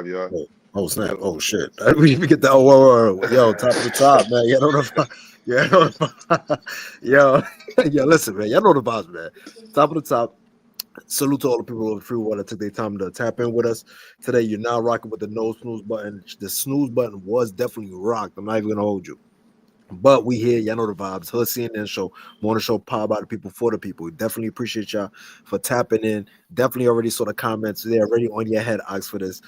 Yeah. Oh snap! Oh shit! We even get that. Oh, whoa. Yo, top of the top, man. You know the, yeah, yo, yo. Listen, man. Y'all know the vibes, man. Top of the top. Salute to all the people over free that took their time to tap in with us today. You're now rocking with the no snooze button. The snooze button was definitely rocked. I'm not even gonna hold you. But we here, y'all know the vibes. Hood CNN show, morning show, powered by the people for the people. We definitely appreciate y'all for tapping in. Definitely already saw the comments. They're already on your head. Ask for this.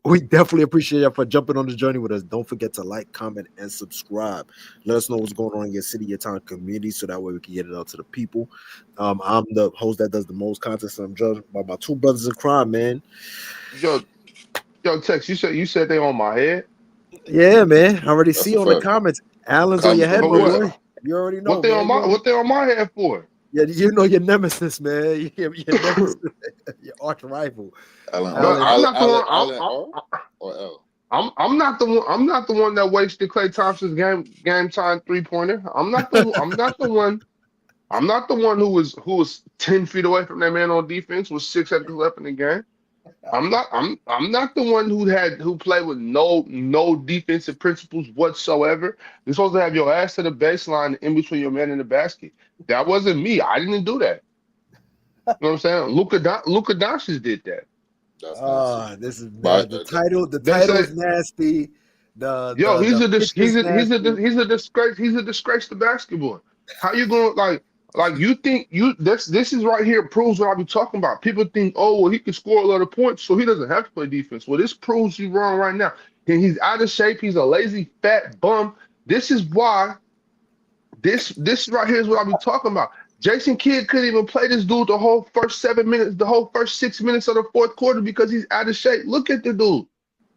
We definitely appreciate y'all for jumping on the journey with us. Don't forget to like, comment, and subscribe. Let us know what's going on in your city, your town, community, so that way we can get it out to the people. I'm the host that does the most content, so I'm judged by my two brothers in crime, man. Yo, Tex, you said they on my head. Yeah, man. I already That's see a on the fact. comments. Allen's on your Comments head, going For my what? crazy. boy. You already know, What they on man. my head for? Yeah, you know your nemesis, man. Your nemesis, your arch rival, Allen No, R. Allen. I'm not the one. Allen R. Or L. I'm not the one. I'm not the one that wasted Klay Thompson's game time 3-pointer. I'm not the one. I'm not the one who was 10 feet away from that man on defense with 6 seconds left in the game. I'm not the one who played with no defensive principles whatsoever. You're supposed to have your ass to the baseline in between your man and the basket. That wasn't me. I didn't do that. You know what I'm saying? Luka Doncic did that. That's nasty. This is But mad. The They title say, is nasty. The yo, the he's the a dis- picture's nasty. he's a disgrace. He's a disgrace to basketball. How you going like you think you this is right here proves what I be talking about. People think, oh well, he can score a lot of points, so he doesn't have to play defense. Well, this proves you wrong right now. And he's out of shape. He's a lazy fat bum. This is why this right here is what I be talking about. Jason Kidd couldn't even play this dude the whole first 7 minutes, the whole first 6 minutes of the fourth quarter because he's out of shape. Look at the dude.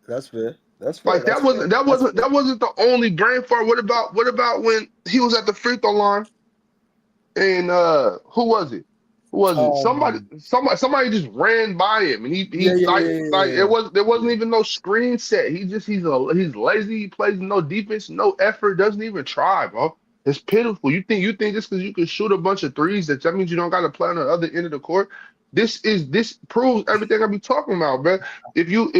That's fair. That's fair. Like That's fair. That's fair. that wasn't the only brain fart. What about when he was at the free throw line and who was it? Who was it? Um. Somebody just ran by him and Yeah. he Yeah. like Yeah. Yeah. like it Yeah. was there wasn't Yeah. even no screen set. He's lazy. He plays no defense, no effort. Doesn't even try, bro. It's pitiful. You think just because you can shoot a bunch of threes that means you don't got to play on the other end of the court. This proves everything I be talking about, bro. If you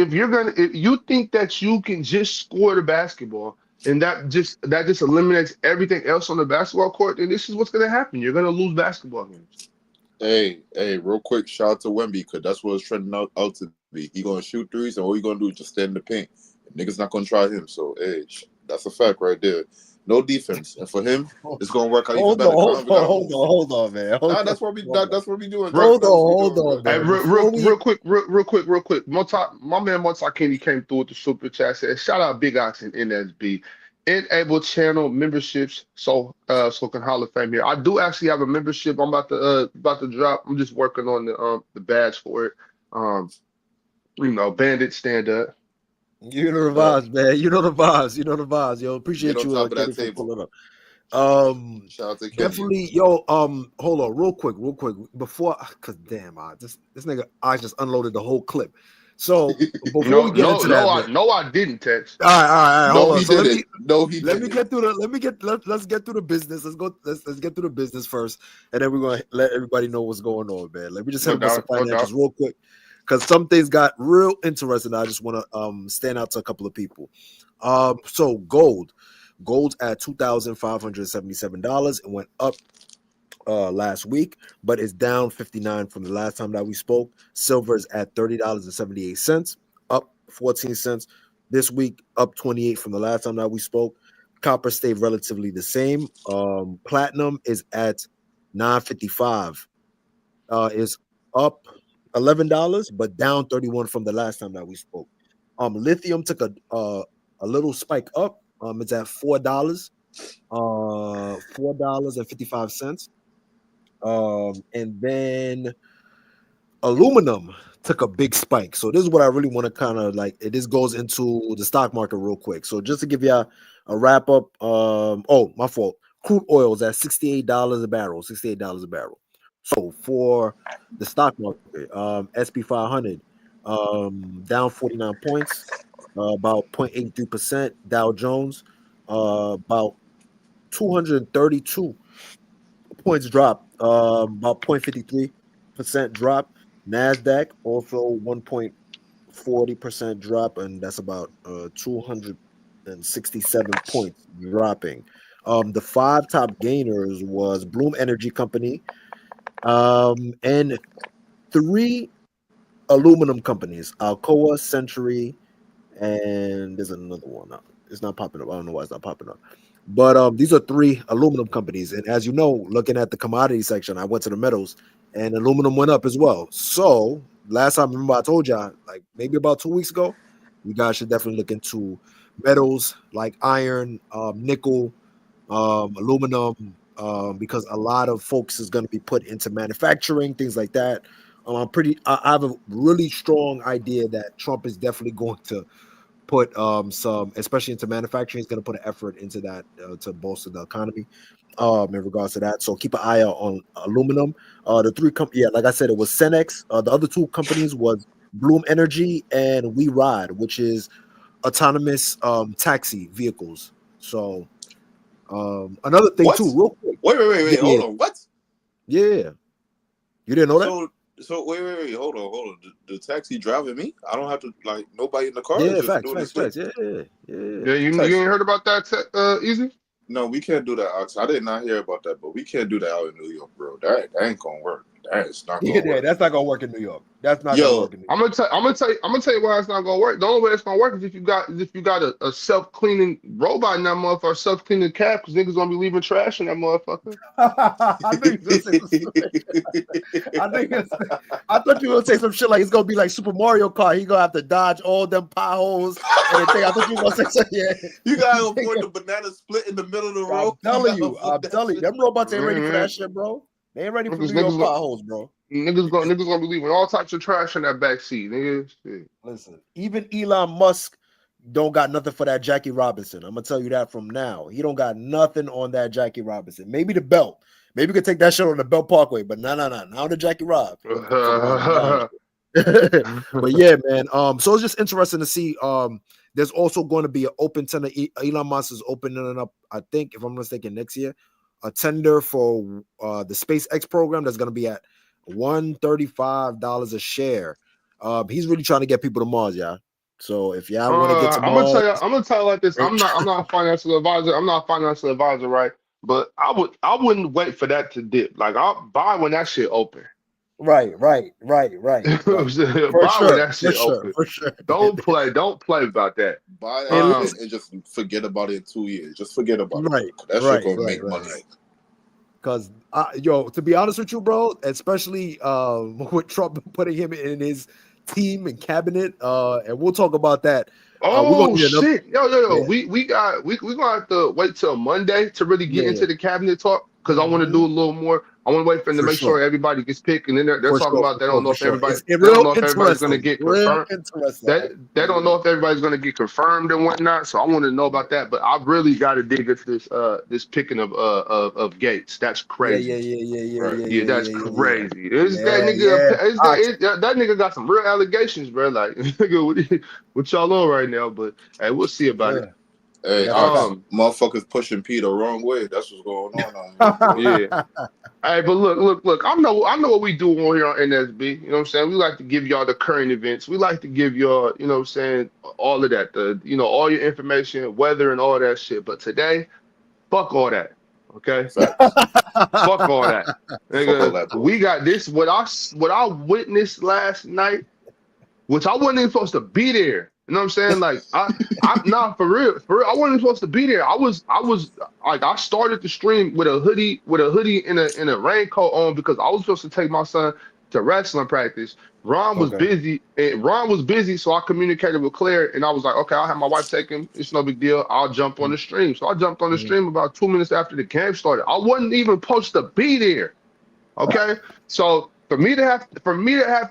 think that you can just score the basketball and that just eliminates everything else on the basketball court, then this is what's gonna happen. You're gonna lose basketball games. Hey, real quick, shout out to Wemby because that's what it's trending out to be. He gonna shoot threes, and all he gonna do is just stand in the paint. Niggas not gonna try him. So, hey, that's a fact right there. No defense, and for him, it's gonna work out even Hold on. better. Hold on. Hold on, man. Nah, Hold on. Hold on. that's what we doing, Real, bro. Hold on. That's what we Hold doing, on, bro. hey, man. Before we real quick. My man Monty Kenny came through with the super chat. Said, "Shout out Big Ox and NSB, enable channel memberships. So can Hall of Fame here. I do actually have a membership. I'm about to drop. I'm just working on the badge for it. Um, Bandit stand up. you know the Uh, vibes, man. You know the vibes. You know the vibes. Yo, get appreciate on you, top of Kenny, that for table. pulling up. Shout out to Kenny. Definitely, yo. Hold on, real quick, before, cause damn, this nigga, I just unloaded the whole clip. So before we No, get no, into no. that, man. No, I didn't text. All right, hold No, on. he So didn't. No, he let me didn't. get through the let's get through the business. Let's get through the business first, and then we're gonna let everybody know what's going on, man. Let me just hit No up with some doubt, no financials doubt. real quick, because some things got real interesting. I just want to stand out to a couple of people. So gold's at $2,577. It went up last week, but it's down 59 from the last time that we spoke. Silver is at $30.78, up 14 cents. This week, up 28 from the last time that we spoke. Copper stayed relatively the same. Platinum is at 955. Is up $11, but down 31 from the last time that we spoke. Lithium took a little spike up. It's at $4.55. And then aluminum took a big spike. So this is what I really want to kind of like. This goes into the stock market real quick. So just to give you a wrap up. Oh, my fault. Crude oil is at $68 a barrel. $68 a barrel. So for the stock market, SP 500 down 49 points, about 0.83%. Dow Jones about 232 points drop, about 0.53% drop. Nasdaq also 1 point 40% drop, and that's about 267 points dropping. The 5 top gainers was Bloom Energy Company, and 3 aluminum companies: Alcoa, Century, and there's another one. It's not popping up. I don't know why it's not popping up. But these are 3 aluminum companies, and as you know, looking at the commodity section, I went to the metals, and aluminum went up as well. So last time, remember I told y'all, like maybe about 2 weeks ago, you guys should definitely look into metals like iron, nickel, aluminum, because a lot of focus is going to be put into manufacturing, things like that. I have a really strong idea that Trump is definitely going to put some, especially into manufacturing. He's going to put an effort into that to bolster the economy in regards to that. So keep an eye out on aluminum. The 3 like I said, it was Cenex. The other 2 companies was Bloom Energy and We Ride, which is autonomous taxi vehicles. So another thing too, real quick. Wait. Hold on. What? Yeah. You didn't know that? So wait. Hold on. The taxi driving me? I don't have to, like, nobody in the car. Yeah, Just facts. Yeah. Yeah, you ain't heard about that, Easy? No, we can't do that, Ox. I did not hear about that, but we can't do that out in New York, bro. That ain't gonna work. That is not gonna work. That's not gonna work in New York. That's not gonna work in New York. I'm gonna tell you why it's not gonna work. The only way it's gonna work is if you got a self-cleaning robot in that motherfucker, self-cleaning cab, because niggas gonna be leaving trash in that motherfucker. I thought you were gonna say some shit like it's gonna be like Super Mario Kart. He gonna have to dodge all them potholes and everything. I thought you were gonna say something. Yeah. You gotta avoid the banana split in the middle of the road. I'm telling you, them robots ain't ready for that shit, bro. They ain't ready for New York potholes, bro. Niggas gonna be leaving all types of trash in that back seat, niggas. Listen, even Elon Musk don't got nothing for that Jackie Robinson. I'm gonna tell you that from now. He don't got nothing on that Jackie Robinson. Maybe the belt. Maybe we could take that shit on the Belt Parkway, but no, not on the Jackie Rob. But yeah, man. So it's just interesting to see. There's also going to be an open tender. Elon Musk is opening up, I think, if I'm not mistaken, next year, a tender for the SpaceX program that's going to be at $135 a share. He's really trying to get people to Mars, y'all. So if y'all want to get to Mars, I'm gonna tell you like this. I'm not a financial advisor. I'm not a financial advisor, right? But I wouldn't wait for that to dip. Like, I'll buy when that shit open. Right. Buy when that shit open. For sure. Don't play about that. Buy it and just forget about it in 2 years. Just forget about it. That shit gonna make money. Because to be honest with you, bro, especially with Trump putting him in his team and cabinet, and we'll talk about that. Oh shit! Yo! Yeah. We gonna have to wait till Monday to really get into the cabinet talk, because I want to do a little more. I want to wait for them to make sure everybody gets picked, and then they're talking about they don't know if everybody's going to get confirmed. They don't know if everybody's going to get confirmed and whatnot. So I want to know about that. But I really got to dig into this picking of Gates. That's crazy. Yeah, that's crazy. That nigga got some real allegations, bro. Like, nigga, what y'all on right now? But hey, we'll see about it. Hey, motherfuckers pushing P the wrong way. That's what's going on. Yeah. Hey, but look. I know what we do on here on NSB. You know what I'm saying? We like to give y'all the current events. We like to give y'all, you know what I'm saying, all of that. All your information, weather and all that shit. But today, fuck all that. Okay? Fuck all that. Nigga, we got this. What I witnessed last night, which I wasn't even supposed to be there. You know what I'm saying? Like, I for real, I wasn't supposed to be there. I was like, I started the stream with a hoodie and a raincoat on, because I was supposed to take my son to wrestling practice. Ron was busy, so I communicated with Claire, and I was like, okay, I'll have my wife take him. It's no big deal. I'll jump on the stream. So I jumped on the stream about 2 minutes after the game started. I wasn't even supposed to be there. Okay, so for me to have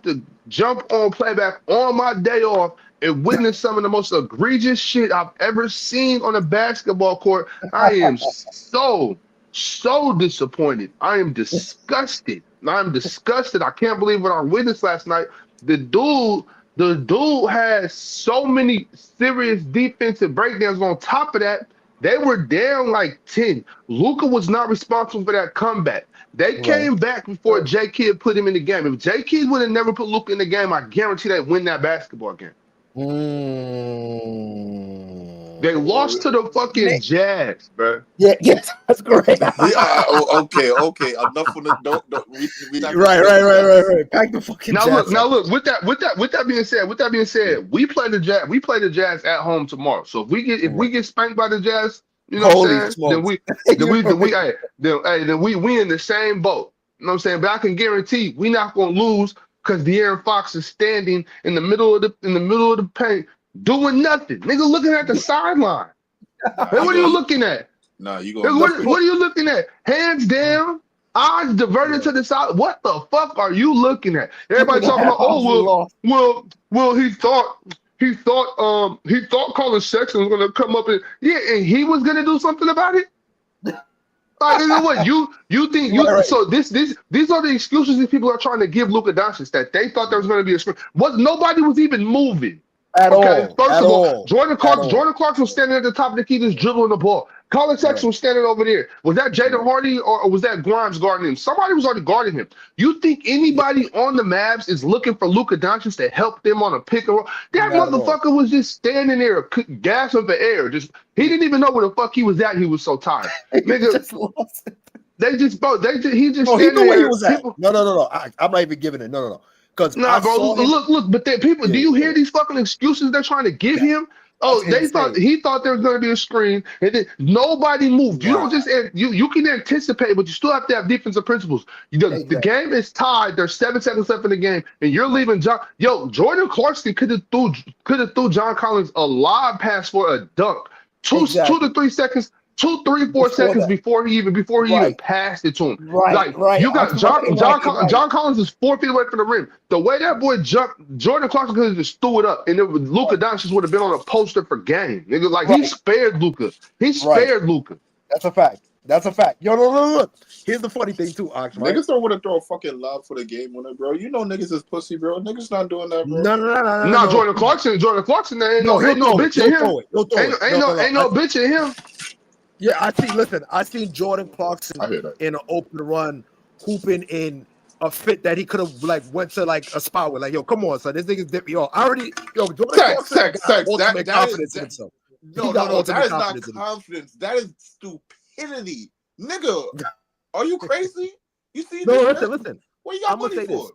to jump on playback on my day off and witness some of the most egregious shit I've ever seen on a basketball court, I am so disappointed. I am disgusted. I can't believe what I witnessed last night. The dude has so many serious defensive breakdowns. On top of that, they were down like 10. Luka was not responsible for that comeback. They came back before J Kidd put him in the game. If J Kidd would have never put Luka in the game, I guarantee they'd win that basketball game. They lost to the fucking Jazz, bro. Yeah, yes, that's correct. Okay. Enough of the don't we Right. Pack the fucking Jazz. Now look. With that being said, we play the Jazz. We play the Jazz at home tomorrow. So if we get spanked by the Jazz, you know what I'm saying? Then we in the same boat. You know what I'm saying? But I can guarantee we not gonna lose because De'Aaron Fox is standing in the middle of the paint doing nothing. Nigga looking at the sideline. Hey, what are you looking at? Nah, you going. What are you looking at? Hands down, eyes diverted to the side. What the fuck are you looking at? Everybody talking about, well, he thought Colin Sexton was gonna come up and he was gonna do something about it. Like, you know what? You think so these are the excuses that people are trying to give Luka Dončić, that they thought there was gonna be a screen. Nobody was even moving. First of all, Jordan Clarkson was standing at the top of the key just dribbling the ball. Colin Sexton was standing over there. Was that Jaden Hardy or was that Grimes guarding him? Somebody was already guarding him. You think anybody on the Mavs is looking for Luka Dončić to help them on a pick and roll? That motherfucker was just standing there, gasping for air. He didn't even know where the fuck he was at. He was so tired. Nigga, just lost it. He just he knew where he was at. No. I'm not even giving it. No. Look, but people, do you hear these fucking excuses they're trying to give him? Oh, he thought there was going to be a screen, and then nobody moved. You don't just you can anticipate, but you still have to have defensive principles. The game is tied. There's 7 seconds left in the game, and you're leaving Jordan Clarkson could have threw John Collins a lob pass for a dunk. 2 to 3 seconds. 2, 3, 4 seconds before he even passed it to him. Right. You got John Collins is 4 feet away from the rim. The way that boy jumped, Jordan Clarkson could have just threw it up, and Luka Dončić would have been on a poster for game. Nigga, he spared Luka. He spared Luka. That's a fact. Yo, look. Here's the funny thing too, Ox. Right? Niggas don't want to throw a fucking lob for the game winner, bro. You know niggas is pussy, bro. Niggas not doing that, bro. No. Jordan Clarkson, ain't no bitch in him. Ain't no bitch in him. Yeah, I seen Jordan Clarkson in an open run hooping in a fit that he could have went to a spot with. Yo, come on, son. This nigga's dipped me off. Jordan Clarkson got ultimate confidence in himself. No, that is not confidence. That is stupidity. Nigga, are you crazy? You see this? Listen. What you got money for?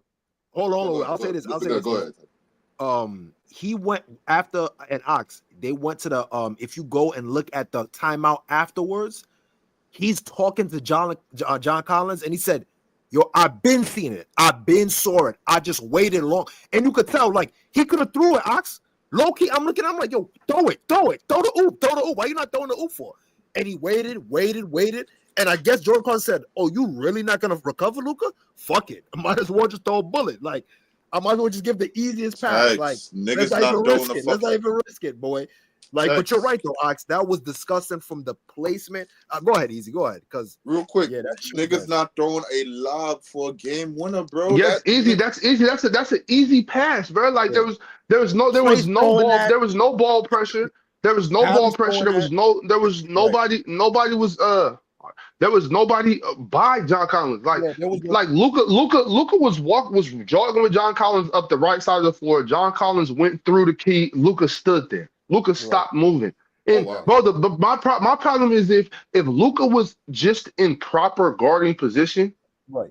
Hold on. I'll say this. Go ahead. He went after an Ox. They went to the if you go and look at the timeout afterwards, he's talking to John Collins, and he said, "Yo, I've been seeing it. I've been saw it. I just waited long." And you could tell, he could have threw it, Ox. Low key, I'm like, "Yo, throw it. Throw the oop. Why you not throwing the oop for?" And he waited. And I guess Jordan Clarkson said, "Oh, you really not gonna recover, Luka? Fuck it. I might as well just throw a bullet. I might as well just give the easiest pass. Niggas let's not even risk it, boy. But you're right though, Ox. That was disgusting from the placement. Go ahead, Easy. Go ahead, because real quick, niggas not throwing a lob for a game winner, bro. Yes, easy. That's easy. That's an easy pass, bro. There was no ball pressure. There was no ball pressure. There was nobody. Nobody was There was nobody by John Collins. Luka was jogging with John Collins up the right side of the floor. John Collins went through the key. Luka stood there. Luka stopped moving. And my problem is if Luka was just in proper guarding position,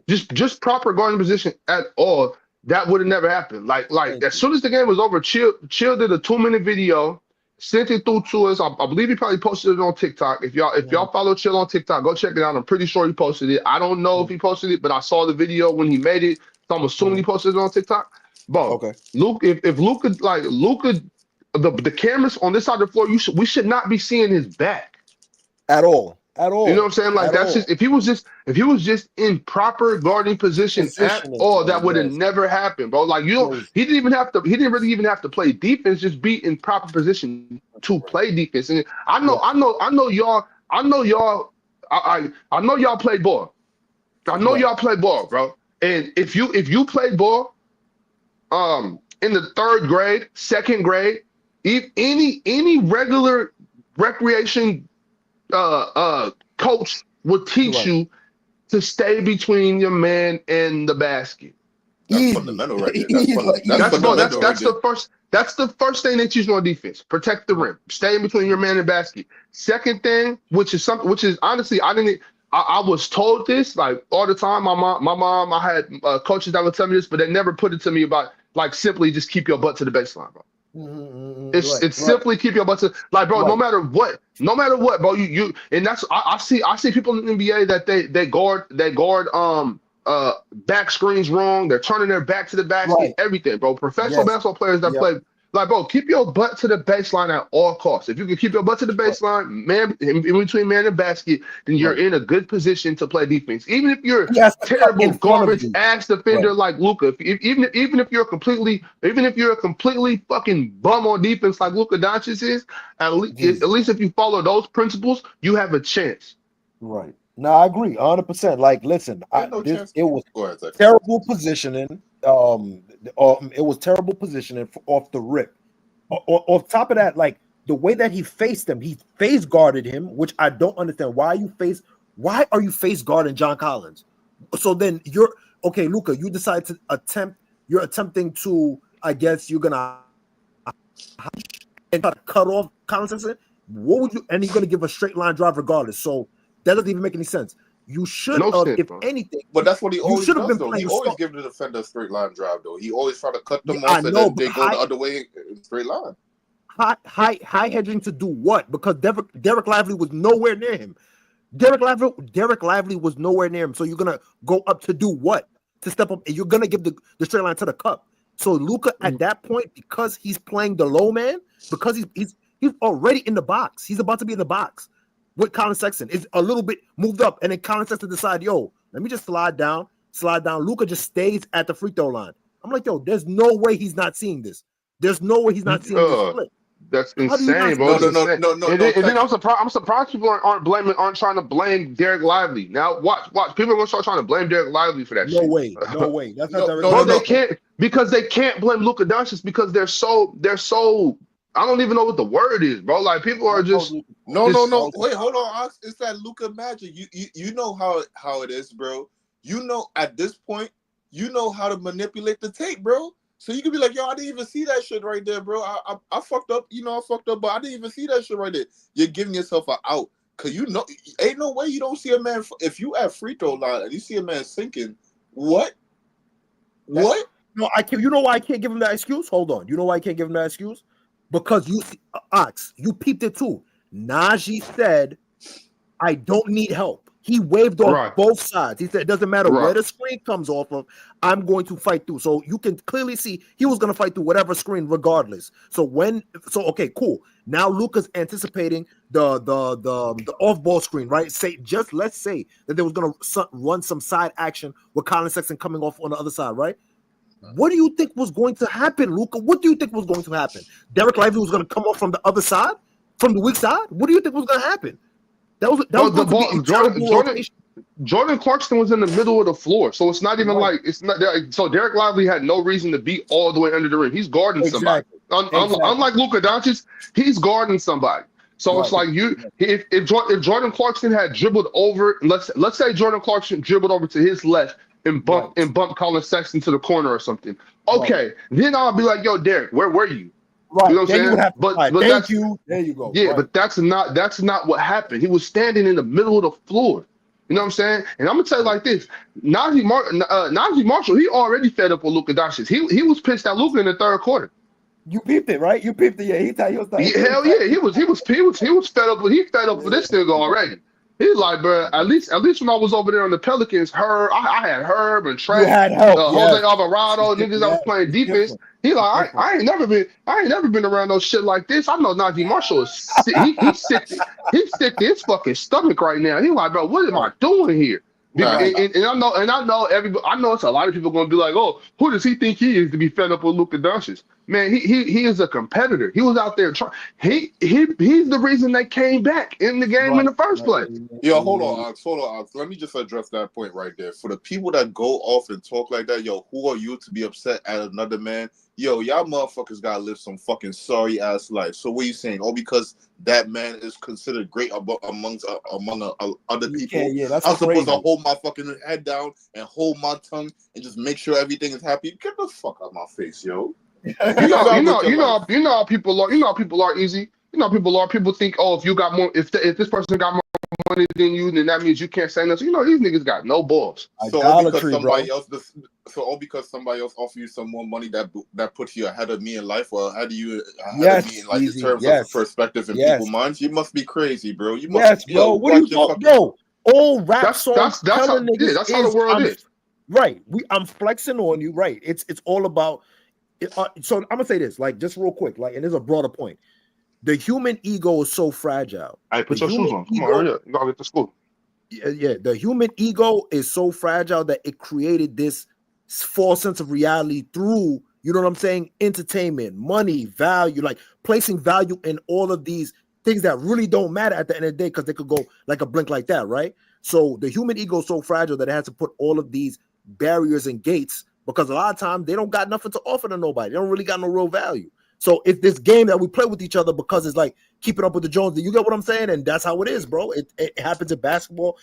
just proper guarding position at all, that would have never happened. As soon as the game was over, Chill did a 2-minute video. Sent it through to us. I believe he probably posted it on TikTok. If y'all follow Chill on TikTok, go check it out. I'm pretty sure he posted it. I don't know if he posted it, but I saw the video when he made it. So I'm assuming he posted it on TikTok. But if Luka, the cameras on this side of the floor, we should not be seeing his back at all. You know what I'm saying? That's just if he was just in proper guarding position at all, that would have never happened, bro. He didn't really even have to play defense, just be in proper position to play defense. And I know y'all play ball. I know y'all play ball, bro. And if you play ball in the 3rd grade, 2nd grade, any regular recreation coach would teach you to stay between your man and the basket. That's fundamental right there. That's the first thing they teach you on defense. Protect the rim. Stay in between your man and basket. Second thing, which is honestly, I was told this like all the time. My mom, I had coaches that would tell me this, but they never put it to me about like simply just keep your butt to the baseline, bro. It's simply keep your butt to like, bro. No matter what, bro. You and that's I see people in the NBA that they guard back screens wrong. They're turning their back to the basket. Everything, bro. Professional basketball players that play. Like, bro, keep your butt to the baseline at all costs. If you can keep your butt to the baseline, man, in between man and basket, then you're in a good position to play defense. Even if you're a terrible garbage ass defender like Luka, even if you're a completely fucking bum on defense like Luka Dončić is, at least if you follow those principles, you have a chance. Right. No, I agree 100%. Like, listen, it was terrible positioning. It was terrible positioning off the rip. Off top of that, like the way that he faced him, he face guarded him, which I don't understand. Why are you face guarding John Collins? So then Luka, you decide to you're attempting to, I guess you're gonna and cut off Collins. What would you? And he's gonna give a straight line drive regardless. So that doesn't even make any sense. You should anything. But that's what he always does, though. He always gives the defender a straight line drive, though. He always try to cut them off, and then they go the other way in straight line. High hedging to do what? Because Derek Lively was nowhere near him. Derek Lively was nowhere near him. So you're gonna go up to do what? To step up, and you're gonna give the straight line to the cup. So Luka at that point, because he's playing the low man, because he's already in the box. He's about to be in the box. With Colin Sexton is a little bit moved up, and then Colin Sexton decide, let me just slide down. Luka just stays at the free throw line. I'm like, there's no way he's not seeing this. There's no way he's not seeing this split. That's insane, bro. No. And then I'm surprised people aren't trying to blame Derek Lively. Now watch. People are gonna start trying to blame Derek Lively for that. No way. That's not Bro, they can't because they can't blame Luka Dončić because they're so. I don't even know what the word is, bro. Like people are just no. Wait, hold on, Ox. It's that Luka magic. You know how it is, bro. You know at this point, you know how to manipulate the tape, bro. So you can be like, I didn't even see that shit right there, bro. I fucked up, I fucked up, but I didn't even see that shit right there. You're giving yourself an out because ain't no way you don't see a man if you at free throw line and you see a man sinking. What? No, I can't. You know why I can't give him that excuse? Hold on. You know why I can't give him that excuse? Because you peeped it too. Najee said, I don't need help. He waved off both sides. He said, it doesn't matter where the screen comes off of, I'm going to fight through. So you can clearly see he was going to fight through whatever screen regardless. Okay, cool. Now Luka's anticipating the off-ball screen, right? Let's say that they was going to run some side action with Colin Sexton coming off on the other side, right? What do you think was going to happen, Luka? What do you think was going to happen? Derek Lively was going to come off from the other side, from the weak side? What do you think was going to happen? Jordan Clarkson was in the middle of the floor, so it's not even so Derek Lively had no reason to be all the way under the rim. He's guarding somebody. Unlike Luka Dončić, he's guarding somebody. So it's like if Jordan Clarkson had dribbled over, let's say Jordan Clarkson dribbled over to his left and bump Colin Sexton to the corner or something. Okay, then I'll be like, Derek, where were you? Right. You know what I'm saying? But thank you. There you go. Yeah, but that's not what happened. He was standing in the middle of the floor. You know what I'm saying? And I'm gonna tell you like this: Najee Marshall, he already fed up with Luka Dončić. He was pissed at Luka in the third quarter. You peeped it, right? You peeped it. Yeah, he was like, hell yeah, he was fed up with this nigga already. He's like, bro, at least when I was over there on the Pelicans, I had Herb and Trey, Jose Alvarado, niggas that was playing defense. He like, I ain't never been around no shit like this. I know Najee Marshall is sick. He's sick to his fucking stomach right now. He like, bro, what am I doing here? And I know everybody. I know it's a lot of people gonna be like, oh, who does he think he is to be fed up with Luka Dončić? Man, he is a competitor. He was out there trying. He's the reason they came back in the game in the first place. Yo, hold on, Ox. Let me just address that point right there. For the people that go off and talk like that, yo, who are you to be upset at another man? Yo, y'all motherfuckers gotta live some fucking sorry ass life. So what are you saying? Oh, because that man is considered great among other people, that's I'm supposed crazy. to hold my fucking head down and hold my tongue and just make sure everything is happy? Get the fuck out of my face, yo. You know how people are. You know how people are easy. You know how people are. People think, oh, if you got more, if this person got more money than you, then that means you can't say nothing. You know, these niggas got no balls. So all because somebody else offer you some more money that puts you ahead of me in life, or ahead of you ahead of me in like in terms of perspective in people's minds, you must be crazy, bro. You must bro. What are you talking? Yo, all rap songs that's how the world is. Right. I'm flexing on you. Right. It's all about. So I'm gonna say this, like, just real quick, like, and there's a broader point. The human ego is so fragile. I put your shoes on. Come on, hurry up. You gotta get to school. Yeah. The human ego is so fragile that it created this false sense of reality through, you know what I'm saying, entertainment, money, value, like placing value in all of these things that really don't matter at the end of the day because they could go like a blink like that, right? So the human ego is so fragile that it has to put all of these barriers and gates. Because a lot of times they don't got nothing to offer to nobody. They don't really got no real value. So it's this game that we play with each other because it's like keeping up with the Joneses. You get what I'm saying? And that's how it is, bro. It happens in basketball.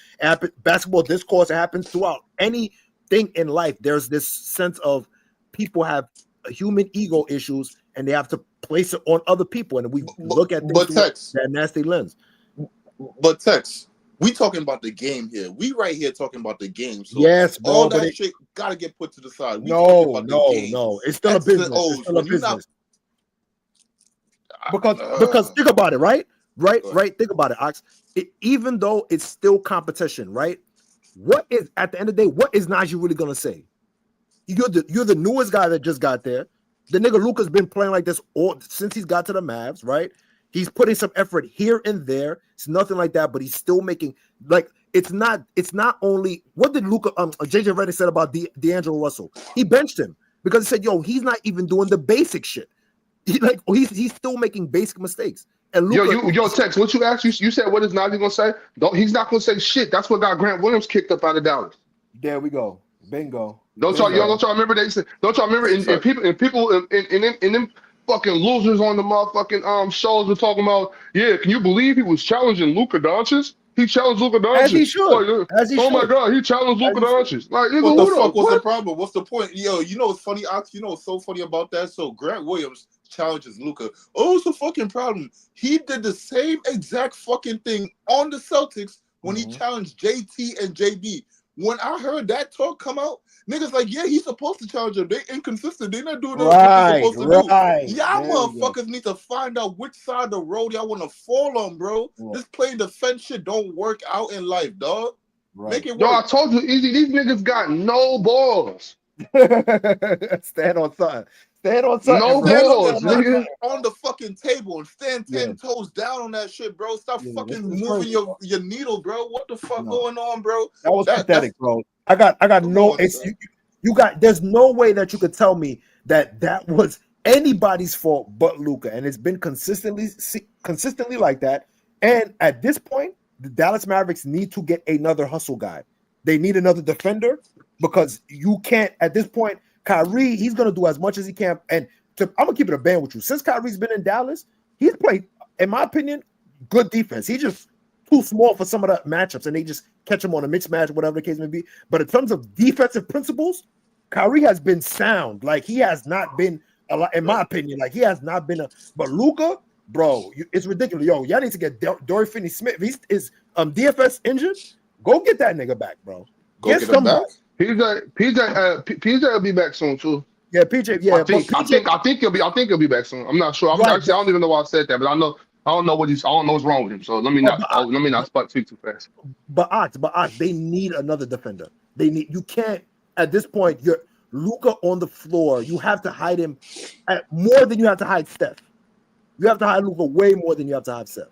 Basketball discourse. It happens throughout anything in life. There's this sense of people have human ego issues and they have to place it on other people. And we look at things through that nasty lens. But Tex, we talking about the game here. We right here talking about the game. So yes, bro, all that shit gotta get put to the side. No. It's still a business. It's still a business. Because think about it, right? Think about it, Ox. Even though it's still competition, right? What is at the end of the day? What is Najee really gonna say? You're the newest guy that just got there. The nigga Luka's been playing like this since he's got to the Mavs, right? He's putting some effort here and there. It's nothing like that, but he's still making like it's not only what did Luka JJ Redick said about D'Angelo Russell. He benched him because he said, yo, he's not even doing the basic shit. He's still making basic mistakes. And Luka, yo, Tex, what you asked? You said what is Najee gonna say? He's not gonna say shit. That's what got Grant Williams kicked up out of Dallas. There we go. Bingo. Don't y'all remember they said? Don't y'all remember? And people in them fucking losers on the motherfucking shows were talking about, yeah, can you believe he was challenging Luka Dončić? He challenged Luka Dončić. As he should. Oh my God, he challenged Luka Dončić. Like, what the fuck was the problem? What's the point? Yo, you know what's funny, Ox? You know what's so funny about that? So Grant Williams challenges Luka. Oh, it's a fucking problem. He did the same exact fucking thing on the Celtics when he challenged JT and JB. When I heard that talk come out, niggas like, yeah, he's supposed to challenge them. They inconsistent. They not doing what they're supposed to do. Y'all motherfuckers need to find out which side of the road y'all want to fall on, bro. This playing defense shit don't work out in life, dog. Make it work. Yo, I told you, Easy, these niggas got no balls. Stand on something. No balls, nigga. On the fucking table and stand 10 toes down on that shit, bro. Stop fucking moving your needle, bro. What the fuck going on, bro? That was pathetic, bro. I got no. You got. There's no way that you could tell me that was anybody's fault but Luka, and it's been consistently like that. And at this point, the Dallas Mavericks need to get another hustle guy. They need another defender because you can't at this point. Kyrie, he's going to do as much as he can. And I'm going to keep it a band with you. Since Kyrie's been in Dallas, he's played, in my opinion, good defense. He's just too small for some of the matchups, and they just catch him on a mixed match, whatever the case may be. But in terms of defensive principles, Kyrie has been sound. Like, he has not been, in my opinion, like, he has not been But Luka, bro, it's ridiculous. Yo, y'all need to get Dorian Finney-Smith. He's DFS injured. Go get that nigga back, bro. Get him back. PJ will be back soon too. Yeah, PJ. Yeah, I think he'll be back soon. I'm not sure. I don't even know why I said that, but I don't know what's wrong with him. So let me not speak too fast. But they need another defender. You can't at this point. You're Luka on the floor. You have to hide him more than you have to hide Steph. You have to hide Luka way more than you have to hide Steph.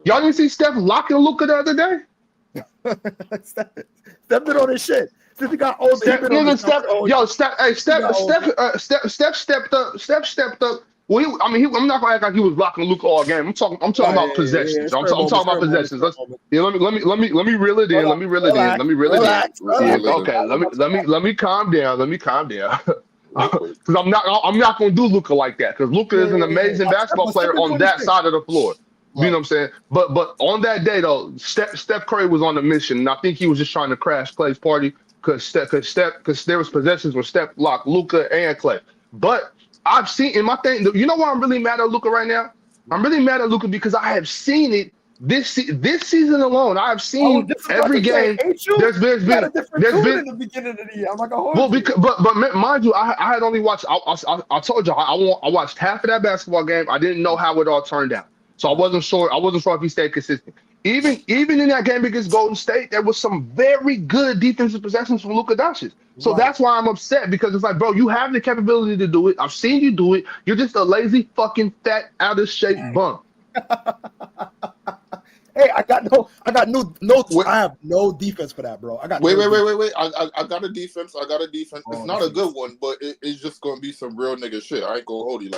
Y'all didn't see Steph locking Luka the other day? Steph been on his shit. Since he got older, Steph stepped up. Steph stepped up. Well, I'm not gonna act like he was blocking Luka all game. I'm talking about possessions. I'm talking about possessions. Let me reel it in. Let me reel it in. Let me reel it in. Okay, let me calm down. Let me calm down. Because I'm not gonna do Luka like that. Because Luka is an amazing basketball player on that side of the floor. You know what I'm saying? But on that day though, Steph Curry was on a mission, and I think he was just trying to crash Clay's party because there was possessions where Steph blocked Luka and Clay. But I've seen in my thing. You know why I'm really mad at Luka right now? I'm really mad at Luka because I have seen it this season alone. I have seen every game. There's been in the beginning of the year. I'm like, but mind you, I had only watched. I told you I watched half of that basketball game. I didn't know how it all turned out, so I wasn't sure. I wasn't sure if he stayed consistent. Even in that game against Golden State, there was some very good defensive possessions from Luka Dončić. So that's why I'm upset, because it's like, bro, you have the capability to do it. I've seen you do it. You're just a lazy, fucking, fat, out of shape bum. Hey, I have no defense for that, bro. Wait. I got a defense. It's not a good one, but it's just gonna be some real nigga shit. I ain't gonna hold you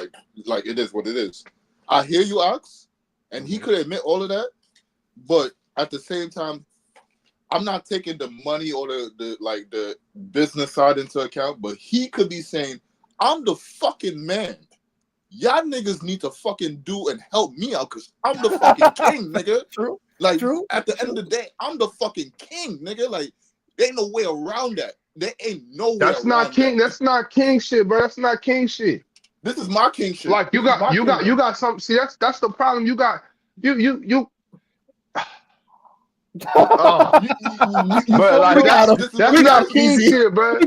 like it is what it is. I hear you, Ox, and he could admit all of that. But at the same time, I'm not taking the money or the business side into account. But he could be saying, "I'm the fucking man. Y'all niggas need to fucking do and help me out because I'm the fucking king, nigga." True. At the end of the day, I'm the fucking king, nigga. Like, there ain't no way around that. There ain't no way. That's not king. That's not king shit, bro. That's not king shit. This is my king shit. Like you got something. See, that's the problem. You got you. But like that's not king shit, bro.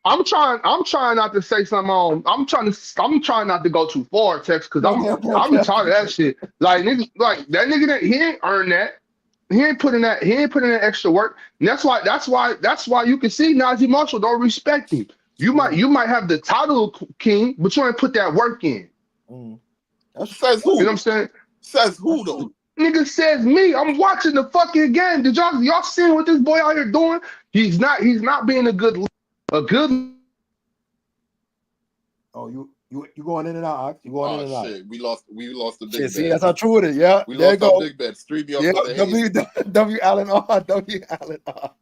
I'm trying not to say something on. I'm trying not to go too far, Tex, because I'm tired of that shit. Like niggas, like that nigga that he ain't earned that. He ain't putting that extra work. And that's why you can see Najee Marshall don't respect him. You might have the title of king, but you ain't put that work in. Says who? You know what I'm saying? Says who though? Nigga says me. I'm watching the fucking game. Did y'all see what this boy out here doing? He's not being a good. Oh, you going in and out? You going in and out? Shit, we lost the big bet. See, that's how true it is. Yeah, we lost our big bet. Stream me up. W Allen R. W Allen R.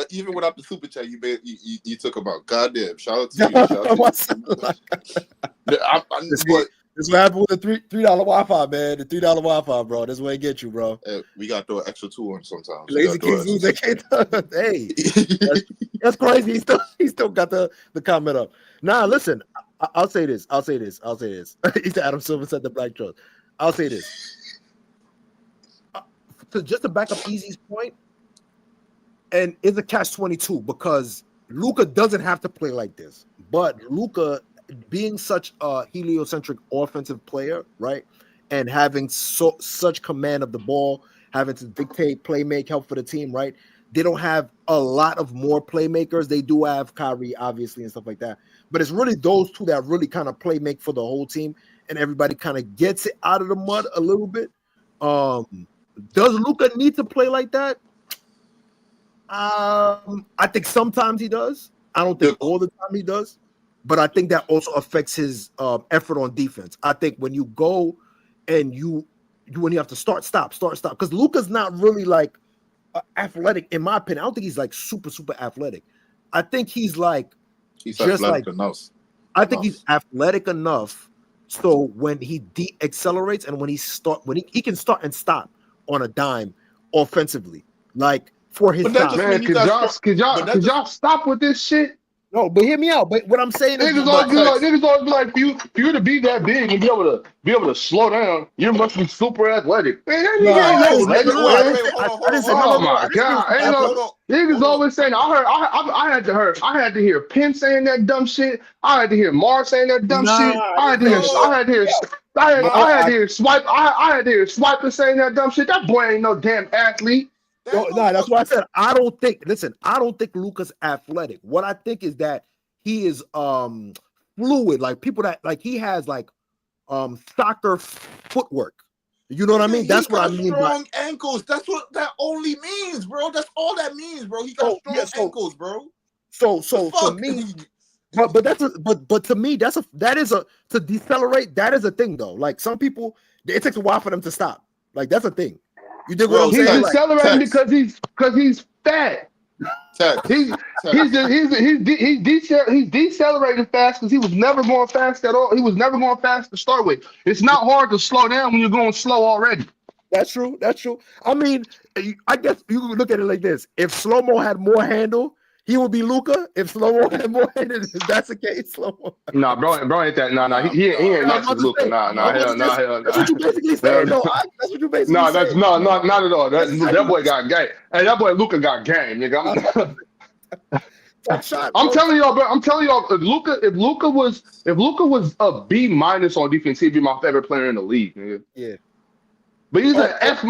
Even without the super chat, you took him out. Goddamn! Shout out to you. This is what happened with the $3 Wi-Fi, man. The $3 Wi-Fi, bro. This is where it gets you, bro. Hey, we got to throw an extra 2 on sometimes. Lazy kids lose. They can't. Hey, that's crazy. He still got the comment up. Nah, listen. I'll say this. He said Adam Silver said the black trust. I'll say this. Just to back up Easy's point, and it's a catch-22 because Luka doesn't have to play like this, but Luka, being such a heliocentric offensive player, right, and having such command of the ball, having to dictate, play, make, help for the team, right? They don't have a lot of more playmakers. They do have Kyrie, obviously, and stuff like that. But it's really those two that really kind of play make for the whole team, and everybody kind of gets it out of the mud a little bit. Does Luka need to play like that? I think sometimes he does. I don't think all the time he does. But I think that also affects his effort on defense. I think when you go and when you have to start, because Luka's not really like athletic, in my opinion. I don't think he's like super athletic. I think he's just athletic enough. I think he's athletic enough so when he de-accelerates and when he can start and stop on a dime offensively, like for his time. Man, could y'all stop with this shit? No, but hear me out. But what I'm saying is, niggas always be like, for you to be that big and be able to slow down, you must be super athletic. Man, oh my god! Niggas always saying. I had to hear Penn saying that dumb shit. I had to hear Mars saying that dumb shit. I had to hear Swiper saying that dumb shit. That boy ain't no damn athlete. No, that's why I said I don't think Luka's athletic. What I think is that he is fluid, like people that like he has like soccer footwork. You know what I mean? That's what I mean. Strong ankles. That's what that only means, bro. That's all that means, bro. He got strong ankles, bro. So to me, but to me, to decelerate. That is a thing, though. Like some people, it takes a while for them to stop. Like that's a thing. You dig what I'm saying? He's decelerating because he's fat. He's decelerating fast because he was never going fast at all. He was never going fast to start with. It's not hard to slow down when you're going slow already. That's true. I mean, I guess you could look at it like this: if Slow-Mo had more handle, he would be Luka. If Slow-Mo had more handle, if that's the case, Slow-Mo. Nah, bro ain't that. Nah, he ain't next to Luka. Nah, hell. That's what you basically saying. No, that's what you basically saying. Not at all. That boy got game. Hey, that boy Luka got game, nigga. I'm telling y'all, bro. If Luka was a B- on defense, he'd be my favorite player in the league, nigga. Yeah. But he's an F-.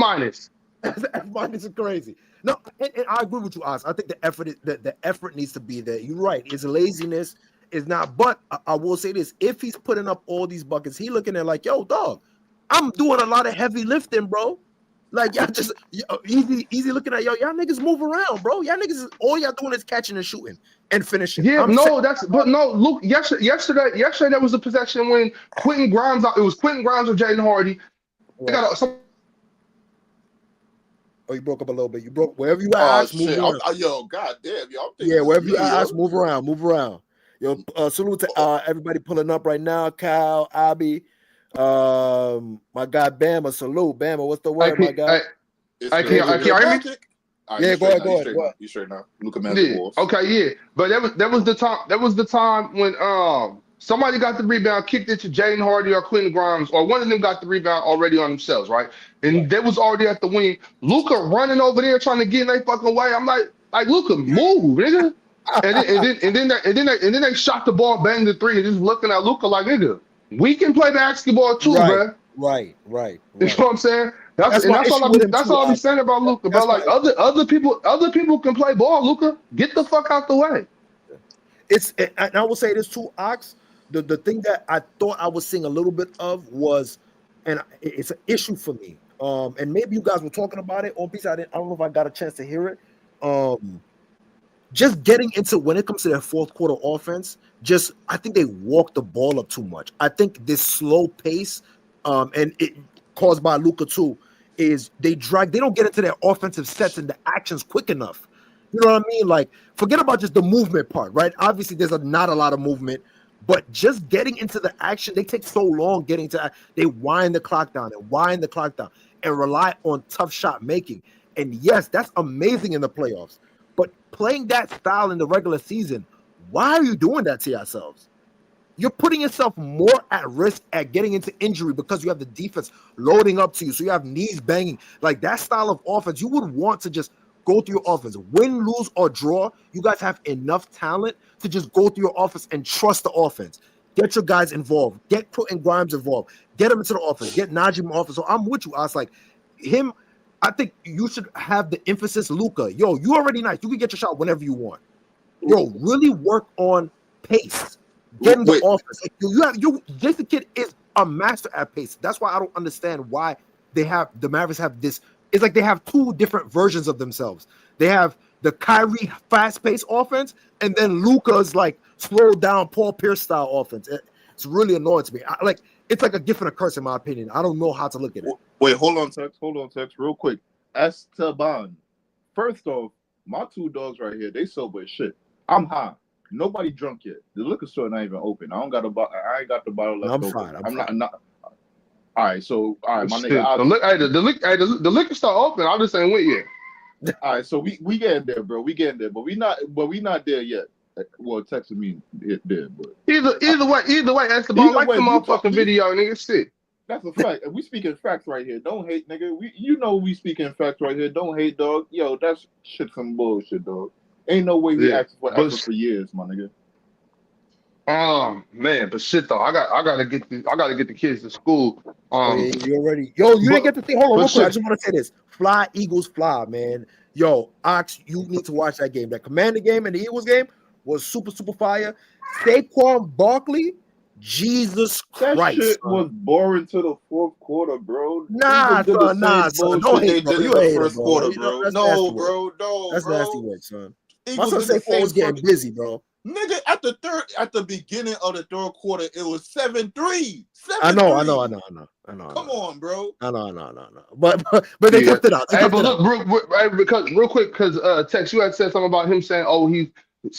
F- is crazy. No, and I agree with you, Oz. I think the effort needs to be there. You're right. It's laziness. It's not. But I will say this: if he's putting up all these buckets, he looking at like, yo, dog, I'm doing a lot of heavy lifting, bro. Like y'all just easy looking at y'all niggas move around, bro. Y'all niggas all y'all doing is catching and shooting and finishing. Yeah, Luke. Yesterday there was a possession when Quentin Grimes. It was Quentin Grimes or Jaden Hardy. Oh, you broke up a little bit. You broke wherever you at. Move around. Goddamn, y'all. Yeah, wherever you at, move around. Yo, salute to everybody pulling up right now. Kyle, Abby, my guy Bama. Salute, Bama. What's the word, my guy? Can you hear me? Yeah, go ahead. You straight now. Luka Wolves. Okay, yeah. But that was the time when somebody got the rebound, kicked it to Jaden Hardy or Quentin Grimes, or one of them got the rebound already on themselves, right? And they was already at the wing. Luka running over there trying to get in their fucking way. I'm like Luka, move, nigga. And then they shot the ball, banged the three, and just looking at Luka like, nigga, we can play basketball too, bro. Right. You know what I'm saying? That's all I'm saying about Luka, bro. Like other people can play ball. Luka, get the fuck out the way. And I will say this too, Ox. The thing that I thought I was seeing a little bit of was, and it's an issue for me. And maybe you guys were talking about it on piece. I don't know if I got a chance to hear it. Just getting into when it comes to their fourth quarter offense, I think they walk the ball up too much. I think this slow pace, and it caused by Luka too, is they don't get into their offensive sets and the actions quick enough. You know what I mean? Like, forget about just the movement part, right? Obviously, there's not a lot of movement, but just getting into the action, they take so long getting to. They wind the clock down and rely on tough shot making. And yes, that's amazing in the playoffs. But playing that style in the regular season, why are you doing that to yourselves? You're putting yourself more at risk at getting into injury because you have the defense loading up to you. So you have knees banging. Like that style of offense, you would want to just go through your offense. Win, lose, or draw, you guys have enough talent to just go through your offense and trust the offense. Get your guys involved. Get Quentin Grimes involved. Get him into the offense. Get Najee in the offense. So I'm with you. I was like, him, I think you should have the emphasis, Luka. Yo, you already nice. You can get your shot whenever you want. Yo, really work on pace. Get in the offense. Jason Kidd is a master at pace. That's why I don't understand why the Mavericks have this. It's like they have two different versions of themselves. They have the Kyrie fast-paced offense, and then Luka's like slowed down Paul Pierce style offense. It's really annoying to me. It's like a gift and a curse in my opinion. I don't know how to look at it. Wait, hold on, Tex, real quick. Esteban. First off, my two dogs right here, they sober as shit. I'm high. Nobody drunk yet. The liquor store not even open. I ain't got the bottle left. I'm fine. I'm not. All right, my nigga. The liquor store open. I just ain't went yet. All right, so we getting there, bro. We getting there, but we not there yet. Well, texting me it did, but either way, Esteban, like the motherfucking video, nigga. Shit. That's a fact. And we speaking facts right here. Don't hate, nigga. We speaking facts right here. Don't hate, dog. Yo, that's shit some bullshit, dog. Ain't no way we asking for effort for years, my nigga. Man, but shit though, I gotta get the kids to school. You didn't get to see. Hold on, real quick. I just want to say this: Fly Eagles fly, man. Yo, Ox, you need to watch that game. That Commander game and the Eagles game was super fire. Saquon Barkley Jesus That Christ, shit son. was boring to the fourth quarter, bro. Nah, They did the son. same Don't bullshit they hate, bro. did in You a the hater, first bro. quarter, You know, bro. that's nasty No, work. bro. No, That's nasty bro. work, son. My Eagles son did the say Paul was same getting fucking busy, bro. nigga at the beginning of the third quarter. It was 7-3. I know. 7-3. Come on, bro. I know. But they Yeah. kept it out. They Hey, kept but it out. look, real quick, because Tex, you had said something about him saying, "Oh, he's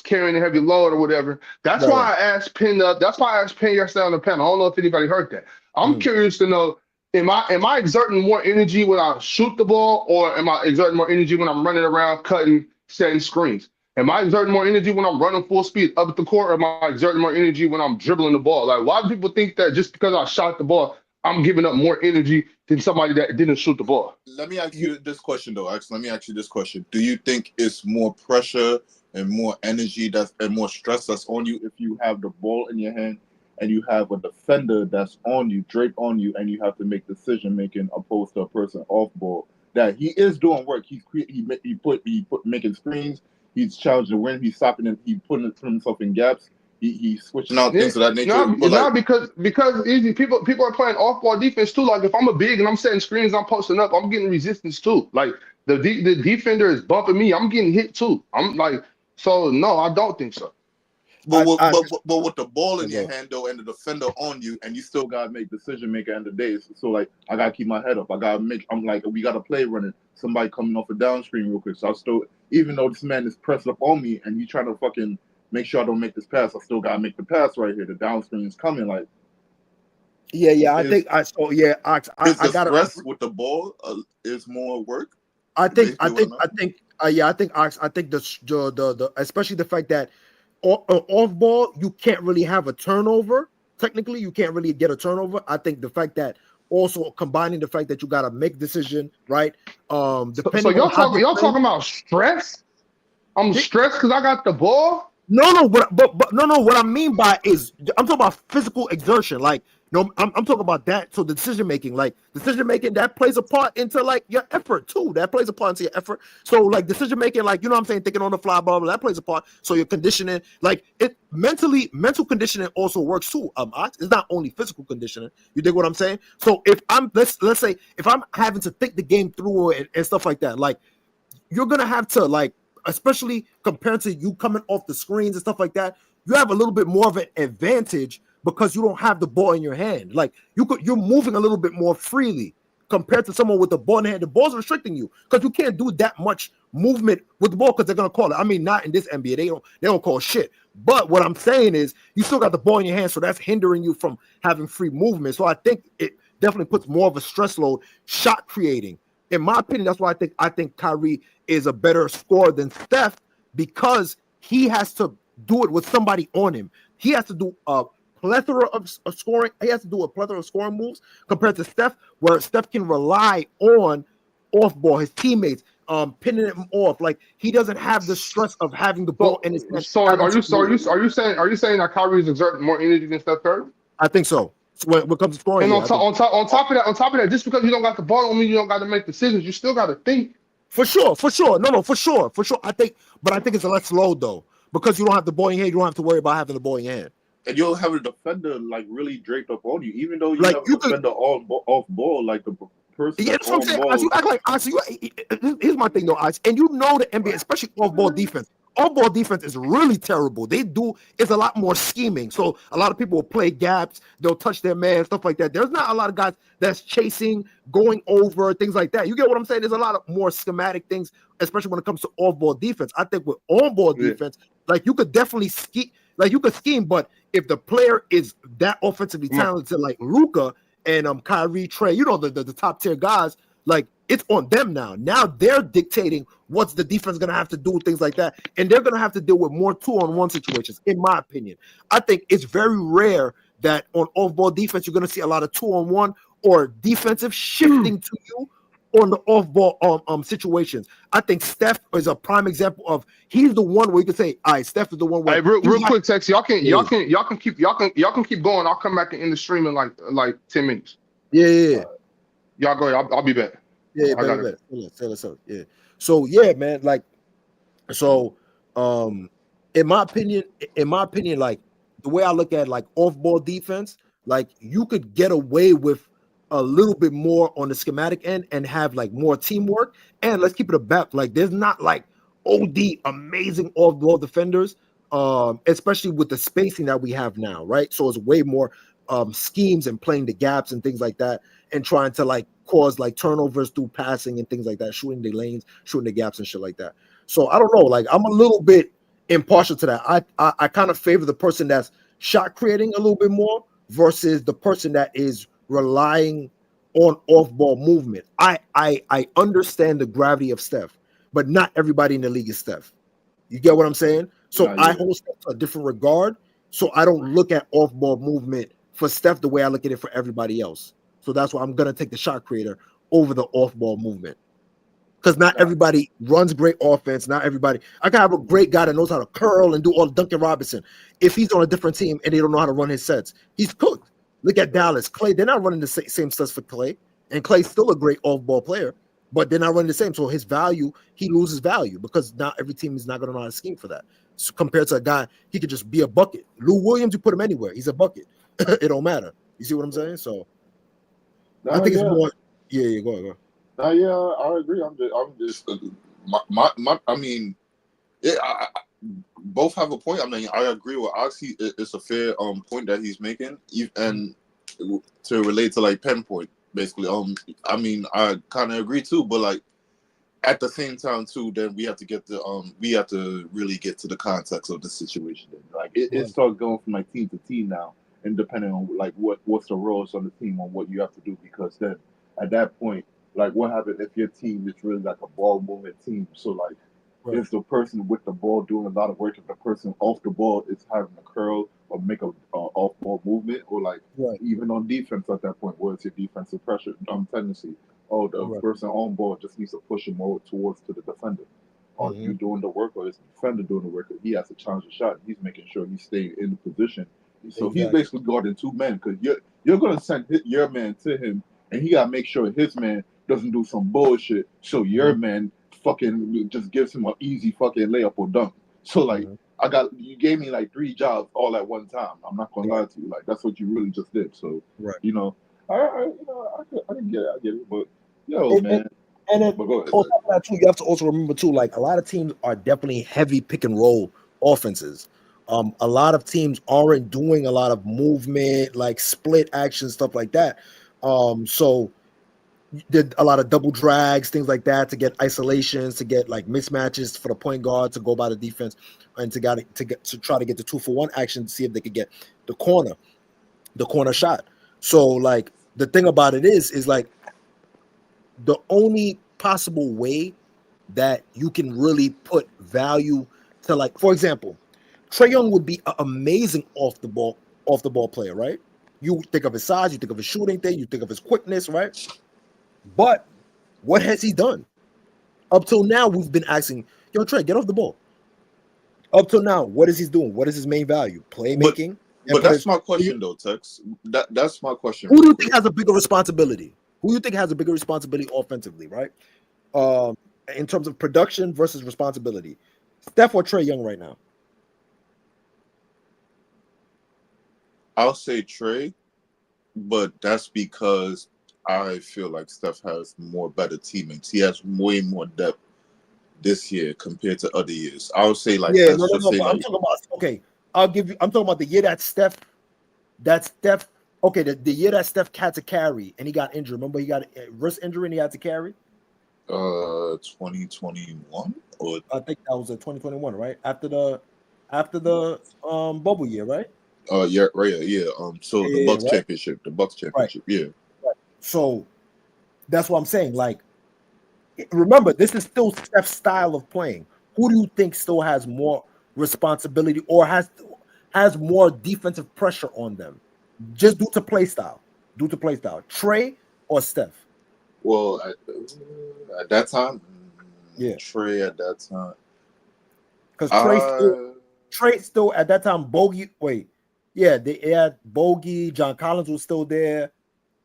carrying a heavy load or whatever." That's Right. why I asked Penn. That's why I asked Penn yesterday on the panel. I don't know if anybody heard that. I'm Mhm. curious to know: am I exerting more energy when I shoot the ball, or am I exerting more energy when I'm running around, cutting, setting screens? Am I exerting more energy when I'm running full speed up at the court, or am I exerting more energy when I'm dribbling the ball? Like, why do people think that just because I shot the ball, I'm giving up more energy than somebody that didn't shoot the ball? Let me ask you this question though. Let me ask you this question. Do you think it's more pressure and more energy and more stress that's on you if you have the ball in your hand and you have a defender that's on you, draped on you, and you have to make decision making opposed to a person off ball that he is doing work. He making screens. He's challenging the win. He's stopping him. He putting himself in gaps. He's switching out Yeah, things of that nature. But no, like, because easy people are playing off ball defense too. Like if I'm a big and I'm setting screens, I'm posting up, I'm getting resistance too. Like the defender is bumping me, I'm getting hit too. I'm like, so no, I don't think so. But with, I- but with the ball in Yeah, your hand though, and the defender on you, and you still gotta make decision maker end of the day. So like, I gotta keep my head up. I'm like, we got to play running. Somebody coming off a down screen real quick. So I still, even though this man is pressed up on me and he's trying to fucking make sure I don't make this pass, I still gotta make the pass right here. The down screen is coming. Like, I think I so yeah. I the got stress with the ball is more work. I think the especially the fact that off ball you can't really have a turnover. Technically, you can't really get a turnover. I think the fact that also combining the fact that you got to make decision, right? So Depending y'all on how talking about stress? I'm stressed because I got the ball. No, but no. What I mean by is I'm talking about physical exertion. Like, no, I'm talking about that. So the decision making that plays a part into like your effort too. That plays a part into your effort. So like decision making, like you know what I'm saying, thinking on the fly, blah blah. That plays a part. So your conditioning, like mental conditioning also works too. It's not only physical conditioning. You dig what I'm saying? So if I'm let's say if I'm having to think the game through and stuff like that, like you're gonna have to like. Especially compared to you coming off the screens and stuff like that, you have a little bit more of an advantage because you don't have the ball in your hand. Like you're moving a little bit more freely compared to someone with the ball in hand. The ball's restricting you because you can't do that much movement with the ball because they're gonna call it. I mean, not in this NBA, they don't call shit. But what I'm saying is, you still got the ball in your hand, so that's hindering you from having free movement. So I think it definitely puts more of a stress load, shot creating. In my opinion, that's why I think Kyrie is a better scorer than Steph because he has to do it with somebody on him. He has to do a plethora of scoring. He has to do a plethora of scoring moves compared to Steph, where Steph can rely on off ball, his teammates, pinning him off. Like he doesn't have the stress of having the ball in his hand. So are you saying that Kyrie is exerting more energy than Steph Curry? I think so. When it comes to scoring, And on top of that, just because you don't got the ball don't mean you don't got to make decisions. You still got to think. For sure. No, for sure. I think it's a less load though because you don't have the ball in your hand. You don't have to worry about having the ball in your hand. And you'll have a defender like really draped up on you, even though you like have a defender off ball, like the person. Yeah, that's what I'm saying. Ball. You act like Ice. Here's my thing though, Ice, and you know the NBA, especially off ball defense. Off-ball defense is really terrible. It's a lot more scheming. So a lot of people will play gaps. They'll touch their man, stuff like that. There's not a lot of guys that's chasing, going over, things like that. You get what I'm saying? There's a lot of more schematic things, especially when it comes to off-ball defense. I think with on-ball defense, like you could definitely scheme. Like you could scheme, but if the player is that offensively talented, like Luka and Kyrie, Trey, you know the top tier guys, like it's on them now. Now they're dictating what's the defense going to have to do, things like that. And they're going to have to deal with more 2-on-1 situations, in my opinion. I think it's very rare that on off-ball defense, you're going to see a lot of 2-on-1 or defensive shifting to you on the off-ball situations. I think Steph is a prime example of he's the one where you can say, all right, Steph is the one where real quick, Tex, y'all can keep going. I'll come back and end the stream in like 10 minutes. Yeah. Y'all go. I'll be back. Yeah, better. Yeah. So yeah, man. Like, so in my opinion, like the way I look at like off-ball defense, like you could get away with a little bit more on the schematic end and have like more teamwork. And let's keep it a bet. Like there's not like OD amazing off-ball defenders, especially with the spacing that we have now, right? So it's way more schemes and playing the gaps and things like that, and trying to like cause like turnovers through passing and things like that, shooting the lanes, shooting the gaps and shit like that. So I don't know, like I'm a little bit impartial to that. I kind of favor the person that's shot creating a little bit more versus the person that is relying on off-ball movement. I understand the gravity of Steph, but not everybody in the league is Steph. You get what I'm saying? So I hold Steph to a different regard. So I don't look at off-ball movement for Steph the way I look at it for everybody else. So that's why I'm going to take the shot creator over the off-ball movement. Because not everybody runs great offense. Not everybody. I can have a great guy that knows how to curl and do all Duncan Robinson. If he's on a different team and they don't know how to run his sets, he's cooked. Look at Dallas. Clay, they're not running the same sets for Clay. And Clay's still a great off-ball player, but they're not running the same. So his value, he loses value because not every team is not going to know how to scheme for that. So compared to a guy, he could just be a bucket. Lou Williams, you put him anywhere. He's a bucket. It don't matter. You see what I'm saying? So I think it's more. Yeah, go ahead. I agree. I'm just I mean, both have a point. I mean, I agree with Oxy. It's a fair point that he's making, and to relate to like Penn point, basically. I mean, I kind of agree too, but like at the same time too, then we have to really get to the context of the situation. Like it starts going from like team to team now, and depending on like what's the roles on the team on what you have to do, because then at that point, like what happens if your team is really like a ball movement team? So like if the person with the ball doing a lot of work, if the person off the ball is having a curl or make a off ball movement, or like even on defense at that point, where it's your defensive pressure tendency. Oh, the person on ball just needs to push him more towards to the defender. Are you doing the work, or is the defender doing the work? He has to challenge the shot. He's making sure he's staying in the position. So he's basically guarding two men, because you're going to send your man to him, and he got to make sure his man doesn't do some bullshit. So your man fucking just gives him an easy fucking layup or dunk. So like you gave me like 3 jobs all at one time. I'm not gonna lie to you. Like that's what you really just did. So you know, I can get it. I get it. But man. And then on top of that too, you have to also remember too, like a lot of teams are definitely heavy pick and roll offenses. A lot of teams aren't doing a lot of movement, like split action, stuff like that. So did a lot of double drags, things like that, to get isolations, to get like mismatches for the point guard to go by the defense, and to try to get the 2-for-1 action to see if they could get the corner shot. So like the thing about it is like the only possible way that you can really put value to, like, for example, Trae Young would be an amazing off the ball player, right? You think of his size, you think of his shooting thing, you think of his quickness, right? But what has he done? Up till now, we've been asking, yo, Trae, get off the ball. Up till now, what is he doing? What is his main value? Playmaking. But that's my question, though, Tex. That's my question. Who do you think has a bigger responsibility? Who do you think has a bigger responsibility offensively, right? In terms of production versus responsibility, Steph or Trae Young right now? I'll say Trae, but that's because I feel like Steph has more better teammates. He has way more depth this year compared to other years. I would say like I'm talking about I'm talking about the year that Steph. Okay, the year that Steph had to carry and he got injured. Remember, he got a wrist injury and he had to carry. 2021, or I think that was 2021, right? After the bubble year, right? Yeah. So the Bucks championship, yeah. Right. So that's what I'm saying. Like, remember, this is still Steph's style of playing. Who do you think still has more responsibility or has more defensive pressure on them, just due to play style? Trae or Steph? Well, at that time, Trae at that time, because Trae still at that time. They had Bogey. John Collins was still there.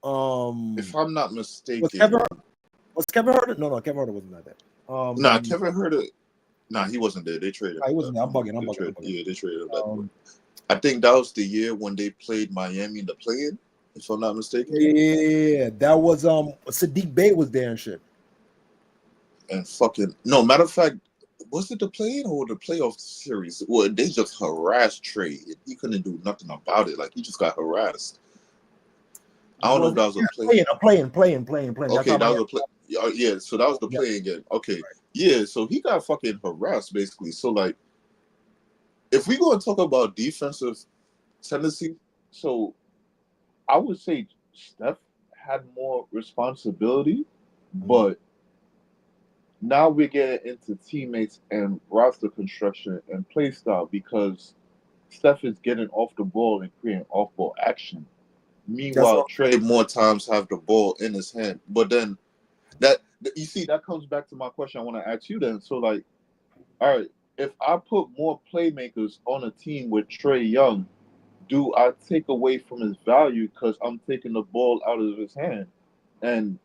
If I'm not mistaken, was Kevin Herter? No, Kevin Herter wasn't there. Kevin Herter. He wasn't there. They traded. He wasn't there. I'm bugging. Yeah, they traded him that point. I think that was the year when they played Miami in the play-in, if I'm not mistaken. Yeah, that was Sadiq Bey was there and shit. And fucking no, matter of fact, was it the play-in or the playoff series? Well, they just harassed Trey. He couldn't do nothing about it. Like he just got harassed. I don't know if that was a playing. Okay, that was a play. Yeah, so that was the play-in game. Okay, yeah, so he got fucking harassed basically. So like, if we go and talk about defensive tendency, so I would say Steph had more responsibility, but now we're getting into teammates and roster construction and play style because Steph is getting off the ball and creating off-ball action. Meanwhile, Trey more times have the ball in his hand. But then that comes back to my question I want to ask you then. So like, all right, if I put more playmakers on a team with Trey Young, do I take away from his value because I'm taking the ball out of his hand? And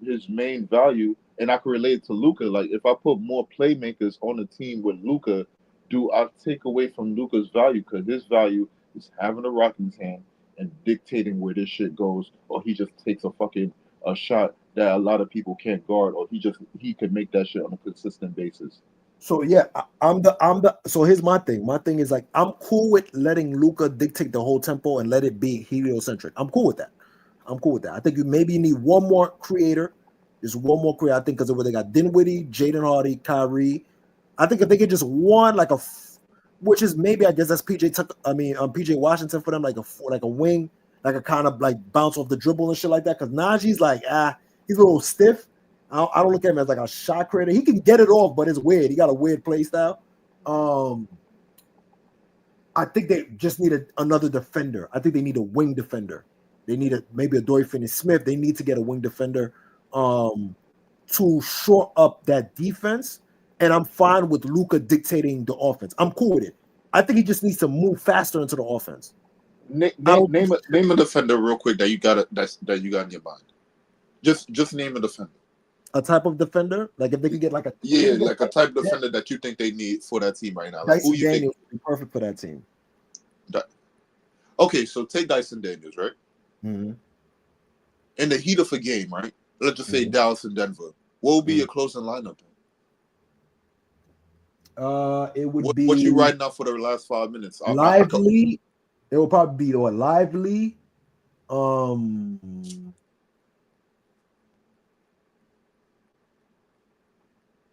his main value, and I can relate it to Luka. Like if I put more playmakers on a team with Luka, do I take away from Luka's value? Because his value is having the rock in his hand and dictating where this shit goes, or he just takes a shot that a lot of people can't guard, or he could make that shit on a consistent basis. So yeah, so here's my thing. My thing is like I'm cool with letting Luka dictate the whole tempo and let it be heliocentric. I'm cool with that. I think you maybe need one more creator. Just one more creator. I think because of where they got Dinwiddie, Jaden Hardy, Kyrie. I think if they get just one which is maybe I guess that's PJ Washington for them, like a wing, like a kind of like bounce off the dribble and shit like that. Because Najee's like he's a little stiff. I don't look at him as like a shot creator. He can get it off, but it's weird. He got a weird play style. I think they just need another defender. I think they need a wing defender. They need maybe a Dorian Finney-Smith. They need to get a wing defender to shore up that defense. And I'm fine with Luka dictating the offense. I'm cool with it. I think he just needs to move faster into the offense. Name a defender real quick that you got in your mind. Just name a defender. A type of defender, like if they could get like a a type of defender that you think they need for that team right now. Like Dyson Daniels would be perfect for that team. Okay, so take Dyson Daniels, right? Mm-hmm. In the heat of a game, right? Let's just say Dallas and Denver. What would be your closing lineup? It would be what you writing out for the last 5 minutes? Lively. It will probably be Lively.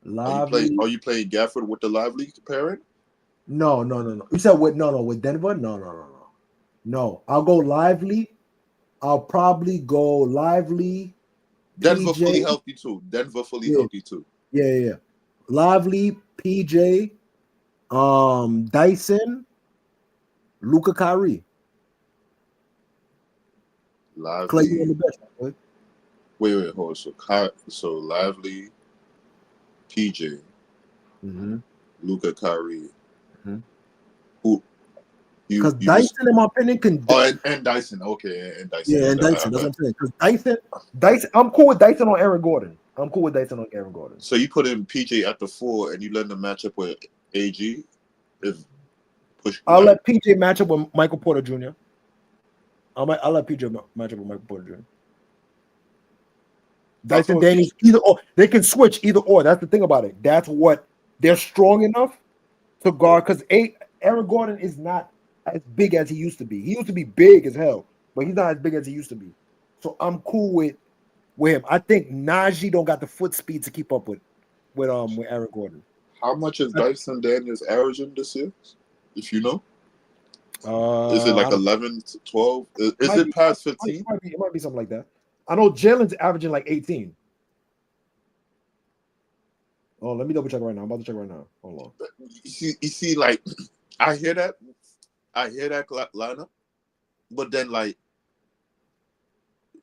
Lively. Are you playing Gafford with the Lively pairing? No. You said with Denver? No. I'll go Lively. I'll probably go Lively. Denver PJ. fully healthy too. Yeah. Lively, PJ, Dyson, Luka, Kyrie. Lively. Clay on the bench. Right? Wait, hold on. So Lively, PJ, Luka, Kyrie. Mm-hmm. Who? Because Dyson, in my opinion, can. And Dyson. Okay, and Dyson. Yeah, and Dyson. That's what I'm saying. Because Dyson, I'm cool with Dyson on Aaron Gordon. So you put in PJ at the 4, and you let them match up with AG. I'll let PJ match up with Michael Porter Jr. I'll let PJ match up with Michael Porter Jr. Dyson Daniels, either or. They can switch either or. That's the thing about it. That's what they're strong enough to guard. Because Aaron Gordon is not as big as he used to be. He used to be big as hell, but he's not as big as he used to be. So I'm cool with him. I think Najee don't got the foot speed to keep up with Aaron Gordon. How much is Dyson Daniels averaging this year? If you know, is it like 11 to 12? Is it past 15? It might be something like that. I know Jalen's averaging like 18. Oh, let me double check right now. I'm about to check right now. Hold on. You see, like I hear that lineup, but then like.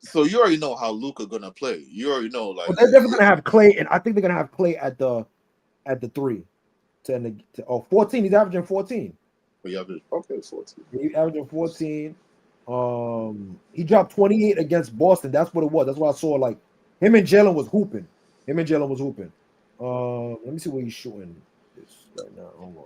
So you already know how Luka gonna play. You already know, like they're definitely gonna have Clay, and I think they're gonna have Clay at the 3. 14. He's averaging 14. Okay, 14. He's averaging 14. He dropped 28 against Boston. That's what it was. That's why I saw like him and Jalen was hooping. Let me see where he's shooting this right now. Hold on.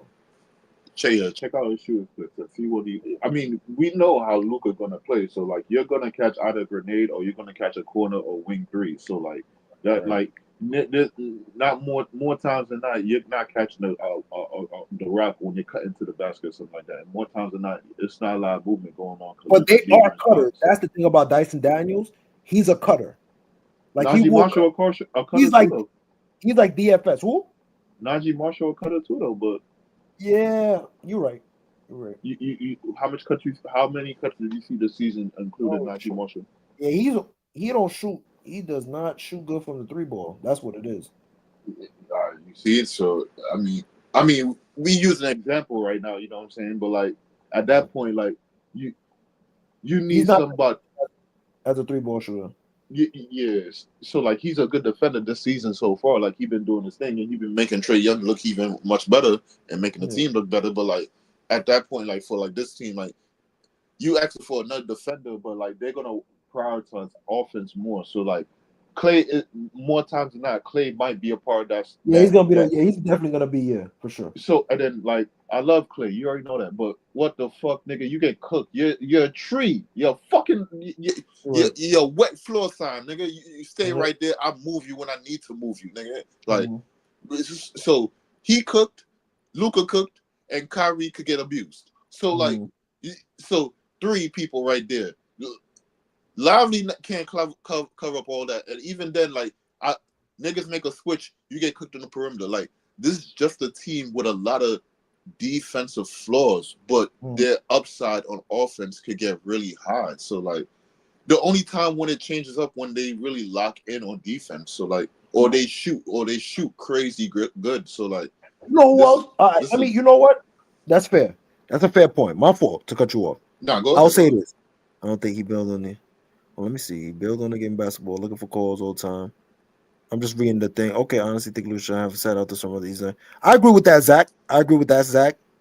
Check out his shooting splits and see what he. I mean, we know how Luka gonna play. So like, you're gonna catch either a grenade or you're gonna catch a corner or wing three. So like that, Right. not more times than not, you're not catching the rack when you're cutting to the basket or something like that. And more times than not, it's not a lot of movement going on. But they Luka's are cutters. That's the thing about Dyson Daniels. He's a cutter. Like he Najee will. Marshall a cutter He's too like though. DFS. Who? Najee Marshall a cutter too though, but. Yeah, you're right. You're right. How many cuts did you see this season, including Oh, Najee Marshall? Yeah, he don't shoot. He does not shoot good from the 3 ball. That's what it is. You see it, so I mean, we use an example right now. You know what I'm saying? But like at that point, like you need somebody as a 3 ball shooter. Yes. So like he's a good defender this season so far. Like he's been doing his thing and he's been making Trae Young look even much better and making the team look better. But like at that point, like for like this team, like you asking for another defender, but like they're gonna prioritize offense more. So like Clay, more times than not, Clay might be a part of that. Yeah, he's gonna be. He's definitely gonna be for sure. So and then like I love Clay, you already know that. But what the fuck, nigga? You get cooked. You're a tree. You're fucking. You're a wet floor sign, nigga. You stay right there. I move you when I need to move you, nigga. Like so he cooked, Luka cooked, and Kyrie could get abused. So like so 3 people right there. Lively can't cover up all that, and even then, like niggas make a switch, you get cooked in the perimeter. Like this is just a team with a lot of defensive flaws, but their upside on offense could get really high. So like the only time when it changes up when they really lock in on defense. So like or they shoot crazy good. So like you know what? That's fair. That's a fair point. My fault to cut you off. Nah, go ahead. I'll say this. I don't think he built on it. Well, let me see. He built on the game basketball, looking for calls all the time. I'm just reading the thing. Okay, I honestly think Luka should have set out to some of these. I agree with that, Zach.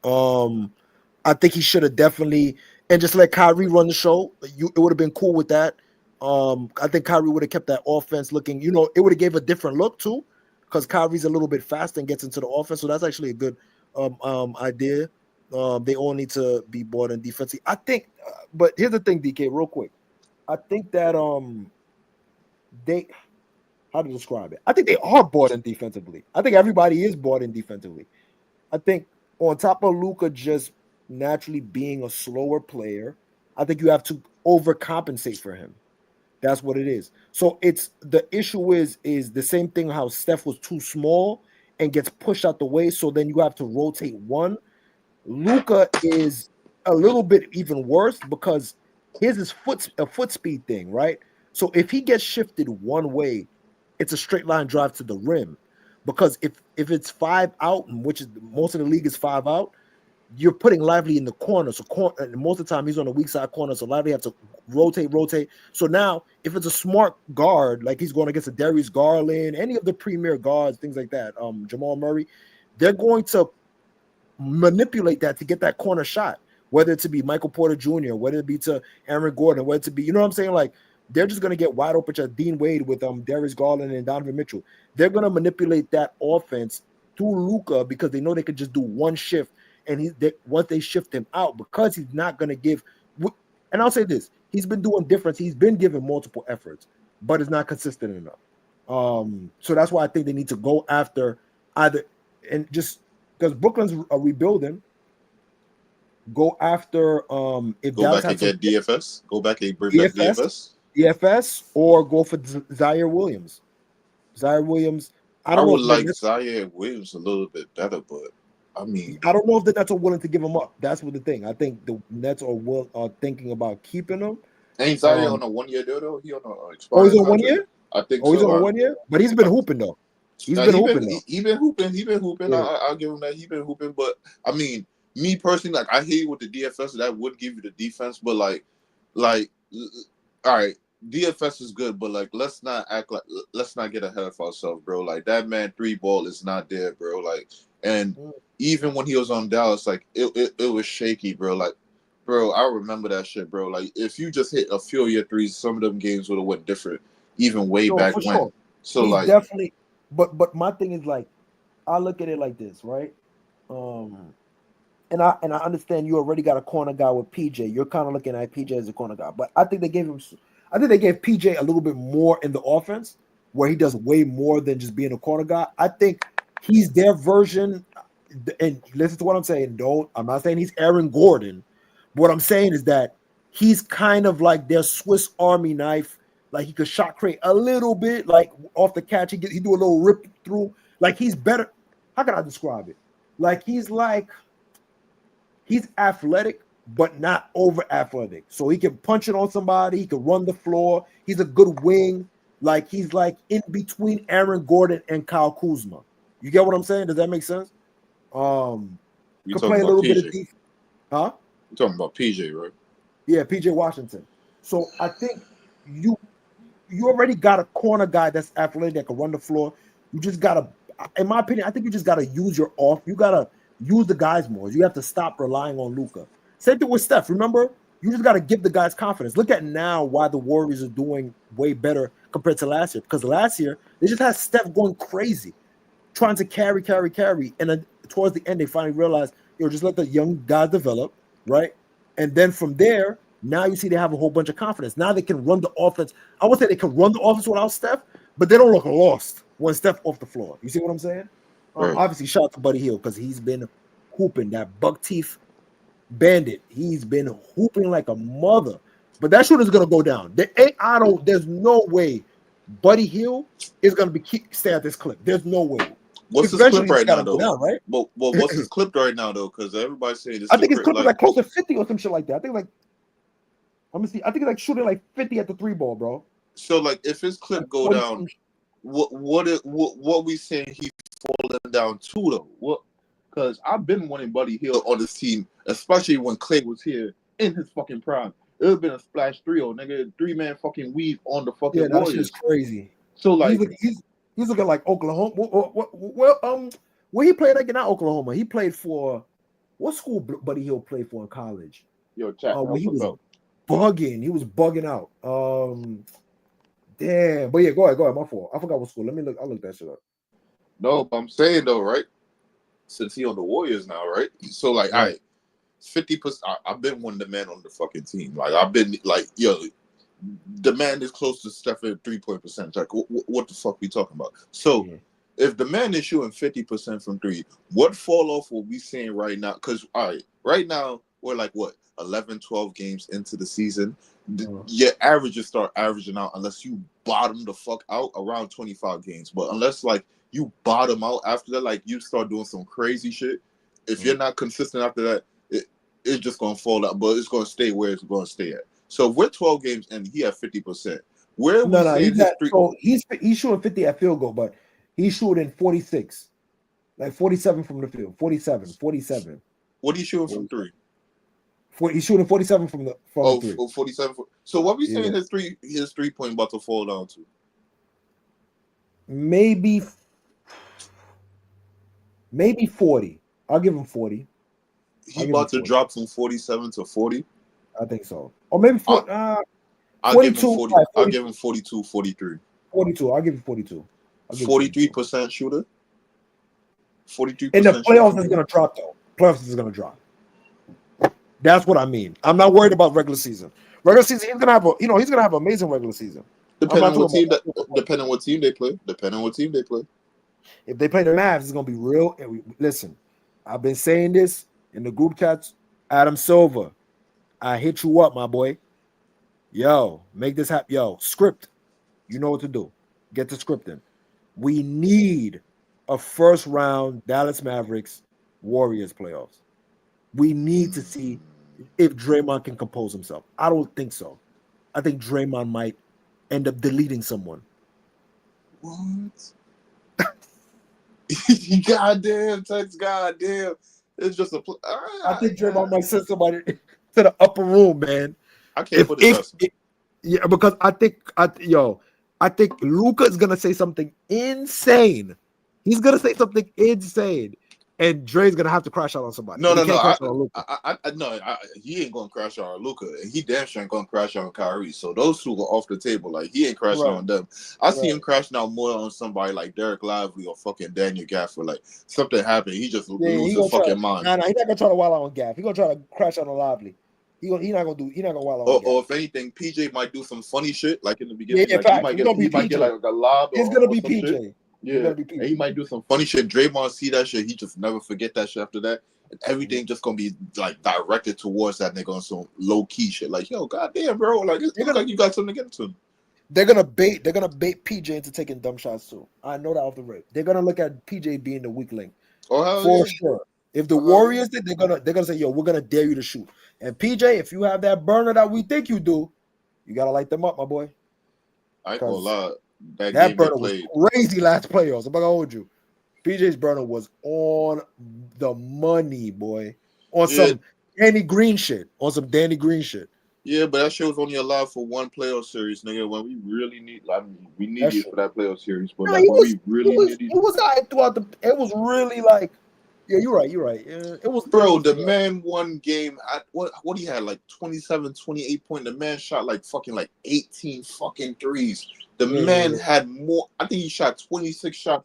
I think he should have definitely and just let Kyrie run the show. It would have been cool with that. I think Kyrie would have kept that offense looking. You know, it would have gave a different look too, because Kyrie's a little bit fast and gets into the offense. So that's actually a good idea. They all need to be bought in defensive. I think, but here's the thing, DK, real quick. I think that they. How to describe it? I think they are bought in defensively. I think everybody is bought in defensively. I think on top of Luka just naturally being a slower player, I think you have to overcompensate for him. That's what it is. So it's the issue is the same thing how Steph was too small and gets pushed out the way. So then you have to rotate one. Luka is a little bit even worse because his is a foot speed thing, right? So if he gets shifted one way, it's a straight line drive to the rim, because if it's 5 out, which is most of the league is 5 out, you're putting Lively in the corner. So most of the time he's on the weak side corner, so Lively has to rotate. So now if it's a smart guard, like he's going against a Darius Garland, any of the premier guards, things like that, Jamal Murray, they're going to manipulate that to get that corner shot, whether it to be Michael Porter Jr., whether it be to Aaron Gordon, whether it to be, you know what I'm saying, like. They're just going to get wide open to Dean Wade with Darius Garland and Donovan Mitchell. They're going to manipulate that offense through Luka because they know they could just do one shift. And once they shift him out, because he's not going to give – and I'll say this. He's been doing difference. He's been giving multiple efforts, but it's not consistent enough. So that's why I think they need to go after either – and just because Brooklyn's rebuilding – go after if go back and get DFS. Go back and bring back DFS, or go for Zion Williams. I would like Zion Williams a little bit better, but I mean, I don't know if the Nets are willing to give him up. That's what the thing. I think the Nets are thinking about keeping him. Ain't Zion on a 1-year deal though? He on a expiring he's on 1 year? I think so. He's on 1 year? But he's been hooping though. He's been hooping. Yeah. I'll give him that. He's been hooping, but I mean, me personally, like I hear you with the DFS, that would give you the defense, but like, all right, DFS is good, but like, let's not get ahead of ourselves, bro. Like that man 3-ball is not there, bro. Like, and even when he was on Dallas, like it was shaky, bro. Like, bro, I remember that shit, bro. Like, if you just hit a few of your threes, some of them games would have went different, even way back when. Sure. So he's like, definitely, but my thing is like, I look at it like this, right? and I understand you already got a corner guy with PJ. You're kind of looking at PJ as a corner guy, but I think they gave PJ a little bit more in the offense, where he does way more than just being a corner guy. I think he's their version. And listen to what I'm saying. I'm not saying he's Aaron Gordon. But what I'm saying is that he's kind of like their Swiss Army knife. Like he could shot create a little bit, like off the catch. He do a little rip through. Like he's better. How can I describe it? He's athletic, but not over athletic. So he can punch it on somebody. He can run the floor. He's a good wing. Like he's like in between Aaron Gordon and Kyle Kuzma. You get what I'm saying? Does that make sense? You could talking play a about little PJ? bit of defense. Huh? You talking about PJ, right? Yeah, PJ Washington. So I think you already got a corner guy that's athletic that can run the floor. You just gotta, in my opinion, I think you just gotta use your off. You gotta use the guys more. You have to stop relying on Luka. Same thing with Steph. Remember, you just gotta give the guys confidence. Look at now why the Warriors are doing way better compared to last year. Because last year they just had Steph going crazy, trying to carry, and then towards the end they finally realized, just let the young guys develop, right? And then from there, now you see they have a whole bunch of confidence. Now they can run the offense. I would say they can run the offense without Steph, but they don't look lost when Steph off the floor. You see what I'm saying? Right. Obviously, shout out to Buddy Hield because he's been hooping that buck teeth bandit. He's been hooping like a mother. But that shooter's gonna go down. There's no way Buddy Hield is gonna stay at this clip. There's no way. What's his clip right now, though? Down, right? Well, what's his clip right now, though? Because everybody's saying this. I think his clip is like close to 50 or some shit like that. Let me see. I think he's like shooting like 50 at the 3-ball, bro. So, like, if his clip go down, what we saying he's falling down to, though? What? Because I've been wanting Buddy Hield on this team, especially when Clay was here in his fucking prime. It would have been a splash 3-0, nigga. 3-man fucking weave on the fucking Warriors. That shit's crazy. So, like, he's looking like Oklahoma. Where he played again? Not Oklahoma. He played for what school? Buddy Hield played for in college. Yo, chat. He was bugging. He was bugging out. Damn. But yeah, go ahead. My fault. I forgot what school. Let me look. I'll look that shit up. No, but I'm saying though, right? Since he on the Warriors now, right? So like, all right, 50%. I've been one of the men on the fucking team. Like I've been like, yo, the man is close to Steph at 3-point percentage. Like, what the fuck we talking about? So, if the man is shooting 50% from three, what fall off are we seeing right now? Because, all right, right now, we're like, what, 11, 12 games into the season? Your averages start averaging out unless you bottom the fuck out around 25 games. But unless, like, you bottom out after that, like, you start doing some crazy shit, if you're not consistent after that, it's just going to fall out. But it's going to stay where it's going to stay at. So if we're 12 games and he had 50%, where are we saying his three? So he's shooting 50 at field goal, but he's shooting 46, like 47 from the field, 47. What are you shooting from three? He's shooting 47 from the three. 47. So what are we saying his 3-point about to fall down to? Maybe 40. I'll give him 40. He about to drop from 47 to 40? I think so. Or maybe 40, I'll give him 40. I'll give him 42, 43. 42. I'll give him 42. 43% shooter? 43%. In the playoffs, it's going to drop, though. Playoffs is going to drop. That's what I mean. I'm not worried about regular season. Regular season, he's going to have amazing regular season. Depending on what team they play. If they play the Mavs, it's going to be real. Listen, I've been saying this in the group chats. Adam Silver, I hit you up, my boy. Yo, make this happen. Yo, script. You know what to do. Get the script in. We need a first round Dallas Mavericks Warriors playoffs. We need to see if Draymond can compose himself. I don't think so. I think Draymond might end up deleting someone. What? Goddamn. It's just a. I think Draymond might send somebody to the upper room, man. I can't put it. Yeah, because I think Luka is gonna say something insane. He's gonna say something insane, and Dre's gonna have to crash out on somebody. No, He no, can't crash no. out on Luka. He ain't gonna crash out on Luka, and he damn sure ain't gonna crash out on Kyrie. So those two are off the table. Like he ain't crashing on them. I see him crashing out more on somebody like Derek Lively or fucking Daniel Gafford. Like something happened, he just lose his fucking mind. Nah, he's not gonna try to wild out on Gaff. He's gonna try to crash out on Lively. He not gonna wild out on Gaff. Or if anything, PJ might do some funny shit like in the beginning. Yeah, like he might get like a lob. It's gonna be some PJ. Shit. Yeah, and he might do some funny shit. Draymond see that shit, he just never forget that shit after that. And everything just gonna be like directed towards that nigga on some low key shit. Like, yo, goddamn, bro, like it looks like you got something to get to. They're gonna bait PJ into taking dumb shots too. I know that off the rip. They're gonna look at PJ being the weak link for sure. If the Warriors did, they're gonna say, yo, we're gonna dare you to shoot. And PJ, if you have that burner that we think you do, you gotta light them up, my boy. I ain't gonna lie. That burner was crazy last playoffs. I'm not gonna hold you. PJ's burner was on the money, boy. On some Danny Green shit. Yeah, but that shit was only allowed for one playoff series, nigga. When we really need, we need you for that playoff series. But like, we really need you. It was like throughout the. It was really like, yeah, you're right. Yeah, it was. Bro, the man won game. What he had like 27, 28 point. The man shot like 18 fucking threes. The man had more. I think he shot 26 shots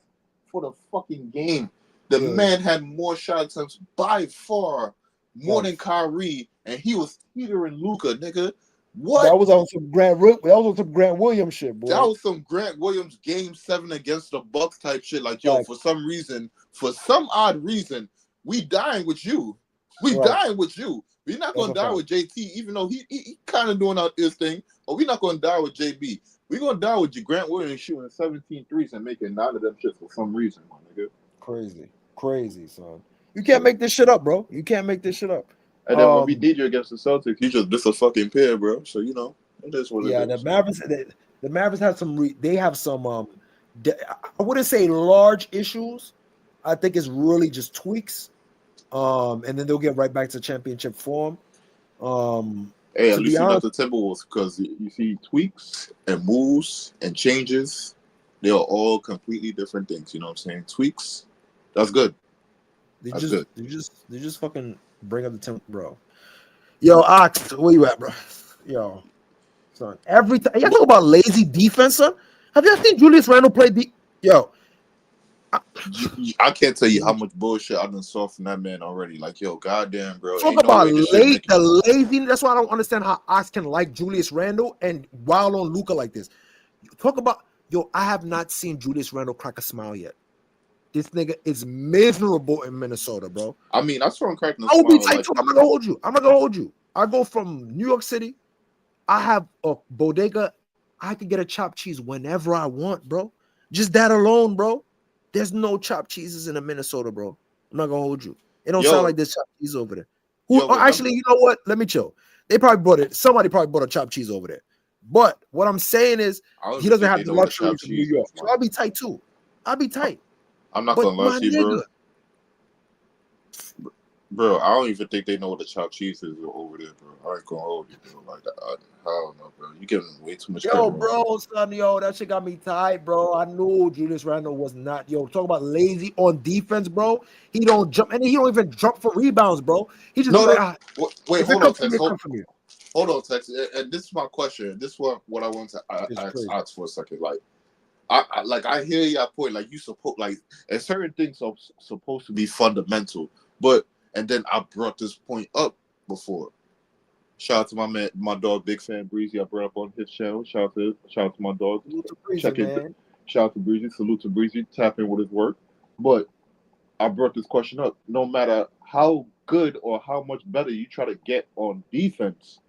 for the fucking game. The man had more shot attempts by far, more than Kyrie, and he was teetering Luka, nigga. What? That was on some Grant Williams shit, boy. That was some Grant Williams game 7 against the Bucks type shit. Like, yo, for some odd reason, we dying with you. Dying with you. We're not gonna die with JT, even though he kind of doing out his thing. Or we're not gonna die with JB. We're gonna die with Grant Williams shooting 17 threes and making 9 of them shits for some reason, my nigga. Crazy, son. You can't make this shit up, bro. You can't make this shit up. And then when we did you against the Celtics, you just a fucking pair, bro. So you know, it is what it is. The Mavericks have some. They have some. I wouldn't say large issues. I think it's really just tweaks. And then they'll get right back to championship form. Hey, at least you're not the Timberwolves, because you see tweaks and moves and changes. They are all completely different things. You know what I'm saying? Tweaks, that's good. They just fucking bring up the tempo, bro. Yo, Ox, where you at, bro? Yo, son. Every time y'all talk about lazy defense, son. Have you ever seen Julius Randle play Yo, I can't tell you how much bullshit I done saw from that man already. Like, yo, goddamn, bro. Talk about the laziness. That's why I don't understand how Ox can like Julius Randle and wild on Luka like this. Talk about, yo, I have not seen Julius Randle crack a smile yet. This nigga is miserable in Minnesota, bro. I mean, I saw him cracking a smile. I will be tight like, too. I'm not gonna hold you. I go from New York City. I have a bodega. I can get a chopped cheese whenever I want, bro. Just that alone, bro. There's no chopped cheeses in Minnesota, bro. I'm not gonna hold you. It don't sound like there's chopped cheese over there. Actually, you know what? Let me chill. They probably bought it. Somebody probably bought a chopped cheese over there. But what I'm saying is, he doesn't have the luxury of New York. So I'll be tight too. I'll be tight. I'm not gonna lie to you, bro. Bro, I don't even think they know what the chopped cheese is over there, bro. I ain't gonna hold you, bro. Like that. I don't know, bro. You giving way too much credit. Yo, that shit got me tight, bro. I knew Julius Randle was not. Yo, talk about lazy on defense, bro. He don't jump, and he don't even jump for rebounds, bro. He just wait, hold on, Tex. Hold on, Tex. And this is my question. This is what I want to ask for a second. Like, I hear your point. Like, you suppose, like, and certain things are supposed to be fundamental, but. And then I brought this point up before. Shout out to my man, my dog, Big Fan Breezy. I brought up on his channel. Shout out to my dog. Shout out to Breezy. Salute to Breezy. Tap in with his work. But I brought this question up. No matter how good or how much better you try to get on defense,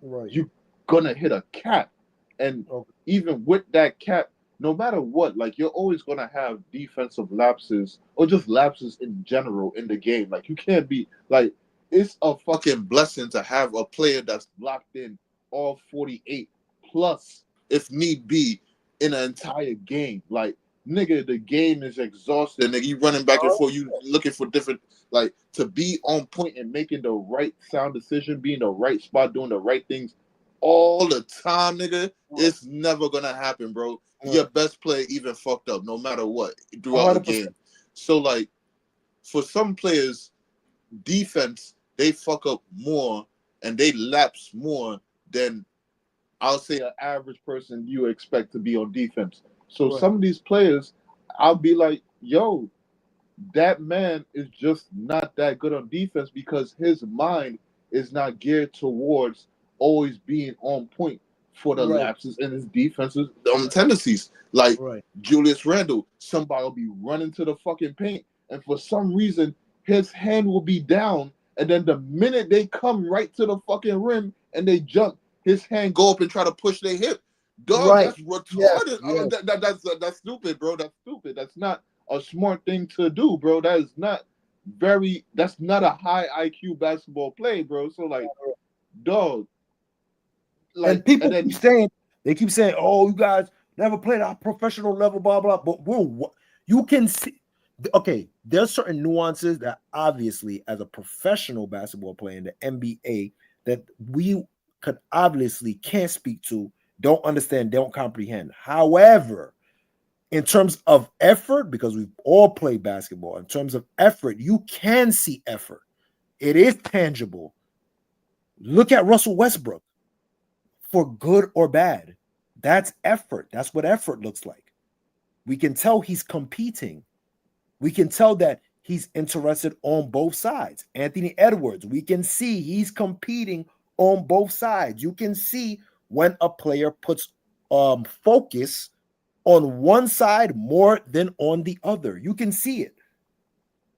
you're gonna hit a cap. And even with that cap, no matter what, like, you're always going to have defensive lapses or just lapses in general in the game. Like, you can't be, like, it's a fucking blessing to have a player that's locked in all 48 plus, if need be, in an entire game. Like, nigga, the game is exhausting. Nigga, you running back and forth, you looking for different, like, to be on point and making the right sound decision, being in the right spot, doing the right things all the time, nigga, it's never going to happen, bro. Your best player even fucked up, no matter what, throughout 100%. The game. So, like, for some players, defense, they fuck up more and they lapse more than I'll say an average person you expect to be on defense. So some of these players, I'll be like, yo, that man is just not that good on defense because his mind is not geared towards always being on point for the lapses in his defensive tendencies. Like Julius Randle, somebody will be running to the fucking paint, and for some reason, his hand will be down, and then the minute they come right to the fucking rim and they jump, his hand go up and try to push their hip. Dog, that's retarded. That's stupid, bro. That's stupid. That's not a smart thing to do, bro. That's not a high IQ basketball play, bro. So like, dog. Like, and people keep saying, oh, you guys never played at a professional level, blah, blah. But you can see, okay, there's certain nuances that obviously as a professional basketball player in the NBA that we could obviously can't speak to, don't understand, don't comprehend. However, in terms of effort, because we've all played basketball, in terms of effort, you can see effort. It is tangible. Look at Russell Westbrook. For good or bad, that's effort. That's what effort looks like. We can tell he's competing. We can tell that he's interested on both sides. Anthony Edwards, we can see he's competing on both sides. You can see when a player puts focus on one side more than on the other. You can see it.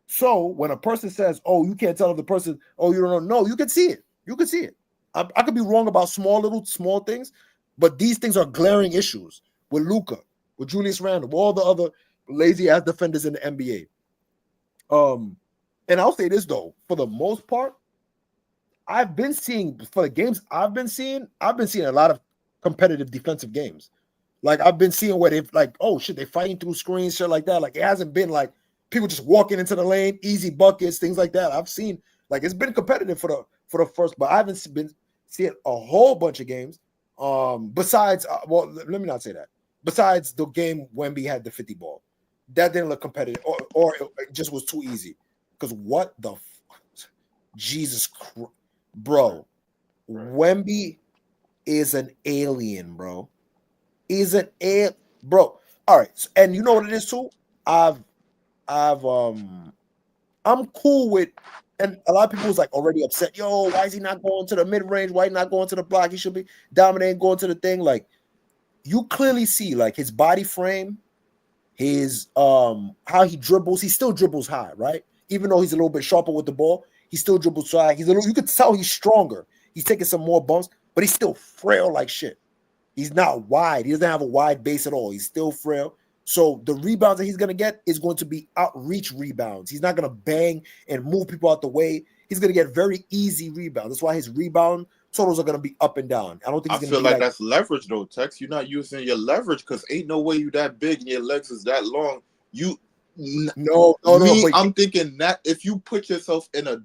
So when a person says, oh, you can't tell if the person, oh, you don't know, you can see it. You can see it. I could be wrong about small things, but these things are glaring issues with Luka, with Julius Randle, all the other lazy ass defenders in the NBA. And I'll say this though, for the most part, I've been seeing for the games I've been seeing a lot of competitive defensive games. Like I've been seeing where they've like, oh shit, they're fighting through screens, shit like that. Like it hasn't been like people just walking into the lane, easy buckets, things like that. I've seen like it's been competitive for the first, but I haven't been seeing a whole bunch of games. Besides, well, let me not say that. Besides the game Wemby had the 50 ball, that didn't look competitive, or it just was too easy. Because what the Jesus Christ, bro? Wemby is an alien, bro. Bro. All right, and you know what it is too. I'm cool with. And a lot of people was like already upset. Yo, why is he not going to the mid-range? Why he not going to the block? He should be dominating, going to the thing. Like, you clearly see, like, his body frame, his how he dribbles. He still dribbles high, right? Even though he's a little bit sharper with the ball, he still dribbles high. You could tell he's stronger. He's taking some more bumps, but he's still frail like shit. He's not wide. He doesn't have a wide base at all. He's still frail. So the rebounds that he's going to get is going to be outreach rebounds. He's not going to bang and move people out the way. He's going to get very easy rebounds. That's why his rebound totals are going to be up and down. I don't think he's going to feel like that's leverage though, Tex. You're not using your leverage because ain't no way you that big and your legs is that long. No. I'm thinking that if you put yourself in a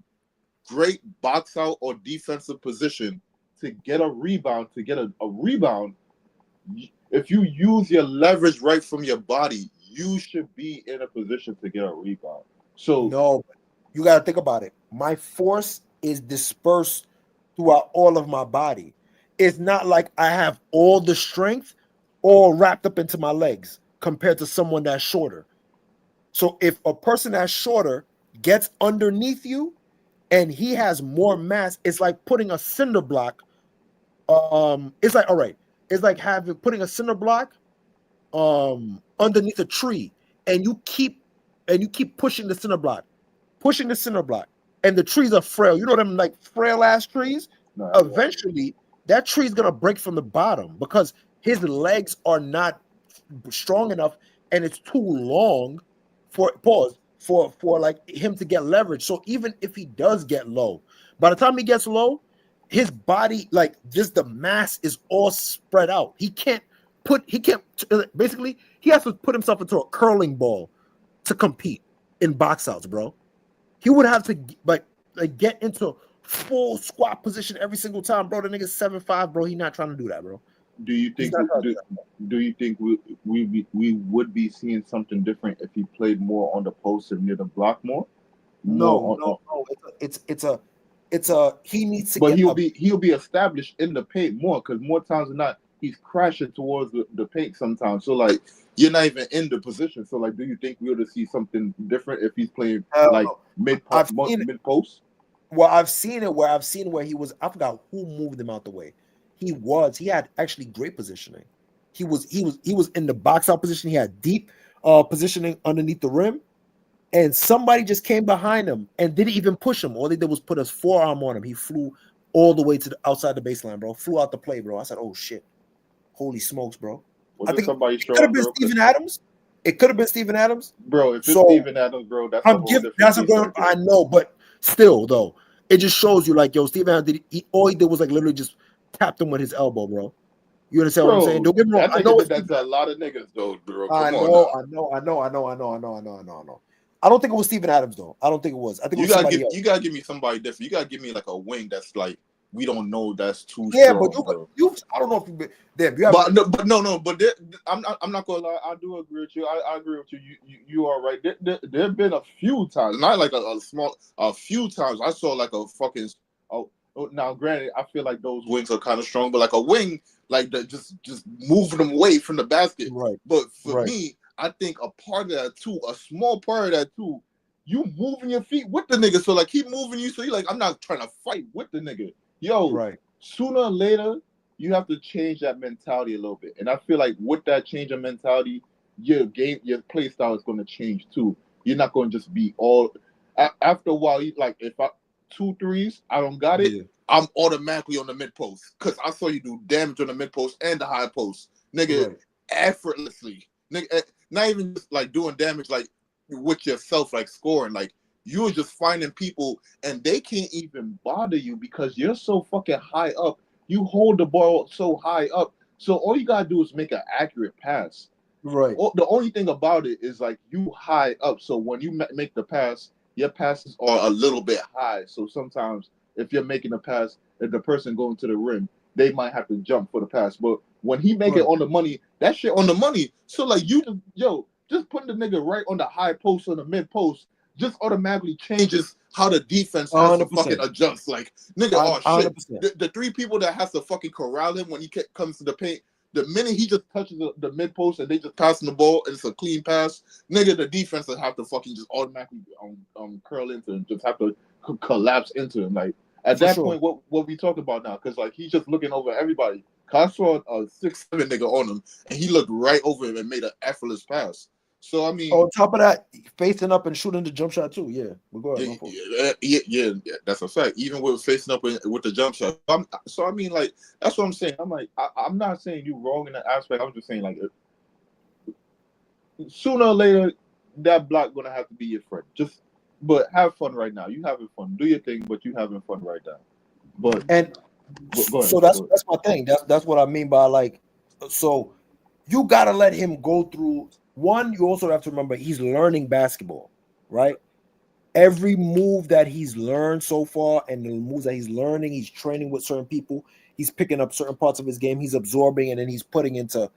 great box out or defensive position to get a rebound, if you use your leverage right from your body, you should be in a position to get a rebound. So no, you got to think about it. My force is dispersed throughout all of my body. It's not like I have all the strength all wrapped up into my legs compared to someone that's shorter. So if a person that's shorter gets underneath you and he has more mass, it's like putting a cinder block. It's like, all right. It's like putting a cinder block underneath a tree, and you keep pushing the cinder block, and the trees are frail. You know them like frail ass trees. No, eventually, that tree is gonna break from the bottom because his legs are not strong enough, and it's too long for like him to get leverage. So even if he does get low, by the time he gets low, his body, like just the mass is all spread out. Basically, he has to put himself into a curling ball to compete in box outs, bro. He would have to like get into full squat position every single time, bro. The nigga's 7'5", bro. He's not trying to do that, bro. Do you think we would be seeing something different if he played more on the post and near the block more? No. It's a he needs to But get he'll be established in the paint more because more times than not he's crashing towards the paint sometimes. So like you're not even in the position. So like, do you think we're to see something different if he's playing like mid post? Well, I've seen it where he was. I forgot who moved him out the way. He had actually great positioning. He was in the box out position. He had deep positioning underneath the rim. And somebody just came behind him and didn't even push him. All they did was put his forearm on him. He flew all the way to the outside the baseline, bro. Flew out the play, bro. I said, "Oh shit, holy smokes, bro!" I think it could have been Steven Adams. It could have been Steven Adams, bro. If it's Steven Adams, bro, that's a good. I know, but still, though, it just shows you, like, yo, Steven Adams all he did was like literally just tapped him with his elbow, bro. You understand what I'm saying? Don't get me wrong. I know that's a lot of niggas, though, bro. I know. I don't think it was Steven Adams, though. I don't think it was. I think it was you gotta give me somebody different. You gotta give me like a wing that's like we don't know that's too strong. Yeah, but you I don't know if you damn. You have, but no. But I'm not gonna lie. I do agree with you. I agree with you. You are right. There have been a few times, not like a few times. I saw like a fucking. Now, granted, I feel like those wings are kind of strong, but like a wing, like that, just moving them away from the basket. Right. But for me, I think a part of that too, a small part of that too, you moving your feet with the nigga. So like he moving you, so you like, I'm not trying to fight with the nigga. Yo, sooner or later, you have to change that mentality a little bit. And I feel like with that change of mentality, your play style is going to change too. You're not going to just be all. After a while, you like if I 2 threes, I don't got it. Yeah. I'm automatically on the mid post because I saw you do damage on the mid post and the high post, nigga, effortlessly. Nigga, not even just like doing damage like with yourself, like scoring. Like you were just finding people and they can't even bother you because you're so fucking high up. You hold the ball so high up. So all you gotta do is make an accurate pass. Right. The only thing about it is like you high up. So when you make the pass, your passes are a little bit high. So sometimes if you're making a pass, if the person going to the rim, they might have to jump for the pass. But when he make it on the money, that shit on the money. So like just putting the nigga right on the high post or the mid post just automatically changes how the defense has 100%. To fucking adjust. Like nigga, oh shit. The 3 people that has to fucking corral him when he comes to the paint, the minute he just touches the mid post and they just passing the ball and it's a clean pass, nigga, the defense will have to fucking just automatically curl into him, just have to collapse into him. Like at that point, what we talking about now? Because like he's just looking over everybody. I saw a 6'7" nigga on him, and he looked right over him and made an effortless pass. So I mean, on top of that, facing up and shooting the jump shot too. Yeah, but go ahead. Yeah, that's a fact. Even with facing up with the jump shot. So I mean, like that's what I'm saying. I'm like, I'm not saying you wrong in that aspect. I'm just saying like, sooner or later, that block gonna have to be your friend. But have fun right now. You having fun. Do your thing, but you having fun right now. Go ahead. So that's my thing. That's what I mean by like. So you gotta let him go through. One, you also have to remember he's learning basketball, right? Every move that he's learned so far, and the moves that he's learning, he's training with certain people. He's picking up certain parts of his game. He's absorbing, and then he's putting into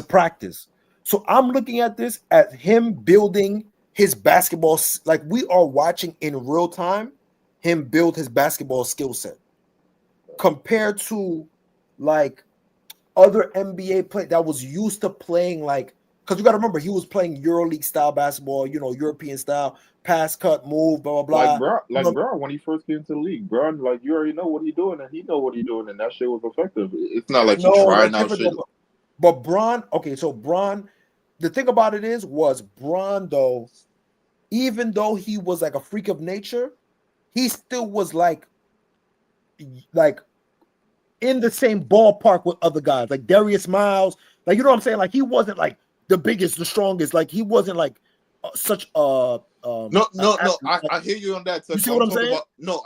practice. So I'm looking at this as him building his basketball, like we are watching in real time him build his basketball skill set compared to like other NBA play that was used to playing like, because you got to remember he was playing EuroLeague style basketball, European style, pass, cut, move, blah blah blah. Like bro, when he first came to the league, bro, like you already know what he's doing, and he know what he's doing, and that shit was effective. It's not like he's trying out shit. But Bron, so Bron, the thing about it was Bron though, even though he was like a freak of nature, he still was like in the same ballpark with other guys, like Darius Miles. Like, you know what I'm saying? Like, he wasn't like the biggest, the strongest. Like, he wasn't like such a No. I hear you on that. You see what I'm saying?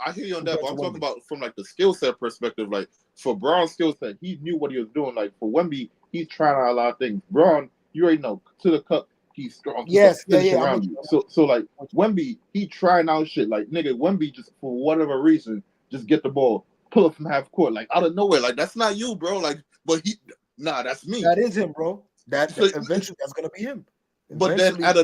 I hear you on that. But I'm talking about from like the skill set perspective. Like for Braun's skill set, he knew what he was doing. Like for Wemby, he's trying out a lot of things. Braun, you already know, to the cup, he's strong. Yes, around you. So like Wemby, he trying out shit. Like nigga, Wemby just for whatever reason just get the ball, pull up from half court, like out of nowhere. Like that's not you, bro. Like, but that's me. That is him, bro. Eventually that's gonna be him. But then at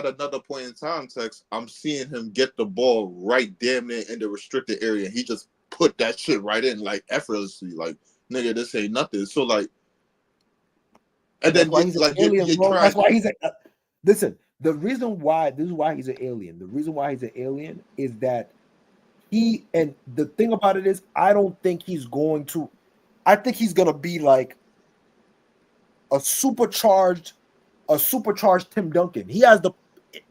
another point in time, Tex, I'm seeing him get the ball right damn near in the restricted area. He just put that shit right in like effortlessly. Like, nigga, this ain't nothing. So like, and that's then why he's an like alien, you bro. try. That's why he's listen. The reason why this is why he's an alien. The reason why he's an alien is that the thing about it is, I don't think he's going to. I think he's gonna be like a supercharged Tim Duncan. He has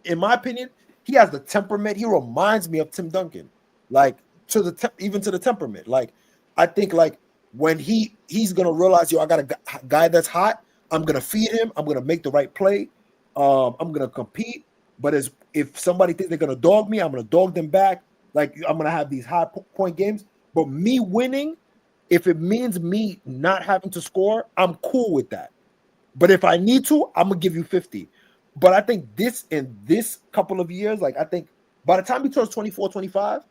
in my opinion, he has the temperament. He reminds me of Tim Duncan, like even to the temperament. Like I think like when he's gonna realize, yo, I got a guy that's hot. I'm gonna feed him. I'm gonna make the right play. I'm gonna compete. But if somebody thinks they're gonna dog me, I'm gonna dog them back. Like I'm gonna have these high point games. But me winning, if it means me not having to score, I'm cool with that. But if I need to, I'm gonna give you 50. But I think in this couple of years, like I think by the time he turns 24, 25,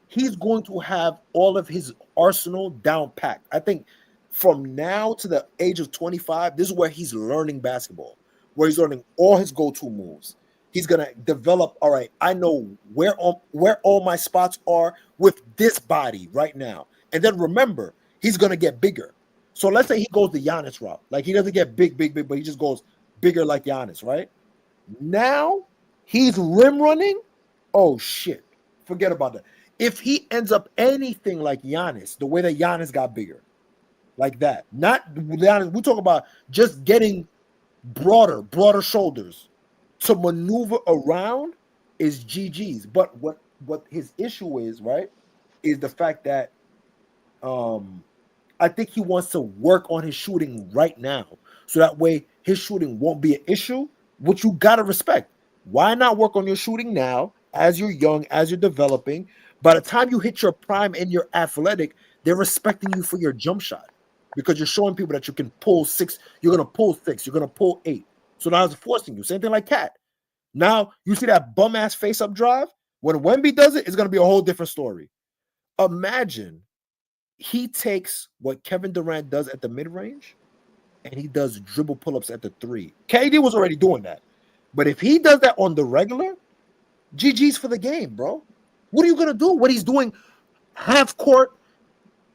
he's going to have all of his arsenal down packed. I think from now to the age of 25, this is where he's learning basketball, where he's learning all his go-to moves. He's gonna develop. All right, I know where all my spots are with this body right now. And then remember, he's gonna get bigger. So let's say he goes the Giannis route. Like he doesn't get big, but he just goes bigger like Giannis, right? Now he's rim running. Oh shit. Forget about that. If he ends up anything like Giannis, the way that Giannis got bigger, like that, not Giannis, we talk about just getting broader shoulders to maneuver around is GG's. But what his issue is, right, is the fact that I think he wants to work on his shooting right now. So that way his shooting won't be an issue, which you got to respect. Why not work on your shooting now as you're young, as you're developing? By the time you hit your prime and you're athletic, they're respecting you for your jump shot because you're showing people that you can pull 6. You're going to pull 6. You're going to pull 8. So now it's forcing you. Same thing like Cat. Now you see that bum-ass face-up drive? When Wemby does it, it's going to be a whole different story. Imagine he takes what Kevin Durant does at the mid-range and he does dribble pull-ups at the 3. KD was already doing that. But if he does that on the regular, GG's for the game, bro. What are you going to do? What he's doing, half court,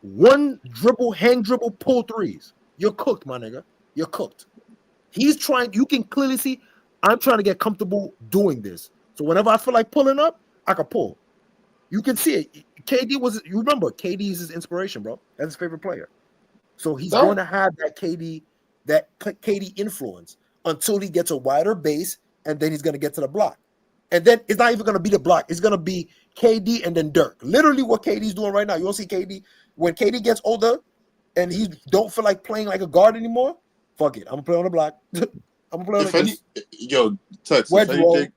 one dribble, hang dribble, pull 3s. You're cooked, my nigga. You're cooked. He's trying, you can clearly see, I'm trying to get comfortable doing this. So whenever I feel like pulling up, I can pull. You can see it. You remember, KD is his inspiration, bro. That's his favorite player. So he's going to have that KD influence until he gets a wider base, and then he's going to get to the block. And then it's not even going to be the block. It's going to be KD and then Dirk. Literally what KD's doing right now. You don't see KD. When KD gets older and he don't feel like playing like a guard anymore, fuck it. I'm going to play on the block. I'm going to play on the block. Yo, Tux,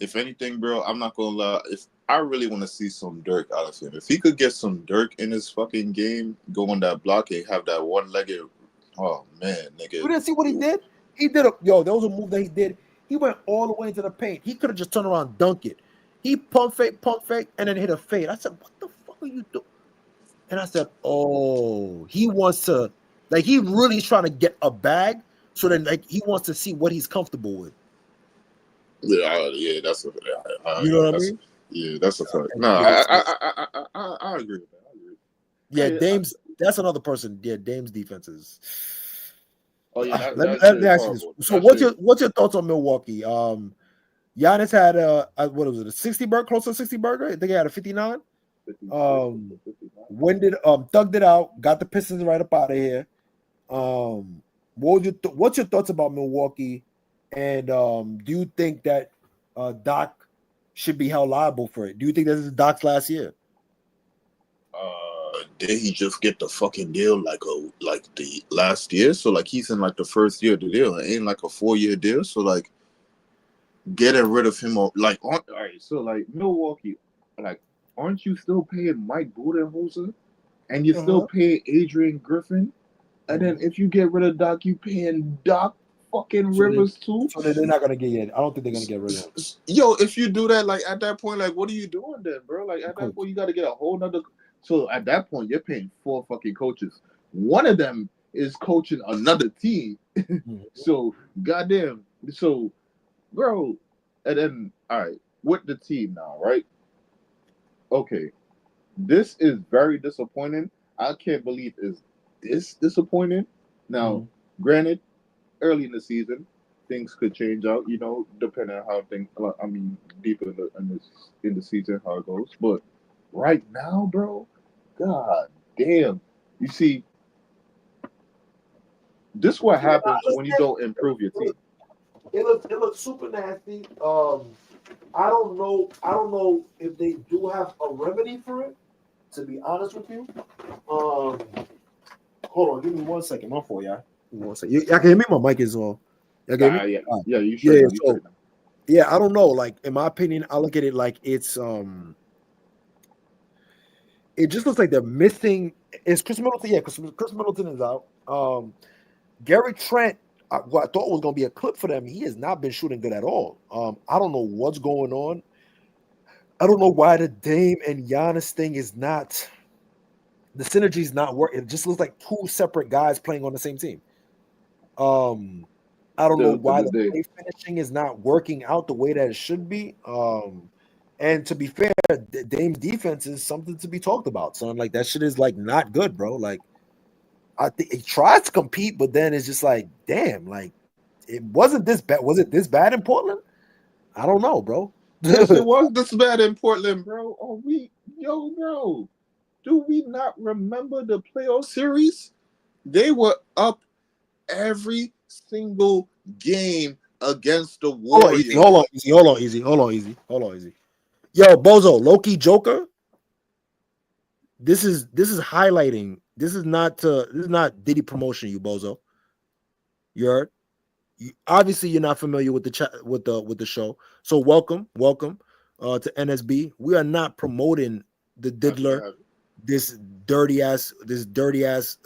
if anything, bro, I'm not going to lie. If I really want to see some Dirk out of him. If he could get some Dirk in his fucking game, go on that block and have that one-legged, oh, man, nigga. You didn't see what he did? There was a move that he did. He went all the way into the paint. He could have just turned around and dunked it. He pump fake, and then hit a fade. I said, what the fuck are you doing? And I said, oh, he wants to, like, he really is trying to get a bag so then, like, he wants to see what he's comfortable with. Yeah, that's a you know what I mean? Yeah, that's a fact. No, I agree with that. I agree. Yeah, Dame's, that's another person. Yeah, Dame's defense is. Oh yeah, let me ask you this. So what's your thoughts on Milwaukee? Giannis had what was it, a 60 burger, close to a 60 burger? I think he had a 59. When did thugged it out, got the Pistons right up out of here. What's your thoughts about Milwaukee? And do you think that Doc should be held liable for it? Do you think this is Doc's last year? Did he just get the fucking deal like the last year? So like he's in like the first year of the deal. It ain't like a 4-year deal. So like getting rid of him, like all right. So like Milwaukee, like aren't you still paying Mike Budenholzer, and you're still paying Adrian Griffin, and then if you get rid of Doc, you paying Doc fucking Rivers too. So they're not gonna get in. I don't think they're gonna get rid of him. Yo, if you do that, like at that point, like what are you doing then, bro? Like at that point, you got to get a whole nother. So at that point, you're paying 4 fucking coaches. One of them is coaching another team. So goddamn, So, bro, and then all right with the team now, right? Okay, this is very disappointing. I can't believe it's this disappointing. Now, granted, early in the season, things could change out, depending on how things. I mean, deeper in the season, how it goes. But right now, bro, god damn, you see, this is what happens when you don't improve your team. It looks super nasty. I don't know if they do have a remedy for it. To be honest with you, hold on, give me 1 second. My fault, y'all. Give me 1 second. Y'all can hear me. My mic is on. Y'all can hear me? Yeah, you should. Yeah, I don't know. Like, in my opinion, I look at it like it's it just looks like they're missing. Is Chris Middleton? Yeah, Chris Middleton is out. Gary Trent, what I thought was going to be a clip for them, he has not been shooting good at all. I don't know what's going on. I don't know why the Dame and Giannis thing is not. The synergy is not working. It just looks like two separate guys playing on the same team. I don't know why the play finishing is not working out the way that it should be. And to be fair, Dame's defense is something to be talked about, son. Like, that shit is like not good, bro. Like, I think he tries to compete, but then it's just like, damn, like it wasn't this bad. Was it this bad in Portland? I don't know, bro. Yes, it was this bad in Portland, bro. Bro, do we not remember the playoff series? They were up every single game against the Warriors. Hold on, easy. Yo, Bozo, Loki Joker. This is highlighting. This is not Diddy promotion, you bozo. You heard? Obviously, you're not familiar with the chat with the show. So welcome to NSB. We are not promoting the diddler, this dirty ass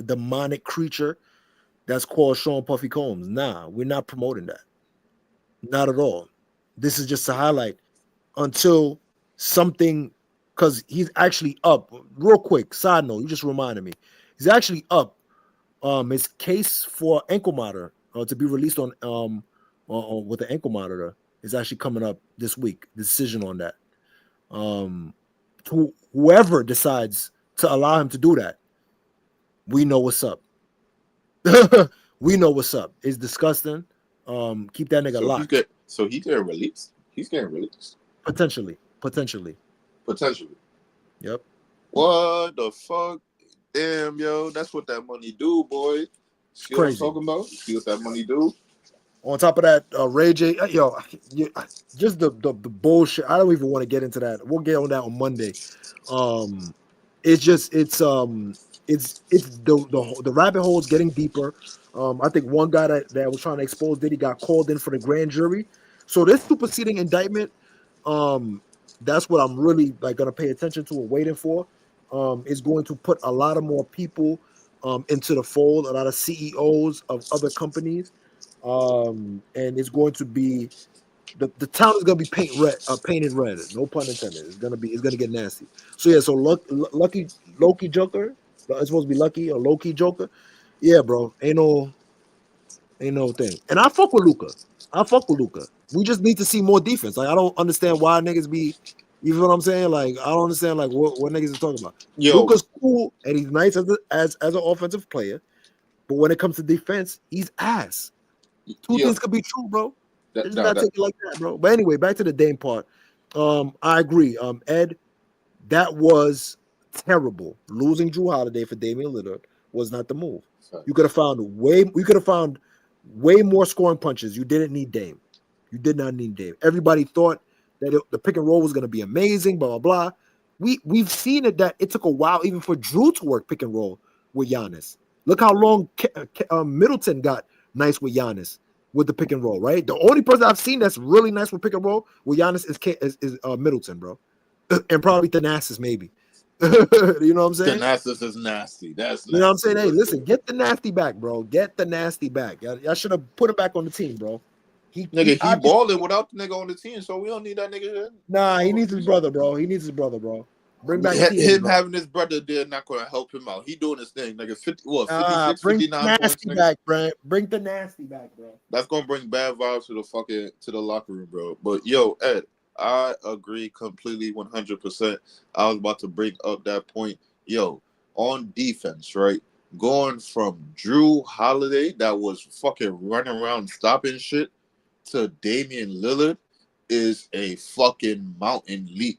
demonic creature that's called Sean Puffy Combs. Nah, we're not promoting that. Not at all. This is just a highlight until something, because he's actually up. Real quick, side note, you just reminded me. He's actually up. His case for ankle monitor to be released on with the ankle monitor is actually coming up this week. The decision on that. Whoever decides to allow him to do that, we know what's up. We know what's up. It's disgusting. Keep that nigga locked. So he's getting released. He's getting released. Potentially. Yep. What the fuck? Damn, yo, that's what that money do, boy. See what I'm talking about? See what that money do? On top of that, Ray J, just the bullshit. I don't even want to get into that. We'll get on that on Monday. It's the rabbit hole is getting deeper. I think one guy that was trying to expose Diddy got called in for the grand jury. So this superseding indictment, that's what I'm really gonna pay attention to and waiting for. Is going to put a lot of more people into the fold, a lot of CEOs of other companies, and it's going to be the town is going to be painted red. No pun intended. It's gonna get nasty. So yeah, so Loki Joker. It's supposed to be Lucky or Loki Joker. Yeah, bro. Ain't no thing. And I fuck with Luka. We just need to see more defense. Like, I don't understand why niggas be. You know what I'm saying? Like, I don't understand what niggas are talking about. Luka's cool and he's nice as an offensive player, but when it comes to defense, he's ass. Two things could be true, bro. It's not take it like that, bro. But anyway, back to the Dame part. I agree. Ed, that was terrible. Losing Drew Holiday for Damian Lillard was not the move. You could have found way more scoring punches. You didn't need Dame. You did not need Dame. Everybody thought that the pick and roll was going to be amazing, blah, blah, blah. We've seen it that it took a while even for Drew to work pick and roll with Giannis. Look how long Middleton got nice with Giannis with the pick and roll, right? The only person I've seen that's really nice with pick and roll with Giannis is Middleton, bro. And probably Thanasis, maybe. You know what I'm saying? Thanasis is nasty. That's nasty. You know what I'm saying? Hey, listen, get the nasty back, bro. Get the nasty back. Y'all should have put him back on the team, bro. He balling without the nigga on the team, so we don't need that nigga here. Nah, he needs his brother, bro. Bring back TD, Him bro. having his brother there not going to help him out. He doing his thing. Nigga, 56, Bring 59 points. nasty Nigga. back, bro. Bring the nasty back, bro. That's going to bring bad vibes to the locker room, bro. But, yo, Ed, I agree completely 100%. I was about to bring up that point. Yo, on defense, right? Going from Drew Holiday that was fucking running around stopping shit to Damian Lillard is a fucking mountain leap.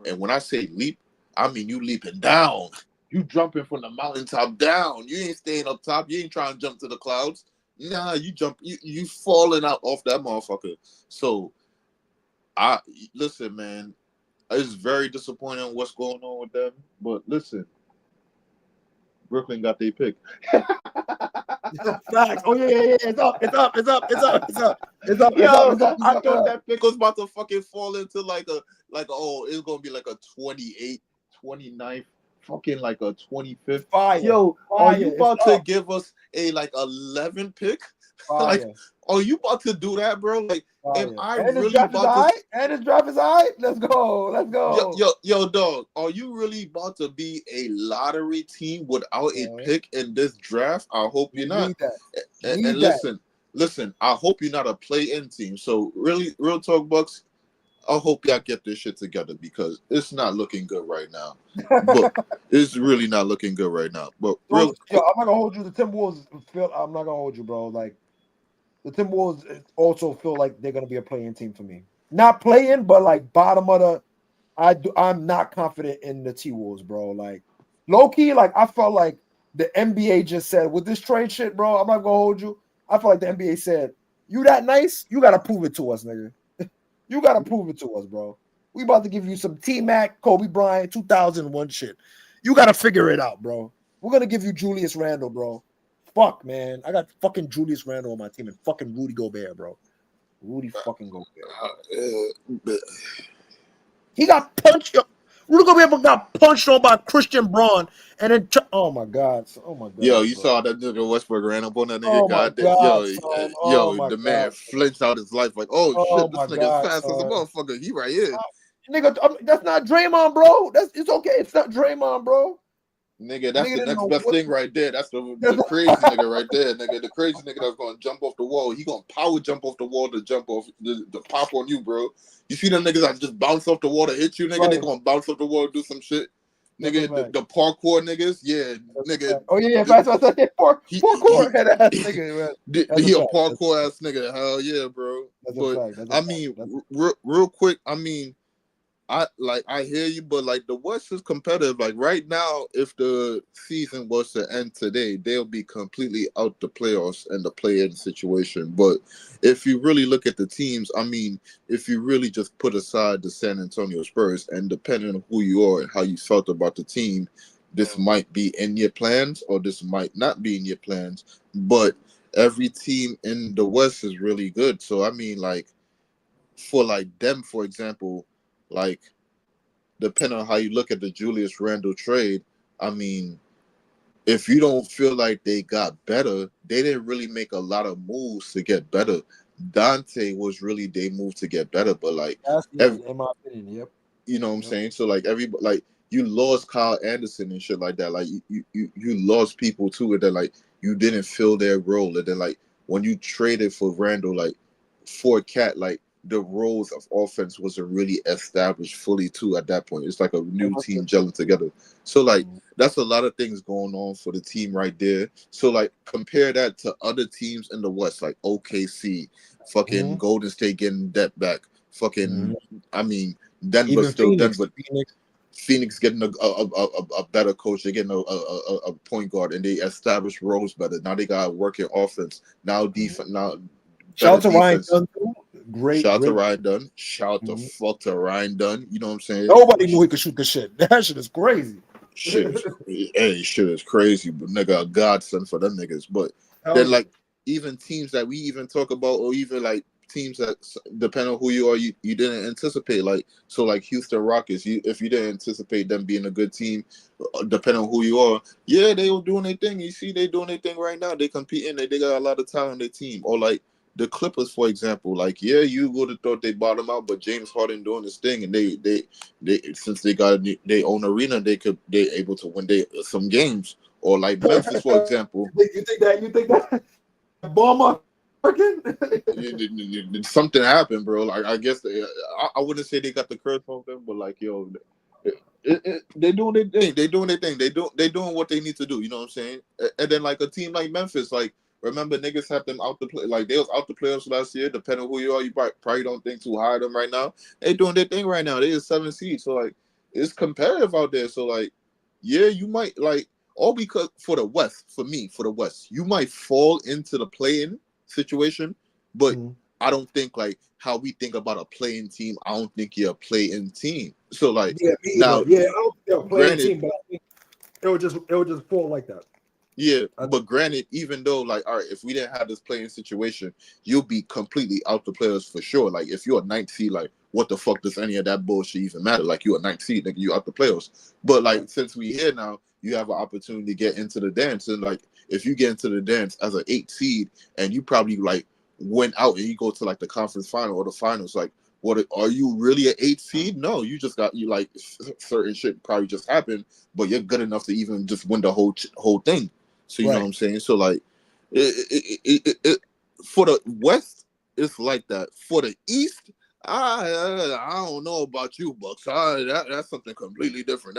And when I say leap, I mean you leaping down. You jumping from the mountaintop down. You ain't staying up top. You ain't trying to jump to the clouds. Nah, you jump. You falling out off that motherfucker. So, listen, man. It's very disappointing what's going on with them. But listen, Brooklyn got their pick. Facts. Oh yeah. It's up. Yo, I thought that pick was about to fucking fall into it's gonna be like a 28, 29th, fucking like a 25th. Fire. Yo, Fire. are you about to give us a 11 pick? Like, are you about to do that, bro? Like, am I really about to? And his draft is high. Let's go. Yo, dog. Are you really about to be a lottery team without a pick in this draft? I hope you're not. And listen. I hope you're not a play-in team. So really, real talk, Bucks. I hope y'all get this shit together because it's not looking good right now. But it's really not looking good right now. But I'm not gonna hold you. The Timberwolves feel. I'm not gonna hold you, bro. Like the Timberwolves also feel like they're gonna be a play-in team for me. Not play-in, but like bottom of the. I'm not confident in the T-Wolves, bro. Like low key, like I felt like the NBA just said with this trade shit, bro. I'm not gonna hold you. I feel like the NBA said, "You that nice? You gotta prove it to us, nigga. You gotta prove it to us, bro. We about to give you some T-Mac, Kobe Bryant, 2001 shit. You gotta figure it out, bro. We're gonna give you Julius Randle, bro. Fuck, man. I got fucking Julius Randle on my team and fucking Rudy Gobert, bro. Rudy fucking Gobert. He got punched. Rudy Gobert got punched on by Christian Braun, and then oh my god. Yo, you bro. saw that nigga Westbrook ran up on that nigga. Oh my God, The man flinched out his life like, oh shit, this nigga fast as a motherfucker. He right here. Nigga, that's not Draymond, bro. It's okay. It's not Draymond, bro. Nigga, that's the next best thing right there. That's the crazy nigga right there, nigga. The crazy nigga that's gonna jump off the wall. He gonna power jump off the wall to jump off the pop on you, bro. You see them niggas that just bounce off the wall to hit you, nigga. Right. They gonna bounce off the wall and do some shit. Nigga, the parkour niggas, yeah, nigga. Oh yeah, that's what I said. Parkour head ass nigga, man. He a parkour ass nigga. Hell yeah, bro. But I mean, real quick, I mean, I hear you, but like the West is competitive. Like right now, if the season was to end today, they'll be completely out the playoffs and the play-in situation. But if you really look at the teams, I mean, if you really just put aside the San Antonio Spurs and depending on who you are and how you felt about the team, this might be in your plans or this might not be in your plans. But every team in the West is really good. So I mean, like for like them, for example. Like, depending on how you look at the Julius Randle trade, I mean, if you don't feel like they got better, they didn't really make a lot of moves to get better. Dante was really their move to get better, but like, in my opinion, yep. You know what I'm saying? So like you lost Kyle Anderson and shit like that. Like you lost people too, and then like you didn't fill their role, and then like when you traded for Randle, like for Cat, like. The roles of offense wasn't really established fully too at that point. It's like a new team gelling together. So like that's a lot of things going on for the team right there. So like compare that to other teams in the West, like OKC, fucking Golden State getting that back. Fucking I mean Denver even still Phoenix, Denver. Phoenix getting a better coach. They're getting a point guard and they establish roles better. Now they got working offense. Now defense. Now shout out to Ryan Dunn too. Great. Shout out to Ryan Dunn. Shout the fuck to Ryan Dunn. You know what I'm saying? Nobody knew he could shoot the shit. That shit is crazy. Shit is crazy, but nigga, a godsend for them niggas. But then like even teams that we even talk about, or even like teams that depending on who you are, you didn't anticipate. Like so, like Houston Rockets. If you didn't anticipate them being a good team, depending on who you are, yeah, they were doing their thing. You see, they doing their thing right now. They competing. They got a lot of talent on their team. Or like the Clippers, for example, like, yeah, you would have thought they bottom out, but James Harden doing this thing, and they since they got their own arena, they able to win some games. Or like Memphis, for example. You think that bomber working? Something happened, bro. Like, I guess I wouldn't say they got the curse from them, but like, yo, they doing their thing. They doing their thing. They doing what they need to do. You know what I'm saying? And then like a team like Memphis, like, remember niggas had them out the play, like they was out the playoffs last year. Depending on who you are, you probably don't think too high of them right now. They doing their thing right now. They is 7 seed, so like it's competitive out there. So like, yeah, you might like all because for the West, you might fall into the play-in situation, but I don't think like how we think about a play-in team. I don't think you're a play-in team. So like I don't think they're a play-in team, but I think it would just fall like that. Yeah, but granted, even though, like, all right, if we didn't have this playing situation, you'll be completely out the players for sure. Like, if you're a 9th seed, like, what the fuck does any of that bullshit even matter? Like, you're a 9th seed, nigga, you out the playoffs. But, like, since we here now, you have an opportunity to get into the dance. And, like, if you get into the dance as an 8th seed and you probably, like, went out and you go to, like, the conference final or the finals, like, what are you really an 8th seed? No, you just got like certain shit probably just happened, but you're good enough to even just win the whole thing. So you know what I'm saying? So like, for the West, it's like that. For the East, I don't know about you, Bucks. That's something completely different.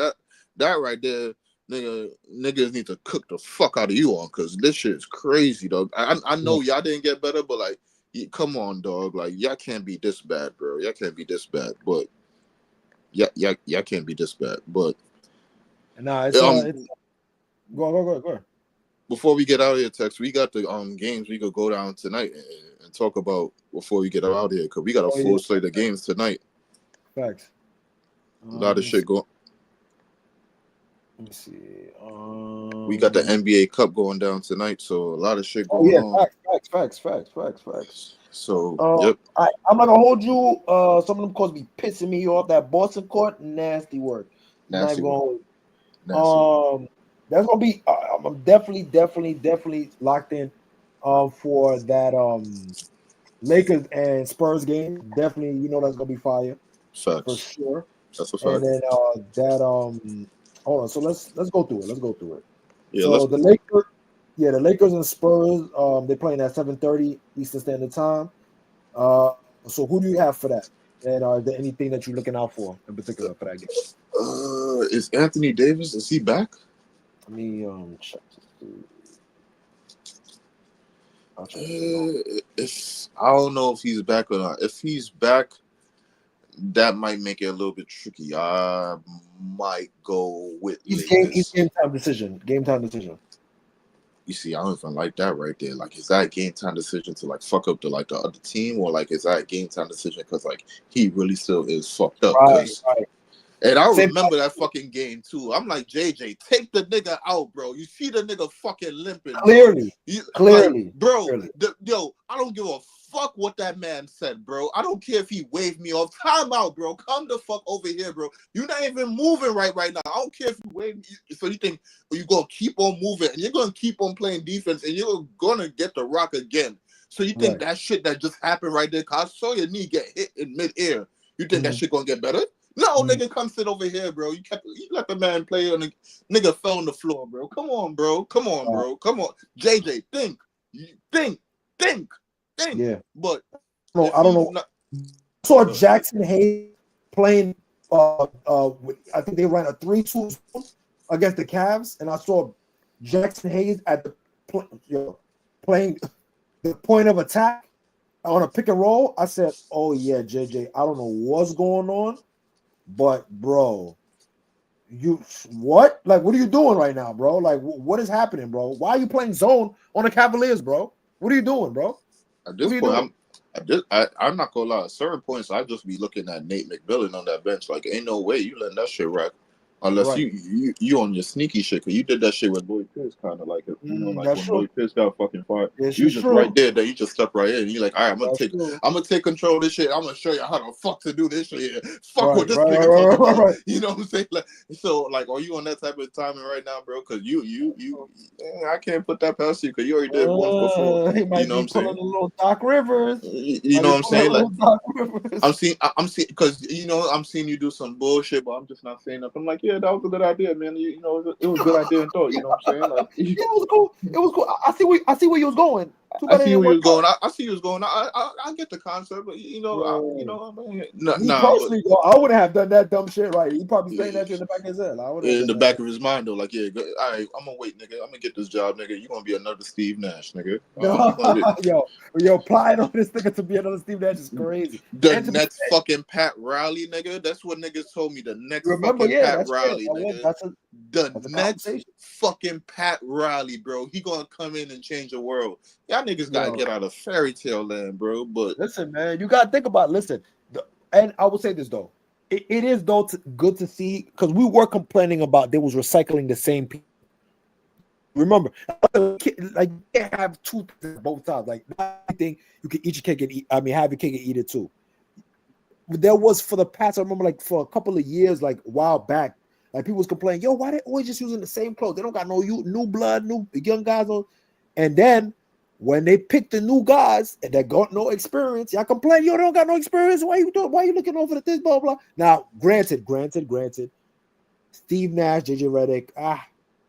That right there, niggas need to cook the fuck out of you on, because this shit is crazy, dog. I know y'all didn't get better, but like, come on, dog. Like, y'all can't be this bad, bro. Y'all can't be this bad, but y'all can't be this bad. But nah, it's go. Before we get out of here, Tex, we got the games we could go down tonight and talk about before we get out of here, because we got a full slate of games tonight. Facts. A lot of shit going. Let me see. We got the NBA Cup going down tonight, so a lot of shit going on. Facts. So, yep. I'm not gonna hold you. Some of them calls be pissing me off. That Boston court, nasty work. Nasty work. That's gonna be. I'm definitely locked in for that Lakers and Spurs game. Definitely, that's gonna be fire. Facts. For sure. That's a fact. And then hold on. So let's go through it. Yeah. So the Lakers and Spurs. They're playing at 7:30 Eastern Standard Time. So who do you have for that? And are there anything that you're looking out for in particular for that game? Is Anthony Davis? Is he back? Let me check. I don't know if he's back or not. If he's back, that might make it a little bit tricky. I might go with He's game time decision. You see, I don't even like that right there. Like, is that a game time decision to like fuck up the other team, or like is that a game time decision because like he really still is fucked up? Right. And I remember that fucking game too. I'm like, JJ, take the nigga out, bro. You see the nigga fucking limping. Clearly. Like, bro. Yo, I don't give a fuck what that man said, bro. I don't care if he waved me off. Time out, bro. Come the fuck over here, bro. You're not even moving right now. I don't care if you wave me. So you think you're gonna keep on moving and you're gonna keep on playing defense and you're gonna get the rock again. So you think that shit that just happened right there, cause I saw your knee get hit in midair. You think that shit gonna get better? No, nigga, come sit over here, bro. You let the man play and the nigga fell on the floor, bro. Come on, bro. Come on. JJ, think. Yeah. But no, I don't know. I saw Jackson Hayes playing I think they ran a 3-2 against the Cavs, and I saw Jackson Hayes at the playing the point of attack on a pick and roll. I said, oh yeah, JJ, I don't know what's going on. But bro, what are you doing right now, bro? Like, what is happening, bro? Why are you playing zone on the Cavaliers, bro? What are you doing, bro? At this point, I'm not gonna lie. At certain points, I just be looking at Nate McMillan on that bench. Like, ain't no way you letting that shit rack. Unless Right. you on your sneaky shit, because you did that shit with Lloyd Pierce, kind of like it. You know, like That's when true. Lloyd Pierce got fucking fired, This you is just true. right there, then you just step right in. You're like, all right, I'm That's true. gonna take control of this shit. I'm gonna show you how the fuck to do this shit. Yeah. Fuck Right, what this right, nigga right, talking right, about. right. You know what I'm saying? Like, so, like, are you on that type of timing right now, bro? Because I can't put that past you because you already did once before. He might You know what be I'm saying? pulling a little Doc Rivers. You know what I'm saying? Like, Doc Rivers. I'm seeing, because I'm seeing you do some bullshit, but I'm just not saying nothing. I'm like, yeah, that was a good idea, man. You know, it was a good idea and thought. You know what I'm saying? Like, Yeah, it was cool. It was cool. I see where you was going. Too I bad it see didn't where you work was out. going. I see you was going. I get the concept, but Me personally, though, I wouldn't have done that dumb shit. Right? He probably saying that shit in the back of his head. Like, I wouldn't have in done the that. back of his mind, though, like, yeah, good, all right, I'm gonna wait, nigga. I'm gonna get this job, nigga. You gonna be another Steve Nash, nigga. Yo, applying on this nigga to be another Steve Nash is crazy. The next fucking Pat Riley, nigga. That's what niggas told me. The next fucking Pat Riley, nigga. The next fucking Pat Riley, bro. He gonna come in and change the world. Y'all niggas gotta get out of fairy tale land, bro. But listen, man, you gotta think about. And I will say this though, it is though good to see because we were complaining about they was recycling the same people. Remember, like you can't have two both sides. Like anything you can eat your cake and eat. I mean, have your cake and eat it too. There was for the past. I remember, like for a couple of years, like a while back, like people was complaining, "Yo, why they always just using the same clothes? They don't got no new blood, new young guys." And then when they pick the new guys and they got no experience, y'all complain, "Yo, they don't got no experience. Why you doing? Why you looking over at this blah blah?" Now, granted, Steve Nash, JJ Redick,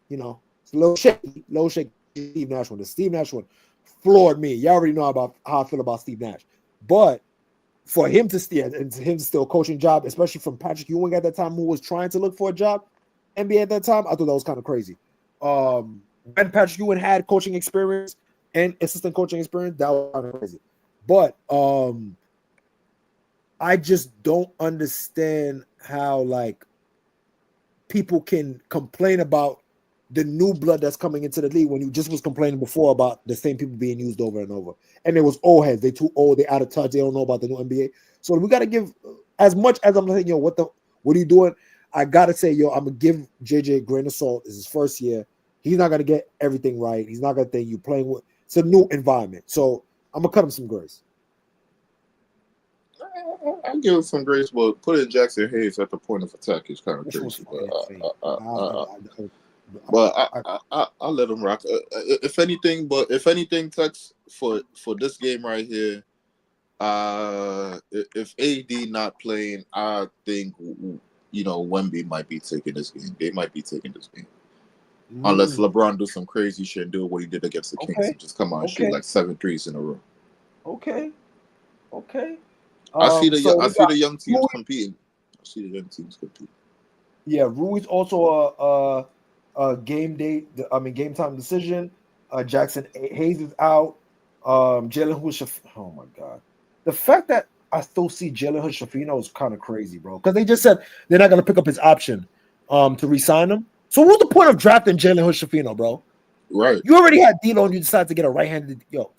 you know. Low shaky. Steve Nash one. The Steve Nash one floored me. Y'all already know about how I feel about Steve Nash. But for him to still coaching job, especially from Patrick Ewing at that time, who was trying to look for a job, NBA at that time, I thought that was kind of crazy. When Patrick Ewing had coaching experience and assistant coaching experience, that was kind of crazy. But I just don't understand how like people can complain about the new blood that's coming into the league when you just was complaining before about the same people being used over and over. And it was old heads. They too old. They out of touch. They don't know about the new NBA. So we got to give as much as I'm saying, yo, what are you doing? I got to say, yo, I'm going to give JJ a grain of salt. It's his first year. He's not going to get everything right. He's not going to think you playing with. It's a new environment. So I'm going to cut him some grace. I'll give him some grace, but putting Jackson Hayes at the point of attack is kind of crazy. But I'll let him rock. If anything, Tex, for this game right here, if AD not playing, I think Wemby might be taking this game. They might be taking this game. Unless LeBron do some crazy shit and do what he did against the Kings and just come out and shoot like 7 threes in a row. Okay. I see the young teams competing. Yeah, Rui's also a game time decision. Jackson Hayes is out. Jalen Hood. Oh my god, the fact that I still see Jalen Hood-Schifino is kind of crazy, bro. Because they just said they're not going to pick up his option to re-sign him. So what's the point of drafting Jalen Hood-Schifino, bro? Right. You already had D'Lo and you decided to get a right-handed. Yo.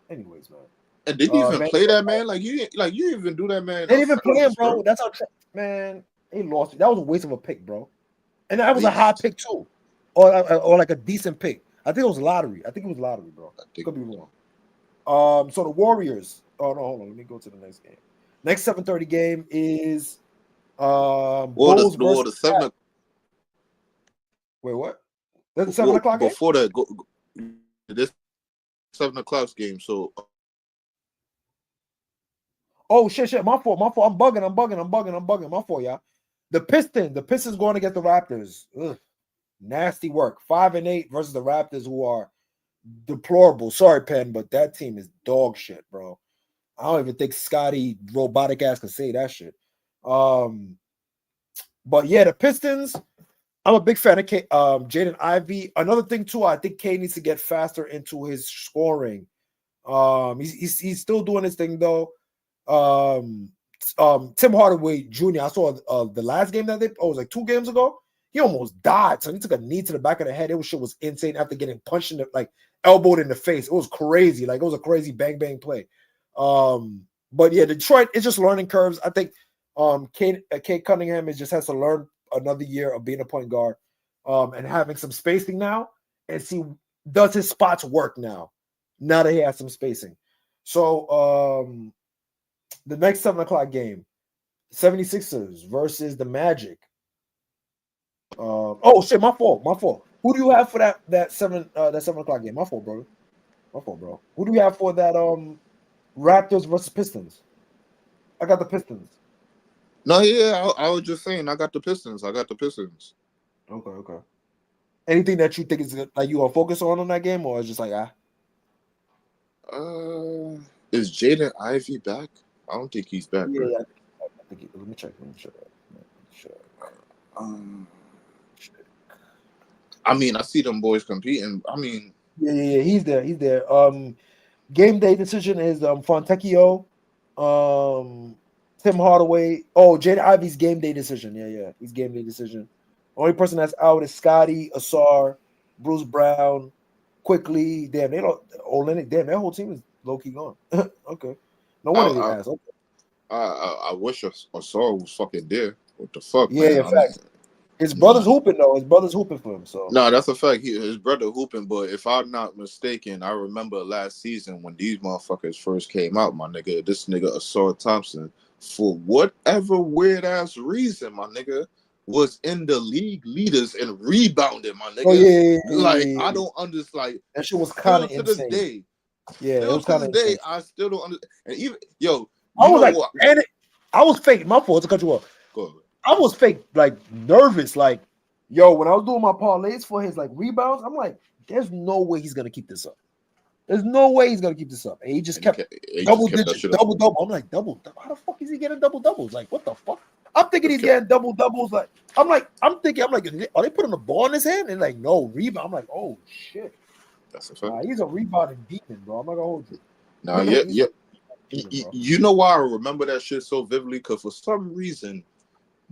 Anyways, man. And did you even play that man? Like you even do that man? They didn't even play him, bro. That's how man. They lost. That was a waste of a pick, bro. And that was a high pick too, or like a decent pick. I think it was lottery. Bro. Could be wrong. So the Warriors. Oh no, hold on. Let me go to the next game. Next 7:30 game is Bulls versus 7. Wait, what? That's a 7 o'clock game? Before that, this 7 o'clock game. So. Oh shit! My fault. I'm bugging. My fault, y'all. The Pistons going to get the Raptors. Ugh. Nasty work. 5-8 versus the Raptors, who are deplorable. Sorry, Penn, but that team is dog shit, bro. I don't even think Scotty robotic ass can say that shit. But yeah, the Pistons. I'm a big fan of Jaden Ivey. Another thing too, I think K needs to get faster into his scoring. He's still doing his thing though. Tim Hardaway Jr. I saw the last game that it was like 2 games ago. He almost died. So he took a knee to the back of the head. Shit was insane after getting punched in the elbowed in the face. It was crazy. Like it was a crazy bang bang play. But yeah, Detroit, it's just learning curves. I think Kate Cunningham just has to learn another year of being a point guard, and having some spacing now, and see does his spots work now. Now that he has some spacing, so the next 7 o'clock game, 76ers versus the Magic. Oh shit, my fault. Who do you have for that 7 o'clock game? My fault, bro. Who do you have for that Raptors versus Pistons? I got the Pistons. No, yeah, I was just saying I got the Pistons. Okay. Anything that you think is like you are focused on that game, or is just like Is Jaden Ivey back? I don't think he's back. Yeah, right? let me check. I mean, I see them boys competing. I mean, Yeah, he's there. Game day decision is Fontecchio, Tim Hardaway. Oh, Jaden Ivey's game day decision. Yeah, he's game day decision. Only person that's out is Scotty, Asar, Bruce Brown, Quickly. Damn, they don't. Olenek. Damn, that whole team is low key gone. Okay, no wonder they asked. Okay. I wish Asar was fucking there. What the fuck, Yeah, man? in fact, his brother's hooping though. His brother's hooping for him. So no, that's a fact. His brother hooping, but if I'm not mistaken, I remember last season when these motherfuckers first came out, my nigga. This nigga Asar Thompson, for whatever weird ass reason, my nigga, was in the league leaders and rebounded, my nigga. Oh yeah. Like I don't understand. Like that shit was kind of to this insane. day. Yeah, it Still was to kind this of day, insane. I still don't understand. And even yo, I was like, what? and I was fake. My fault to cut you off. Go ahead. I was fake, like nervous, like yo. When I was doing my parlays for his like rebounds, I'm like, there's no way he's gonna keep this up. There's no way he's gonna keep this up. And he just kept double digits, double double. I'm like, double. How the fuck is he getting double doubles? Like, what the fuck? I'm thinking he's getting double doubles. Like, I'm thinking, are they putting the ball in his hand? And like, no rebound. I'm like, oh shit. That's a fact. He's a rebounding demon, bro. I'm not gonna hold you. Nah, yeah. You know why I remember that shit so vividly? Because for some reason,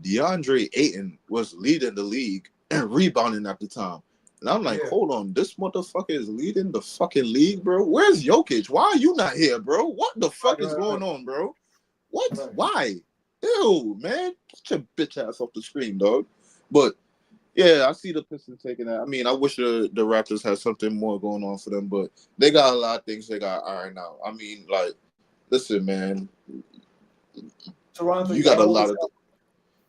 DeAndre Ayton was leading the league and rebounding at the time. And I'm like, hold on, this motherfucker is leading the fucking league, bro. Where's Jokic? Why are you not here, bro? What the fuck is going on, bro? What? Right. Why? Ew, man. Get your bitch ass off the screen, dog. But yeah, I see the Pistons taking that. I mean, I wish the Raptors had something more going on for them, but they got a lot of things they got ironed out. I mean, like, listen, man. Toronto, you got a lot of.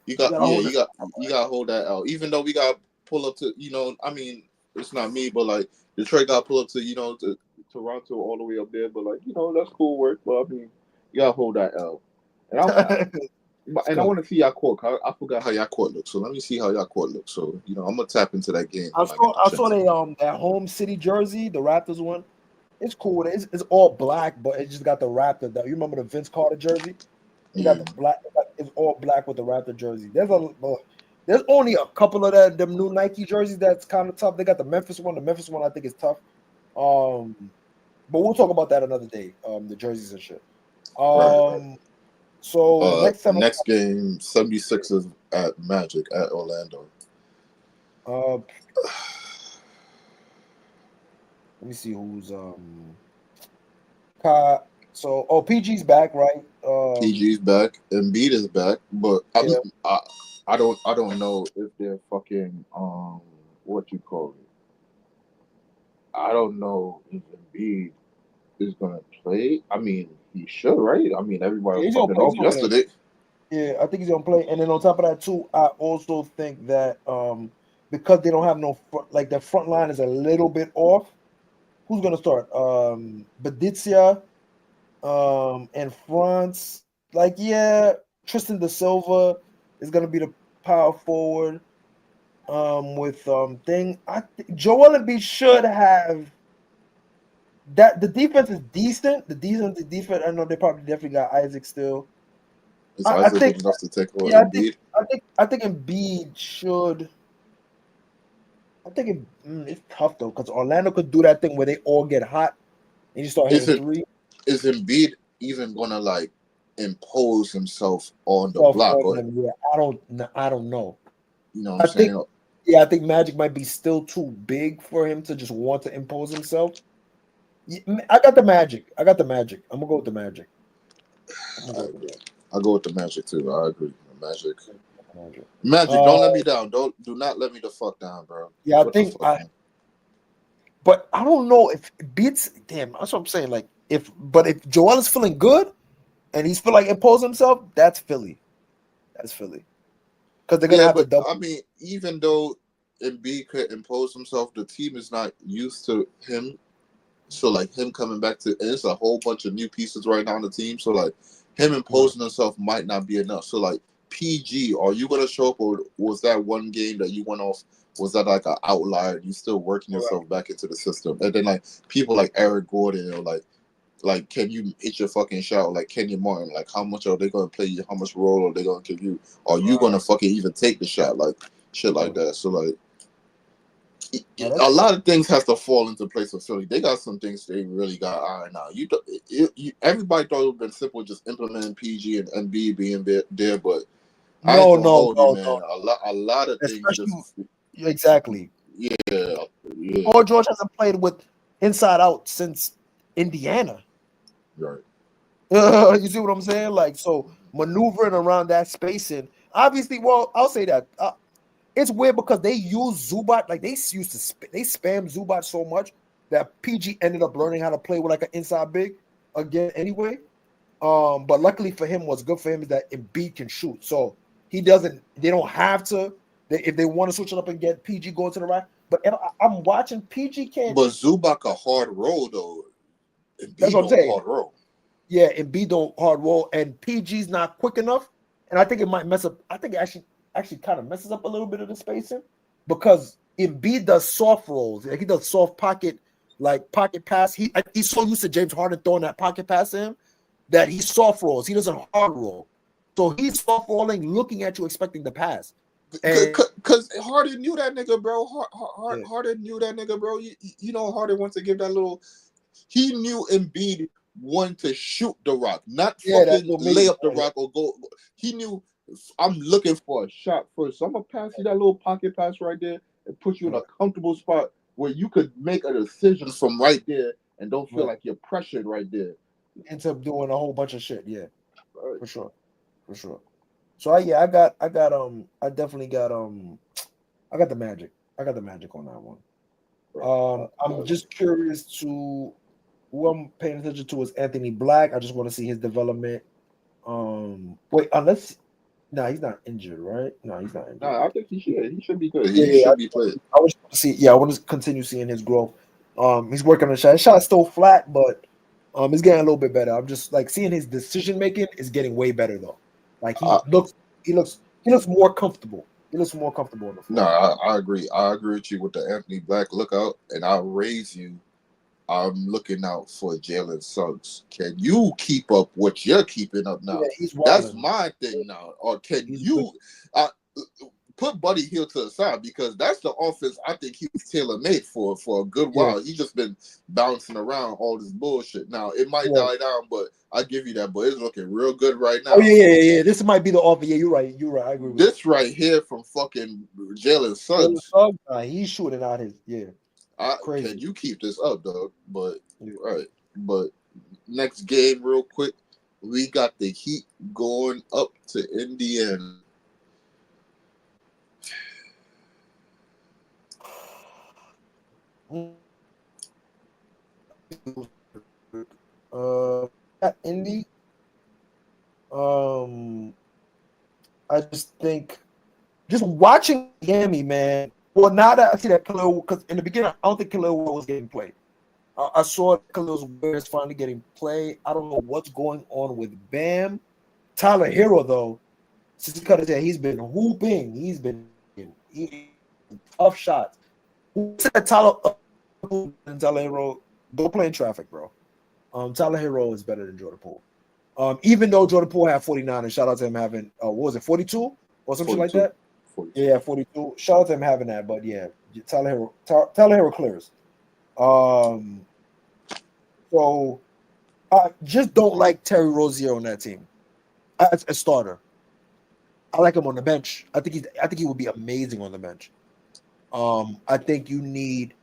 You got to hold that out. Even though we got to pull up to, I mean, it's not me, but like Detroit got to pull up to, to Toronto all the way up there. But like, that's cool work. But I mean, you got to hold that out. And I want to see y'all court. I forgot how y'all court looks. So let me see how y'all court looks. So I'm gonna tap into that game. I saw that home city jersey, the Raptors one. It's cool. It's all black, but it just got the Raptor. You remember the Vince Carter jersey? You got the black. It's all black with the Raptor jersey. There's only a couple of them new Nike jerseys that's kind of tough. They got the Memphis one. The Memphis one I think is tough. But we'll talk about that another day. The jerseys and shit. Right. So next game, 76ers at Magic at Orlando. Let me see who's So PG's back, right? PG's back. Embiid is back, but I don't know if they're fucking what you call it. I don't know if Embiid is gonna play. I mean, he should, right? I mean, everybody was fucking off yesterday. Yeah, I think he's gonna play. And then on top of that too, I also think that because they don't have no their front line is a little bit off. Who's gonna start? Badizia, and France. Tristan Da Silva is gonna be the power forward. With Joel Embiid should have that. The defense is decent. The defense. I know they probably definitely got Isaac still. Is Isaac good enough to take over Embiid? I think Embiid should. I think it's tough though because Orlando could do that thing where they all get hot and you start hitting three. Is Embiid even gonna impose himself on the block? I don't know. You know what I'm saying? I think Magic might be still too big for him to just want to impose himself. I got the Magic. I'm gonna go with the Magic. I go with the Magic too. I agree. The Magic. Magic, don't let me down. Do not let me the fuck down, bro. Yeah, What the fuck, man? But I don't know if it beats. Damn, that's what I'm saying. Like, if Joel is feeling good and he's feel like imposing himself, that's Philly. That's Philly. Because they're gonna have to double. I mean, even though Embiid could impose himself, the team is not used to him. So like him coming back to, and it's a whole bunch of new pieces right now on the team. So like him imposing himself might not be enough. So like PG, are you gonna show up, or was that one game that you went off? Was that like an outlier? You still working yourself back into the system, and then like people like Eric Gordon, or like can you hit your fucking shot? Like Kenyon Martin, like how much are they gonna play you? How much role are they gonna give you? Are you gonna fucking even take the shot? Like shit like that. So like a lot of things has to fall into place for Philly. They got some things they really got ironed out. Everybody thought it would have been simple just implementing PG and MB being there, but No. A lot of things just exactly. Yeah. Paul George hasn't played with inside out since Indiana. Right. You see what I'm saying? Like, so maneuvering around that spacing. Obviously, well, I'll say that it's weird because they use Zubac, like they spam Zubac so much that PG ended up learning how to play with like an inside big again anyway. But luckily for him, what's good for him is that Embiid can shoot, so they don't have to. If they want to switch it up and get PG going to the right, but I'm watching PG can't. But Zubac a hard roll though. That's what I'm saying. Hard roll. Yeah, Embiid don't hard roll, and PG's not quick enough, and I think it might mess up. I think it actually kind of messes up a little bit of the spacing because Embiid does soft rolls. Like he does soft pocket pass. He's so used to James Harden throwing that pocket pass to him that he soft rolls. He doesn't hard roll. So he's soft rolling, looking at you, expecting the pass. Because Harden knew that nigga, bro. Harden knew that nigga, bro. You know Harden wants to give that little. He knew Embiid wanted to shoot the rock, not fucking lay up the rock or go. He knew I'm looking for a shot first, so I'm gonna pass you that little pocket pass right there and put you in a comfortable spot where you could make a decision from right there and don't feel like you're pressured right there. Ends up doing a whole bunch of shit, for sure. So I definitely got I got the Magic. I got the Magic on that one. I'm just curious to who I'm paying attention to is Anthony Black. I just want to see his development. No, he's not injured, right? No, he's not injured. I think he should be good. He should be playing. I want to continue seeing his growth. He's working on the shot. His shot's still flat, but he's getting a little bit better. I'm just like seeing his decision making is getting way better though. Like he looks more comfortable. He looks more comfortable on the floor. No, I agree. I agree with you with the Anthony Black lookout, and I'll raise you. I'm looking out for Jalen Suggs. Can you keep up what you're keeping up now? Yeah, that's my thing now. Or can you put Buddy Hield to the side, because that's the offense I think he was tailor-made for a good while. He's just been bouncing around all this bullshit. Now, it might die down, but I give you that. But it's looking real good right now. Oh, yeah. This might be the offer. Yeah, you're right. I agree with this right here from fucking Jalen Suggs. He's shooting out his, crazy. Can you keep this up, dog? But but next game, real quick, we got the Heat going up to Indiana. Indy. I just think, just watching Miami, man. Well, now that I see that Khalil, because in the beginning, I don't think Khalil was getting played. I saw Khalil's Ware finally getting played. I don't know what's going on with Bam. Tyler Hero, though, since he cut his hair, he's been hooping. He's been tough shots. Who said Tyler Hero? Go play in traffic, bro. Tyler Hero is better than Jordan Poole. Even though Jordan Poole had 49, and shout out to him having, what was it, 42 or something like that? 42. Yeah, 42. Shout out to him having that, but yeah, Tyler Hero clears. So I just don't like Terry Rozier on that team as a starter. I like him on the bench. I think he would be amazing on the bench. I think you need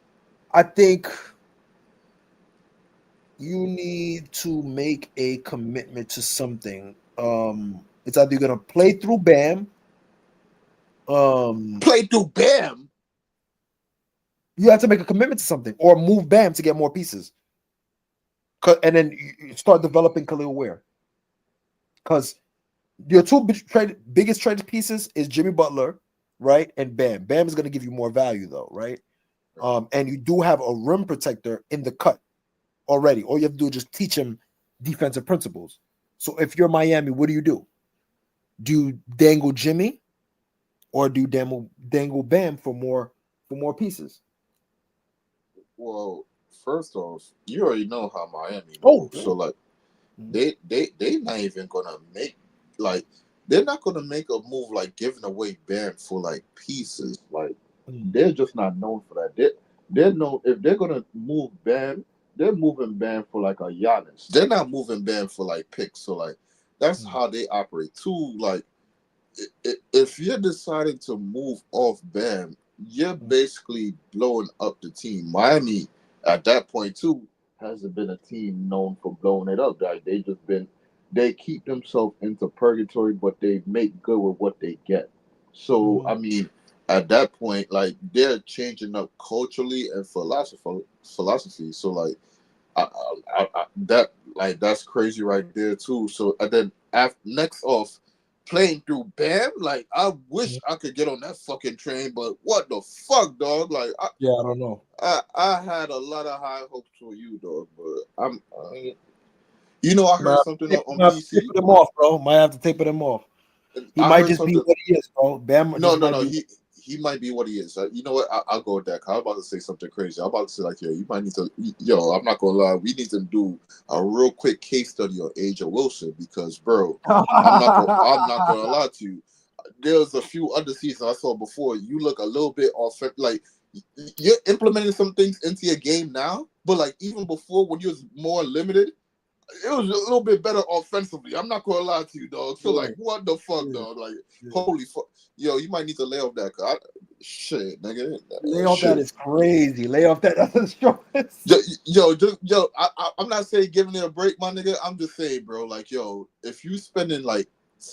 to make a commitment to something. It's either you're gonna play through Bam, Play through Bam. You have to make a commitment to something or move Bam to get more pieces. And then you start developing Khalil Ware. Because your two biggest trade pieces is Jimmy Butler, right? And Bam. Bam is going to give you more value, though, right? And you do have a rim protector in the cut already. All you have to do is just teach him defensive principles. So if you're Miami, what do? Do you dangle Jimmy or do you dangle Bam for more pieces? Well, first off, you already know how Miami Oh, moves. So like they not even gonna make like they're not gonna make a move like giving away Bam for like pieces. Like they're just not known for that. They're known if they're gonna move Bam, they're moving Bam for like a Giannis. They're not moving Bam for like picks. So like that's how they operate. Too, like if you're deciding to move off Bam, you're basically blowing up the team. Miami at that point too hasn't been a team known for blowing it up. Like they keep themselves into purgatory, but they make good with what they get. So I mean, at that point, like they're changing up culturally and philosophy. So like, that's crazy right there too. So and then next off. Playing through Bam, like I wish I could get on that fucking train, but what the fuck, dog? Like, I don't know. I had a lot of high hopes for you, dog, but you know, I heard something on PC. Tape them off, bro. Might have to tape them off. He might just be what he is, bro. Bam. No. He might be what he is. You know what? I'll go with that. I'm about to say something crazy. I'm about to say like, yo, you might need to. Yo, I'm not gonna lie. We need to do a real quick case study on Asia Wilson because, bro, I'm not gonna lie to you. There's a few other seasons I saw before. You look a little bit off. Like you're implementing some things into your game now, but like even before when you was more limited. It was a little bit better offensively. I'm not gonna lie to you, dog. So like, what the fuck, dog? Like, holy fuck, yo, you might need to lay off that. Shit, nigga. Lay off that is crazy. Lay off that. That's the strongest. I'm not saying giving it a break, my nigga. I'm just saying, bro. Like, yo, if you spending like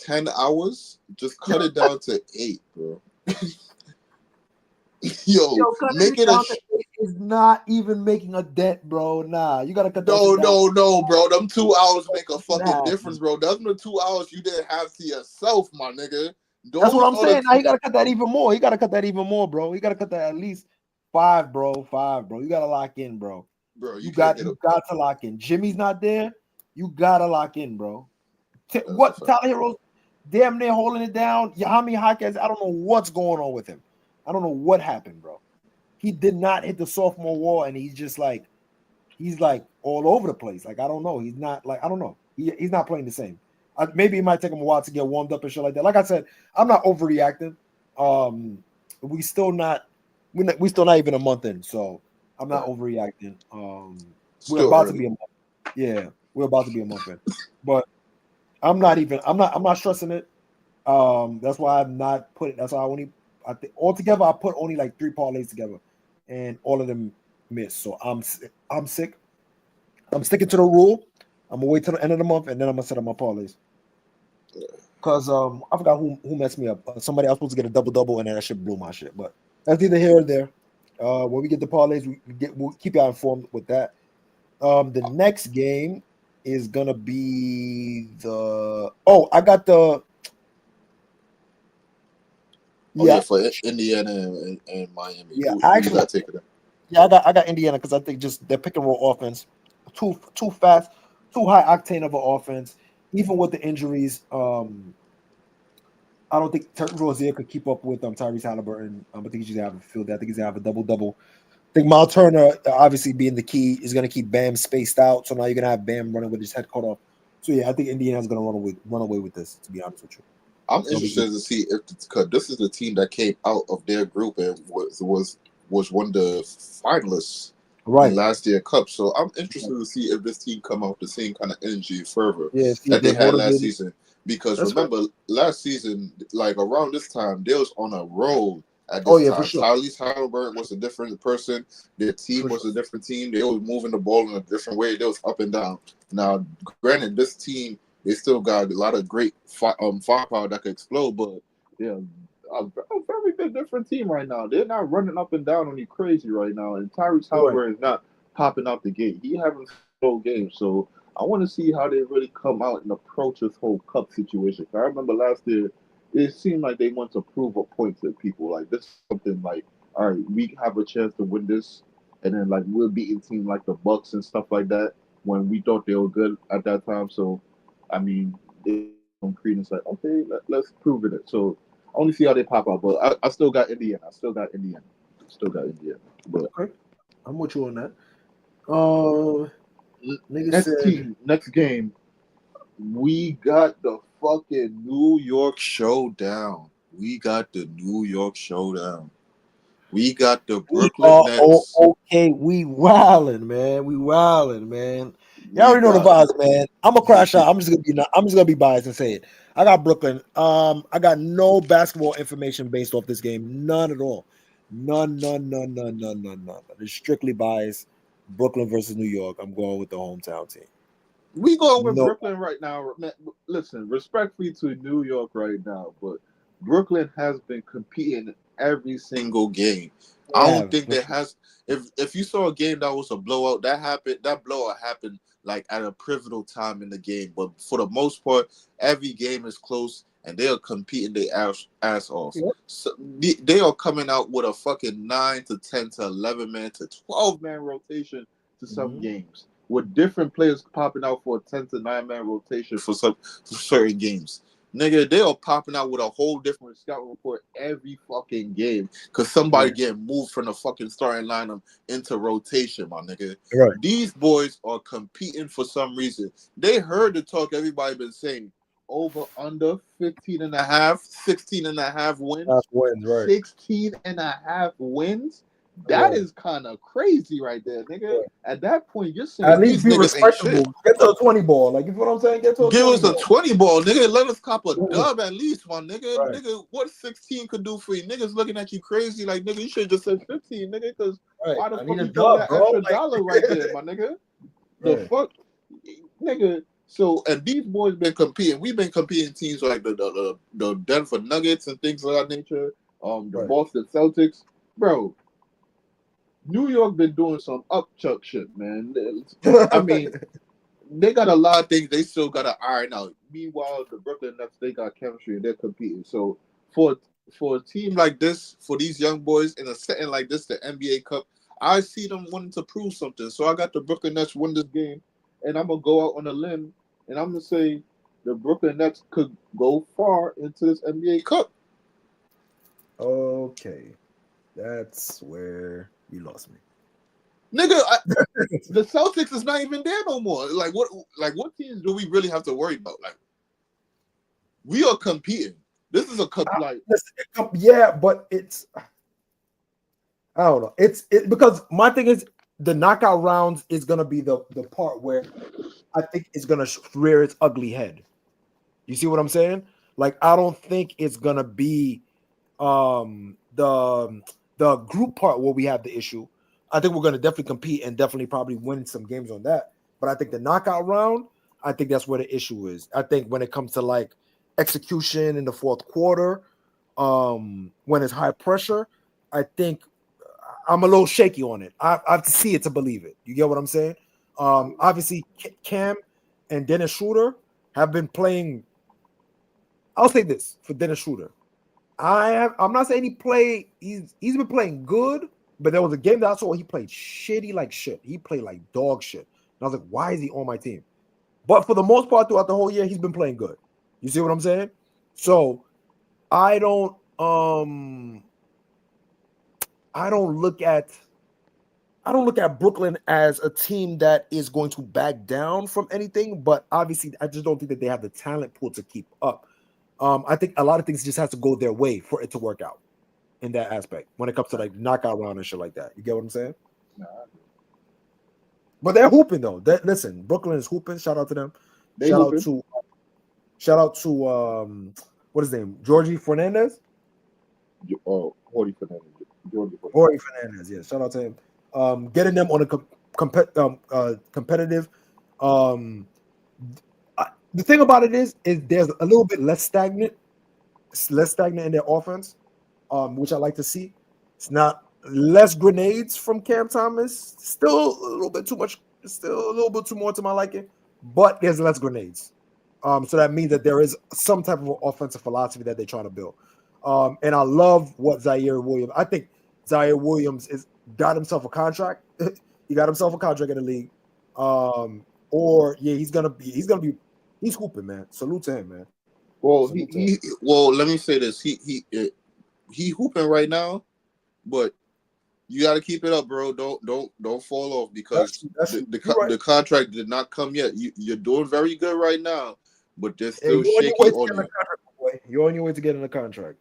10 hours, just cut it down to 8, bro. Yo, make it is not even making a dent, bro. Nah, you gotta cut that. No, bro. Them 2 hours make a fucking difference, bro. Those are the 2 hours you didn't have to yourself, my nigga. That's what I'm saying. Now you gotta cut that even more. You gotta cut that even more, bro. You gotta cut that at least 5, bro. 5, bro. You gotta lock in, bro. Bro, you got to lock in. Jimmy's not there. You gotta lock in, bro. What Tyler Hero's damn near holding it down. Yahami Hawkins, I don't know what's going on with him. I don't know what happened, bro. He did not hit the sophomore wall, and he's like all over the place. Like I don't know. He's not like I don't know. He's not playing the same. Maybe it might take him a while to get warmed up and shit like that. Like I said, I'm not overreacting. We still not even a month in, so I'm not overreacting. We're about to be a month. Yeah, we're about to be a month in, but I'm not stressing it. That's why I'm not putting. That's why I think altogether I put only like 3 parlays together, and all of them missed. So I'm sick. I'm sticking to the rule. I'm gonna wait till the end of the month, and then I'm gonna set up my parlays. Cause I forgot who messed me up. Somebody else supposed to get a double, and then that shit blew my shit. But that's either here or there. When we get the parlays, we'll keep y'all informed with that. The next game is gonna be I got the. For Indiana and Miami. Yeah, actually, I got Indiana because I think just their pick and roll offense, too fast, too high octane of an offense. Even with the injuries, I don't think Terry Rozier could keep up with Tyrese Halliburton. I think he's gonna have a field. I think he's gonna have a double. I think Miles Turner, obviously being the key, is gonna keep Bam spaced out. So now you're gonna have Bam running with his head cut off. So yeah, I think Indiana's gonna run away with this. To be honest with you. I'm interested to see because this is the team that came out of their group and was one of the finalists in last year's Cup. So I'm interested to see if this team come out with the same kind of energy and fervor that they had last season. Because remember, last season, like around this time, they was on a roll at this time. For sure. Tyrese Halliburton was a different person. Their team was a different team. They was moving the ball in a different way. They was up and down. Now, granted, this team, they still got a lot of great firepower that could explode, but a very bit different team right now. They're not running up and down on you crazy right now. And Tyrese Right. Halliburton is not popping out the gate. He having slow game. So I want to see how they really come out and approach this whole cup situation. I remember last year, it seemed like they want to prove a point to people. Like this is something like, all right, we have a chance to win this, and then like we're beating teams like the Bucks and stuff like that when we thought they were good at that time. So, I mean, they some credence like, okay, let's prove it. So I only see how they pop out, but I still got Indiana. Still got Indiana. But Okay. I'm with you on that. Nigga next said team, next game, we got the fucking New York Showdown. We got the New York Showdown. We got the Brooklyn Nets. okay. We wildin', man. We wildin', man. We Y'all already know the got- vibes, man. I'm gonna crash out. I'm just gonna be biased and say it. I got Brooklyn. I got no basketball information based off this game. None at all. None. It's strictly biased. Brooklyn versus New York. I'm going with the hometown team. We going with No. Brooklyn right now. Man, listen, respectfully to New York right now, but Brooklyn has been competing every single game. I don't think there has. If you saw a game that was a blowout, that blowout happened like at a pivotal time in the game. But for the most part, every game is close, and they are competing their ass off. Yep. So they are coming out with a fucking 9 to 10 to 11 man to 12 man rotation to some games, with different players popping out for a 10 to 9 man rotation for certain games. Nigga, they are popping out with a whole different scout report every fucking game because somebody getting moved from the fucking starting lineup into rotation, my nigga. Right. These boys are competing for some reason. They heard the talk everybody been saying, over, under, 15 and a half, 16 and a half wins, Right. 16 and a half wins. That Right. is kind of crazy right there, nigga. Right. At that point, you're saying At least these be niggas ain't shit. respectable. Get to a 20 ball. Like, you know what I'm saying? Get to a Give 20 us a ball. 20 ball, nigga. Let us cop a Yeah. dub at least, my nigga. Right. Nigga, what 16 could do for you? Niggas looking at you crazy like, nigga, you should have just said 15, nigga, because Right. why the I fuck need a you putting dub, that bro. extra Like- dollar right there, my nigga? The Right. fuck? Nigga, so, and these boys been competing. We've been competing teams like the Denver Nuggets and things of that nature, the Right. Boston Celtics. Bro, New York been doing some upchuck shit, man. I mean, they got a lot of things they still got to iron out. Meanwhile, the Brooklyn Nets, they got chemistry and they're competing. So for a team like this, for these young boys in a setting like this, the NBA Cup, I see them wanting to prove something. So I got the Brooklyn Nets win this game, and I'm gonna go out on a limb, and I'm gonna say the Brooklyn Nets could go far into this NBA Cup. Okay. That's where you lost me. Nigga, the Celtics is not even there no more. Like what teams do we really have to worry about? Like, we are competing. This is a cup. Like, Yeah, but it's, I don't know. It's because my thing is the knockout rounds is gonna be the part where I think it's gonna rear its ugly head. You see what I'm saying? Like, I don't think it's gonna be the group part where we have the issue. I think we're gonna definitely compete and definitely probably win some games on that. But I think the knockout round, I think that's where the issue is. I think when it comes to like execution in the fourth quarter, when it's high pressure, I think I'm a little shaky on it. I have to see it to believe it. You get what I'm saying? Obviously, Cam and Dennis Schroeder have been playing. I'll say this for Dennis Schroeder. I'm not saying he's been playing good, but there was a game that I saw where he played shitty like shit. He played like dog shit. And I was like, why is he on my team? But for the most part, throughout the whole year, he's been playing good. You see what I'm saying? So I don't look at Brooklyn as a team that is going to back down from anything, but obviously I just don't think that they have the talent pool to keep up. I think a lot of things just have to go their way for it to work out in that aspect when it comes to like knockout round and shit like that. You get what I'm saying? But they're hooping though. Listen, Brooklyn is hooping. Shout out to them. Shout out to what is his name? Jorge Fernandez. Jorge Fernandez. Jorge Fernandez. Yeah, shout out to him. Getting them on a competitive. The thing about it is there's a little bit less stagnant less stagnant in their offense, which I like to see. It's not less grenades from Cam Thomas. Still a little bit too much. Still a little bit too more to my liking, but there's less grenades. So that means that there is some type of offensive philosophy that they're trying to build. And I love what Zion Williams. I think Zion Williams got himself a contract. He got himself a contract in the league. He's hooping, man. Salute to him, man. Well, let me say this. He hooping right now, but you got to keep it up, bro. Don't fall off because the contract did not come yet. You're doing very good right now, but there's still shaky on you. You're on your way to getting a contract.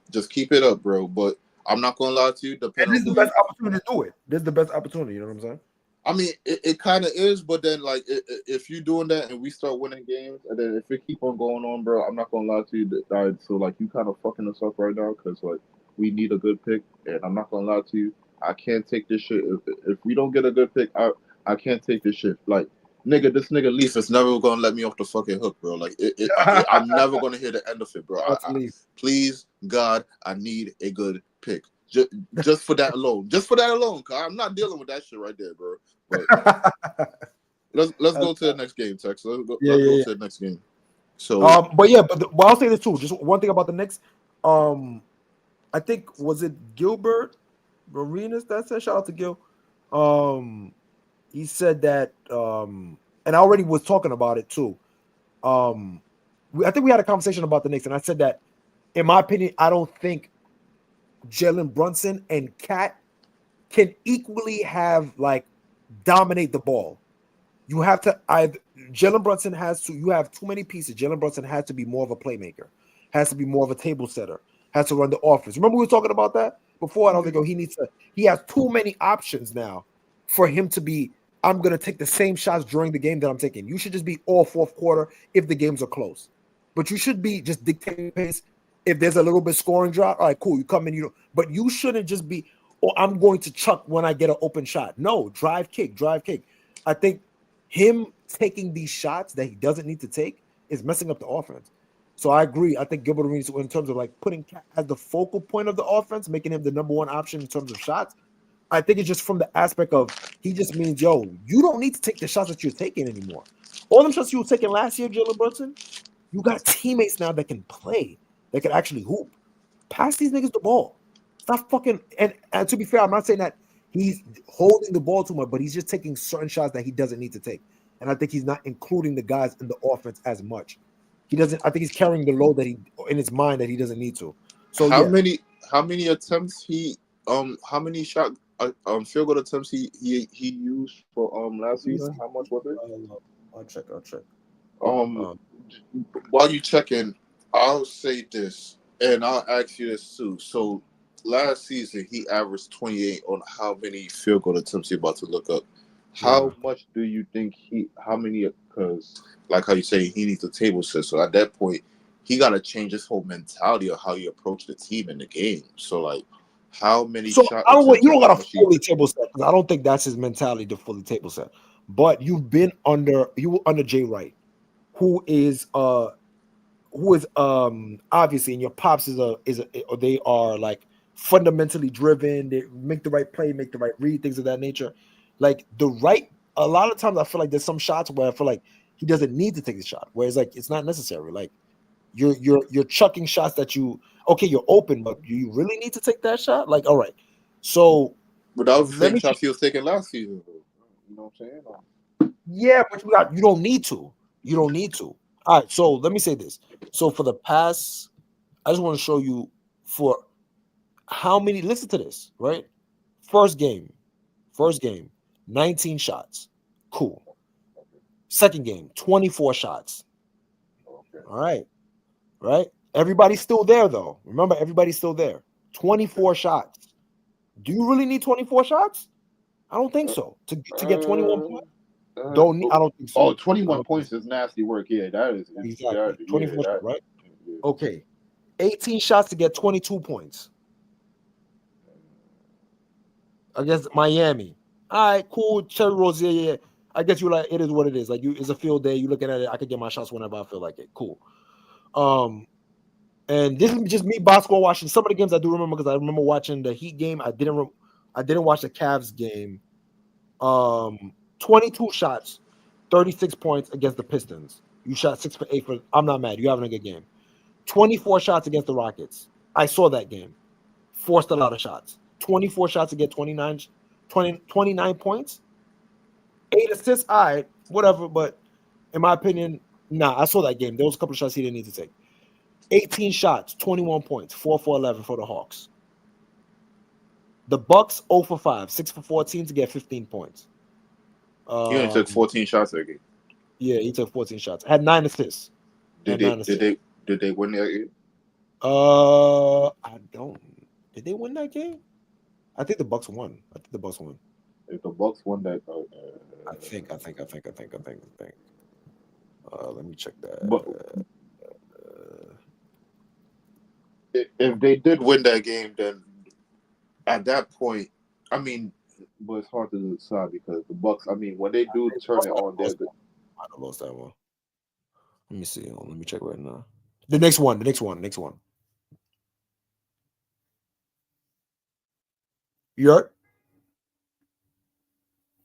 Just keep it up, bro. But I'm not gonna lie to you. And this is the best opportunity to do it. This is the best opportunity. You know what I'm saying? I mean, it kind of is, but then like if you're doing that and we start winning games, and then if it keep on going on, bro, I'm not gonna lie to you. So like you kind of fucking us up right now because like we need a good pick, and I'm not gonna lie to you. I can't take this shit. If we don't get a good pick, I can't take this shit. Like nigga, this nigga Leaf is never gonna let me off the fucking hook, bro. Like I'm never gonna hear the end of it, bro. Please, God, I need a good pick. Just for that alone. Just for that alone, cause I'm not dealing with that shit right there, bro. But let's go to the next game, Tex. Let's go to the next game. So, but I'll say this too. Just one thing about the Knicks. I think was it Gilbert Arenas that said, shout out to Gil. He said that, and I already was talking about it too. I think we had a conversation about the Knicks, and I said that, in my opinion, I don't think Jalen Brunson and Cat can equally dominate the ball. You have to Jalen Brunson you have too many pieces. Jalen Brunson has to be more of a playmaker, has to be more of a table setter, has to run the offense. Remember we were talking about that before? I don't think he has too many options now for him to be, I'm going to take the same shots during the game that I'm taking. You should just be all fourth quarter if the games are close. But you should be just dictating pace. If there's a little bit scoring drop, all right, cool, you come in, but you shouldn't just be, I'm going to chuck when I get an open shot. No, drive kick. I think him taking these shots that he doesn't need to take is messing up the offense. So I agree. I think Gilbert Arenas, in terms of putting Cat as the focal point of the offense, making him the number one option in terms of shots, I think it's just from the aspect of he just means, yo, you don't need to take the shots that you're taking anymore. All them shots you were taking last year, Jalen Brunson, you got teammates now that can play. They can actually hoop. Pass these niggas the ball. Stop fucking and to be fair, I'm not saying that he's holding the ball too much, but he's just taking certain shots that he doesn't need to take. And I think he's not including the guys in the offense as much. He doesn't. I think he's carrying the load that he in his mind that he doesn't need to. So how many attempts how many shot field goal attempts he used for last season? How much was it? I'll check. While you checking, I'll say this, and I'll ask you this too. So last season, he averaged 28 on how many field goal attempts you're about to look up. How much do you think because like how you say, he needs a table set. So at that point, he got to change his whole mentality of how you approach the team in the game. So how many shots? You don't got to fully table set. I don't think that's his mentality to fully table set. But you were under Jay Wright, who is obviously, and your pops they are fundamentally driven. They make the right play, make the right read, things of that nature. A lot of times I feel like there's some shots where I feel like he doesn't need to take the shot, whereas it's not necessary. You're chucking shots that you're open, but do you really need to take that shot? All right, so but that was the same shots he was taking last season. You know what I'm saying? Yeah, but you don't need to. You don't need to. All right, so let me say this. So for the past, I just want to show you for how many. Listen to this, right? First game, 19 shots. Cool. Second game, 24 shots. Okay. All right. Everybody's still there, though. Remember, everybody's still there. 24 shots. Do you really need 24 shots? I don't think so. To get 21 points? I don't think so. 21 points is nasty work. Yeah, that is. Exactly. 24 shots, right? Yeah. Okay. 18 shots to get 22 points. Against Miami. All right, cool. Cherry Rose, yeah. I guess you it is what it is. It's a field day. You looking at it. I can get my shots whenever I feel like it. Cool. And this is just me basketball watching. Some of the games I do remember because I remember watching the Heat game. I didn't watch the Cavs game. 22 shots, 36 points against the Pistons. You shot 6 for 8 for. I'm not mad. You're having a good game. 24 shots against the Rockets. I saw that game. Forced a lot of shots. 24 shots to get 29 points. 8 assists. All right, whatever. But in my opinion, I saw that game. There was a couple of shots he didn't need to take. 18 shots, 21 points, 4 for 11 for the Hawks. The Bucks 0 for 5, 6 for 14 to get 15 points. He only took 14 shots that game. Yeah, he took 14 shots. Had 9 assists. Did they win that game? I don't. Did they win that game? I think the Bucks won. If the Bucks won that, I think. Let me check that. But if they did win that game, then at that point, I mean, but it's hard to decide because the Bucks. I mean, when they do turn it on, they're good. I lost that one. Let me see. Let me check right now. The next one.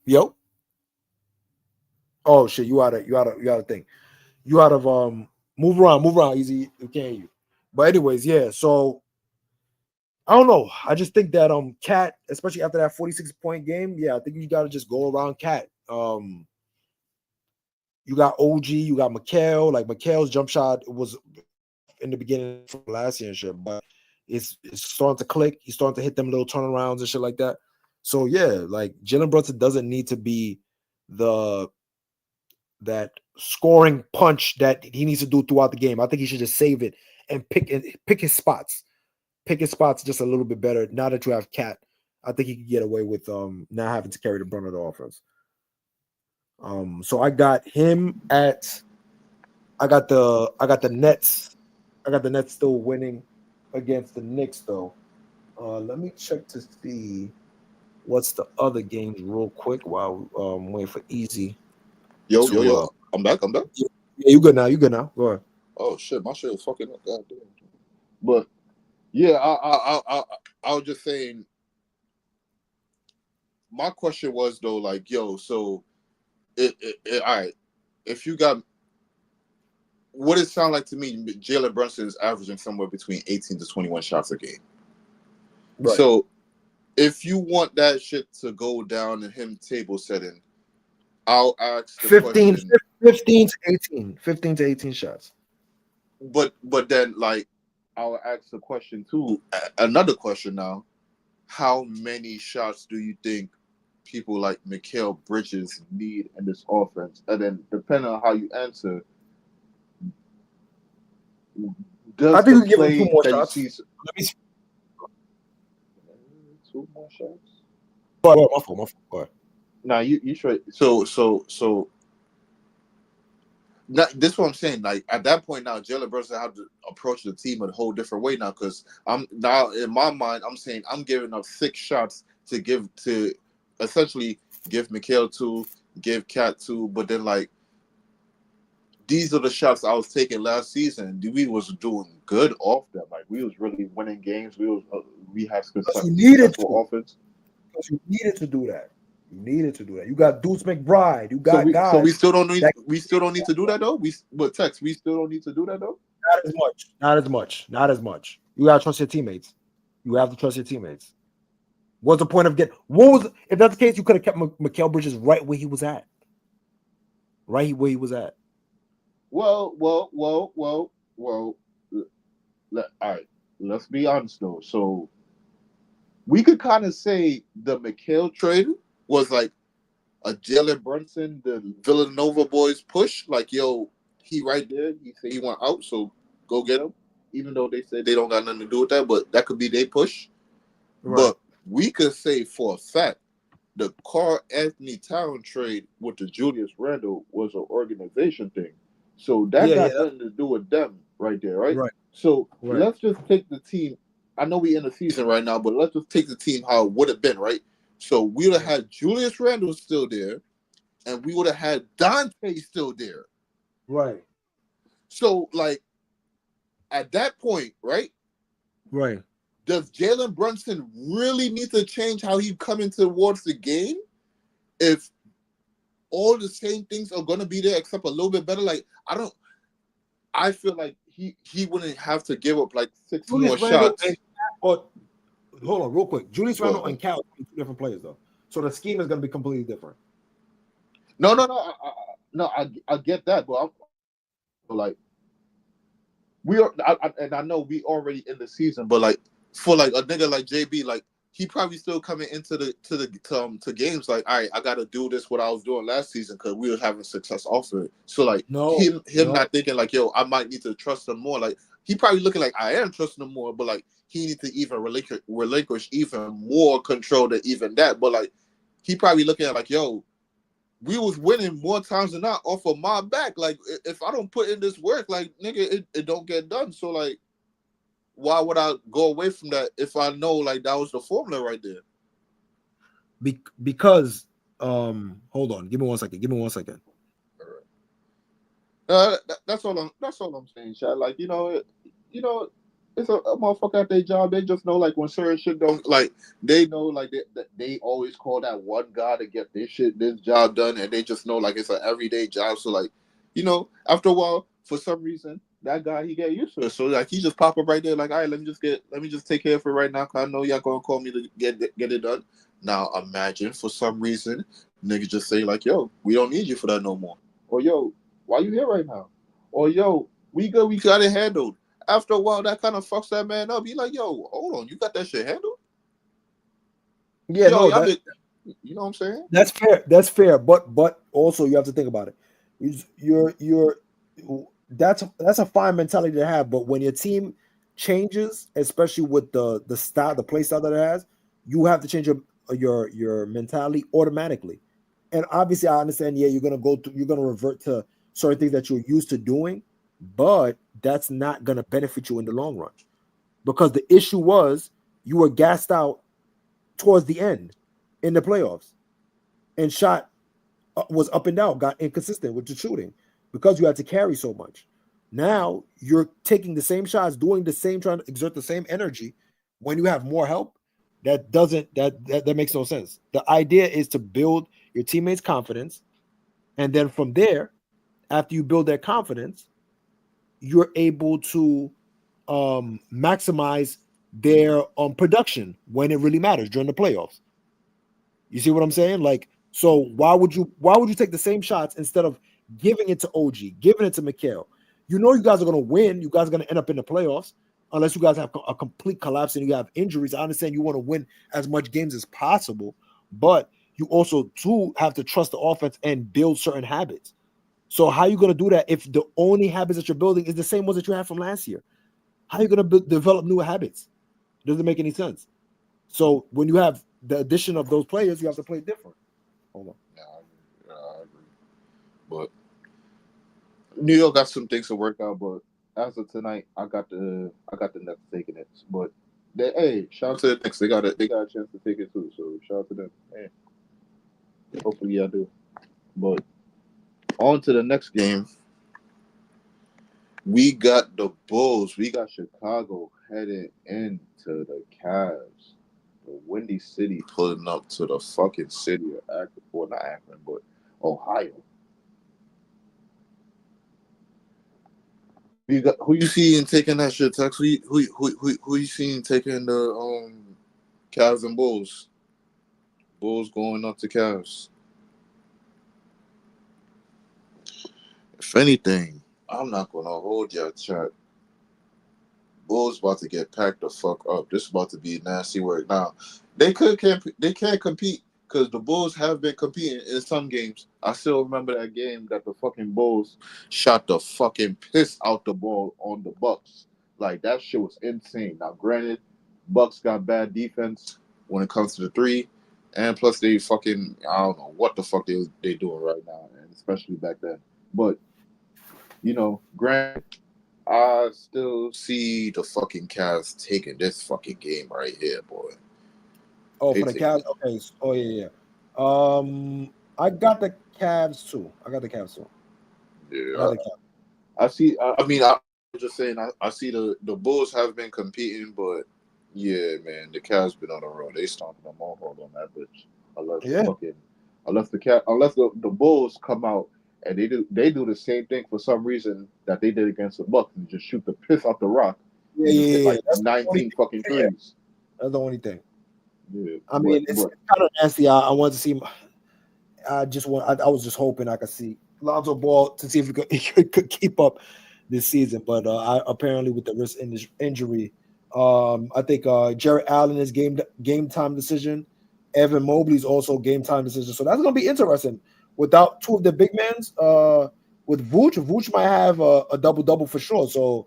Yo. Oh shit! You out of thing. You out of move around. Easy. We can't hear you. But anyways, yeah. So I don't know. I just think that Cat, especially after that 46-point game, I think you got to just go around Cat. You got OG, you got Mikal. Like Mikal's jump shot was in the beginning from last year and shit, but it's starting to click. He's starting to hit them little turnarounds and shit like that. So like Jalen Brunson doesn't need to be that scoring punch that he needs to do throughout the game. I think he should just save it and pick his spots. Pick his spots just a little bit better. Now that you have Cat, I think he can get away with not having to carry the brunt of the offense. So I got him at. I got the Nets. I got the Nets still winning against the Knicks though. Let me check to see what's the other games real quick while waiting for Easy. Yo, I'm back. Yeah, you good now. Go ahead. Oh shit, my shit was fucking up. God damn. But yeah, I was just saying. My question was though, like, yo, so all right, if you got what it sound like to me, Jalen Brunson is averaging somewhere between 18 to 21 shots a game. Right. So if you want that shit to go down and him table setting, I'll ask the 15 to 18 shots. But then like I'll ask the question too. Another question now: how many shots do you think people like Mikal Bridges need in this offense? And then depending on how you answer, I think we give him 2 more shots. Let me see. 2 more shots. My fault. Nah, you should. So. This is what I'm saying. Like at that point now, Jalen Brunson have to approach the team a whole different way now. Because I'm now in my mind, I'm saying I'm giving up 6 shots to essentially give Mikal 2, give Cat 2, but then like these are the shots I was taking last season. We was doing good off them. Like we was really winning games. We had successful offense. Because you needed to do that. You got Deuce McBride. You got guys. So we still don't need. We still don't need to do that though. We still don't need to do that though. Not as much. You gotta trust your teammates. You have to trust your teammates. What's the point of if that's the case, you could have kept Mikal Bridges right where he was at. Right where he was at. Well. All right. Let's be honest though. So we could kind of say the Mikal trade was like a Jalen Brunson, the Villanova boys push. Like, yo, he right there. He said he went out, so go get him. Even though they said they don't got nothing to do with that, but that could be their push. Right. But we could say for a fact the Karl Anthony Town trade with the Julius Randle was an organization thing. So that got nothing to do with them right there, right? So let's just take the team. I know we in the season right now, but let's just take the team how it would have been, right? So we would have had Julius Randle still there, and we would have had Dante still there. Right. So, like, at that point, right? Right. Does Jalen Brunson really need to change how he coming towards the game if all the same things are gonna be there except a little bit better? Like I feel like he wouldn't have to give up like 6 more Julius Randle shots. and hold on, real quick. Julius Go Randle ahead. and Cal are two different players, though. So the scheme is going to be completely different. No. I get that, but I'm like and I know we already in the season, but like for like a nigga like JB, like he probably still coming into to games like, all right, I got to do this what I was doing last season because we were having success off of it. So like him not thinking like, yo, I might need to trust him more. Like he probably looking like I am trusting him more, but like he needs to even relinquish even more control than even that. But like he probably looking at like, yo, we was winning more times than not off of my back. Like if I don't put in this work, like nigga, it don't get done. So like, why would I go away from that if I know like that was the formula right there? Because hold on, give me 1 second. All right. That's all I'm saying, Chad. Like it's a motherfucker at their job. They just know like when certain shit don't like they know like they always call that one guy to get this job done, and they just know like it's an everyday job. So like after a while, for some reason, that guy he get used to it. So like he just pop up right there, like, all right, let me just take care of it right now, cause I know y'all gonna call me to get it done. Now imagine for some reason, niggas just say like, yo, we don't need you for that no more. Or yo, why you here right now? Or yo, we good, we got it handled. After a while, that kind of fucks that man up. He like, yo, hold on, you got that shit handled? Yeah, Yo, no, you know what I'm saying? that's fair. But also you have to think about it. You're that's a fine mentality to have. But when your team changes, especially with the style, the play style that it has, you have to change your mentality automatically. And obviously, I understand. Yeah, you're gonna revert to certain things that you're used to doing, but that's not gonna benefit you in the long run because the issue was you were gassed out towards the end in the playoffs and shot was up and down, got inconsistent with the shooting because you had to carry so much. Now you're taking the same shots, doing the same, trying to exert the same energy when you have more help. That makes no sense. The idea is to build your teammates' confidence, and then from there, after you build their confidence, you're able to maximize their production when it really matters during the playoffs. You see what I'm saying? Like, so why would you take the same shots instead of giving it to OG, giving it to Mikal? You know you guys are going to win. You guys are going to end up in the playoffs unless you guys have a complete collapse and you have injuries. I understand you want to win as much games as possible, but you also too have to trust the offense and build certain habits. So how are you going to do that if the only habits that you're building is the same ones that you had from last year? How are you going to develop new habits? It doesn't make any sense. So when you have the addition of those players, you have to play different. Hold on. Yeah, I agree. But New York got some things to work out, but as of tonight, I got the Nets taking it. But shout out to the Knicks. They got a chance to take it too. So shout out to them. Hey, hopefully I do. But on to the next game. We got the Bulls. We got Chicago heading into the Cavs. The Windy City pulling up to the fucking city of Akron. Well, not Akron, but Ohio. You got who you seeing taking that shit, Tex? Who you seeing taking the Cavs and Bulls? Bulls going up to Cavs. If anything, I'm not gonna hold your chat. Bulls about to get packed the fuck up. This is about to be nasty work. Now, they can't compete because the Bulls have been competing in some games. I still remember that game that the fucking Bulls shot the fucking piss out the ball on the Bucks. Like that shit was insane. Now, granted, Bucks got bad defense when it comes to the three, and plus they fucking I don't know what the fuck they doing right now, and especially back then. But granted. I still see the fucking Cavs taking this fucking game right here, boy. Oh, for the Cavs? Okay. Oh, yeah. I got the Cavs too. Yeah. I see. I mean, just saying, I see the Bulls have been competing, but yeah, man, the Cavs been on the road. They stomping them all hard on that bitch. Yeah. Unless the Bulls come out and they do the same thing for some reason that they did against the Bucks and just shoot the piss off the rock. And just hit like That's the only 19 fucking thing. threes. That's the only thing. Yeah, I mean, it's kind of nasty. I wanted to see. I was just hoping I could see Lonzo Ball to see if he could keep up this season, but apparently with the wrist injury, I think Jarrett Allen is game time decision. Evan Mobley's also game time decision. So that's going to be interesting. Without two of the big men, with Vooch might have a double-double for sure. So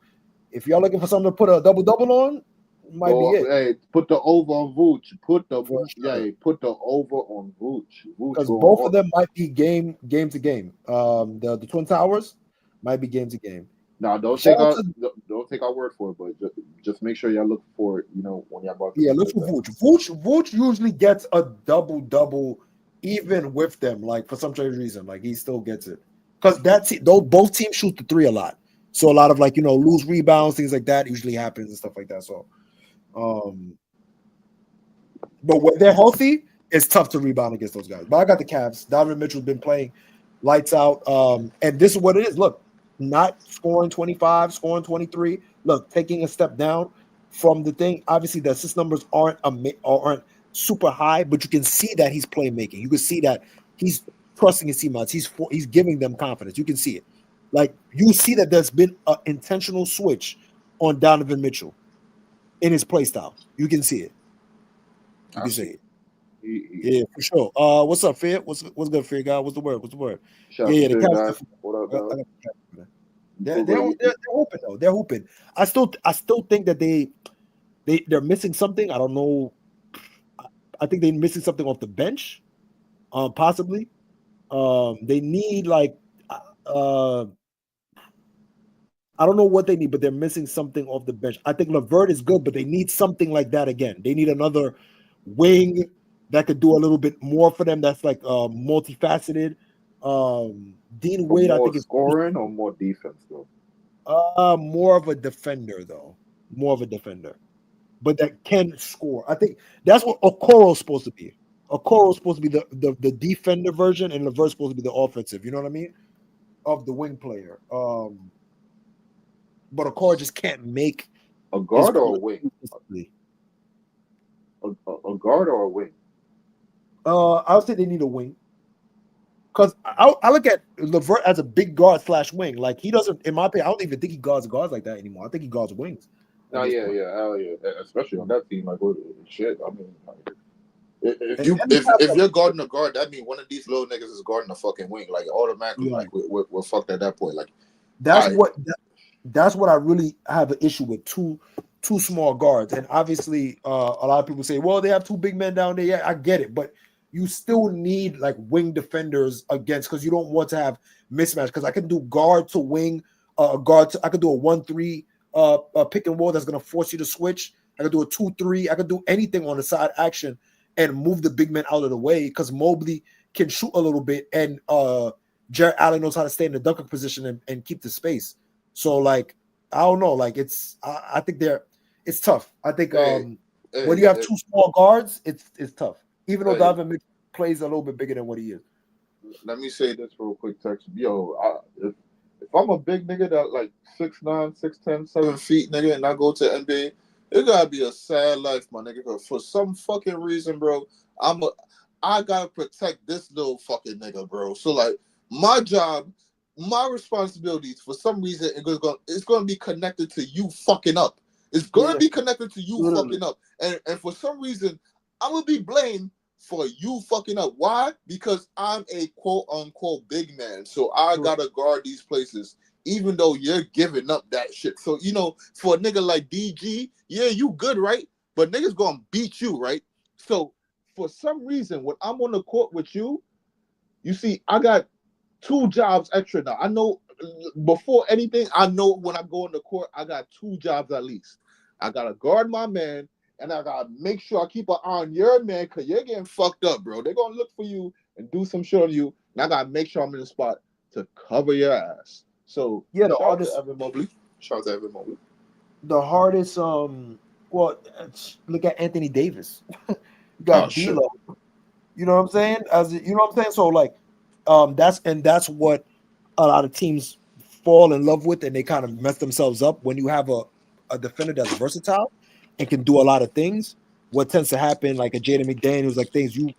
if y'all looking for something to put a double-double on, might be it. Hey, put the over on Vooch. Put the over on Vooch. Because both of them might be game to game. The Twin Towers might be game to game. Now, don't take our word for it, but just make sure y'all look for it. You know, when y'all about to look for Vooch. Vooch usually gets a double even with them. Like for some strange reason, like he still gets it because both teams shoot the three a lot. So a lot of loose rebounds, things like that usually happens and stuff like that. So, but when they're healthy, it's tough to rebound against those guys. But I got the Cavs. Donovan Mitchell's been playing lights out, and this is what it is. Look. Not scoring 25, scoring 23. Look, taking a step down from the thing. Obviously, the assist numbers aren't super high, but you can see that he's playmaking. You can see that he's trusting his teammates. He's giving them confidence. You can see it. Like you see that there's been an intentional switch on Donovan Mitchell in his play style. You can see it. You can see it. Yeah, for sure. What's up, Fear? What's good, Fear guy? What's the word? The Cavs. What up, dog? They're hooping though. They're hooping. I still think that they're missing something. I don't know. I think they're missing something off the bench, possibly. They need I don't know what they need, but they're missing something off the bench. I think LeVert is good, but they need something like that again. They need another wing that could do a little bit more for them. That's multifaceted. Dean Wade, I think, is scoring or more defense though. More of a defender though. More of a defender, but that can score. I think that's what Okoro's supposed to be. Okoro's supposed to be the defender version, and LeVert's supposed to be the offensive. You know what I mean? Of the wing player. But Okoro just can't make a guard or a wing. A guard or a wing. I would say they need a wing. Because I look at LeVert as a big guard / wing. Like he doesn't, in my opinion, I don't even think he guards like that anymore. I think he guards wings. Oh yeah, hell yeah. Especially on that team, shit. I mean, if you're guarding a guard, that means one of these little niggas is guarding a fucking wing. Like automatically, we're fucked at that point. Like that's what I really have an issue with. Two small guards, and obviously, a lot of people say, well, they have two big men down there. Yeah, I get it, but you still need wing defenders against because you don't want to have mismatch. Because I can do guard to wing, I could do a 1-3 pick and roll that's going to force you to switch. I could do a 2-3. I could do anything on the side action and move the big men out of the way because Mobley can shoot a little bit and Jarrett Allen knows how to stay in the dunker position and keep the space. So I don't know. I think it's tough. I think when you have two small guards, it's tough. Even though Donovan Mitchell plays a little bit bigger than what he is. Let me say this real quick, Tex. Yo, if I'm a big nigga that 6'9", 6'10", 7 feet, nigga, and I go to NBA, it gotta be a sad life, my nigga. For some fucking reason, bro, I gotta protect this little fucking nigga, bro. So my job, my responsibilities, for some reason, it's gonna be connected to you fucking up. It's gonna be connected to you fucking up, and for some reason, I'm gonna be blamed for you fucking up. Why? Because I'm a quote unquote big man. So I gotta guard these places, even though you're giving up that shit. So, for a nigga like DG, yeah, you good, right? But niggas gonna beat you, right? So for some reason, when I'm on the court with you, you see, I got 2 jobs extra now. I know before anything, I know when I go on the court, I got 2 jobs at least. I gotta guard my man. And I gotta make sure I keep an eye on your man because you're getting fucked up, bro. They're gonna look for you and do some shit on you. And I gotta make sure I'm in the spot to cover your ass. So yeah, shout out to Evan Mobley. Shout out to Evan Mobley. The hardest, well, look at Anthony Davis. You Oh, got shit. D'Lo. You know what I'm saying? You know what I'm saying? So like, that's what a lot of teams fall in love with, and they kind of mess themselves up when you have a defender that's versatile and can do a lot of things. What tends to happen, like a Jaden McDaniels, like things you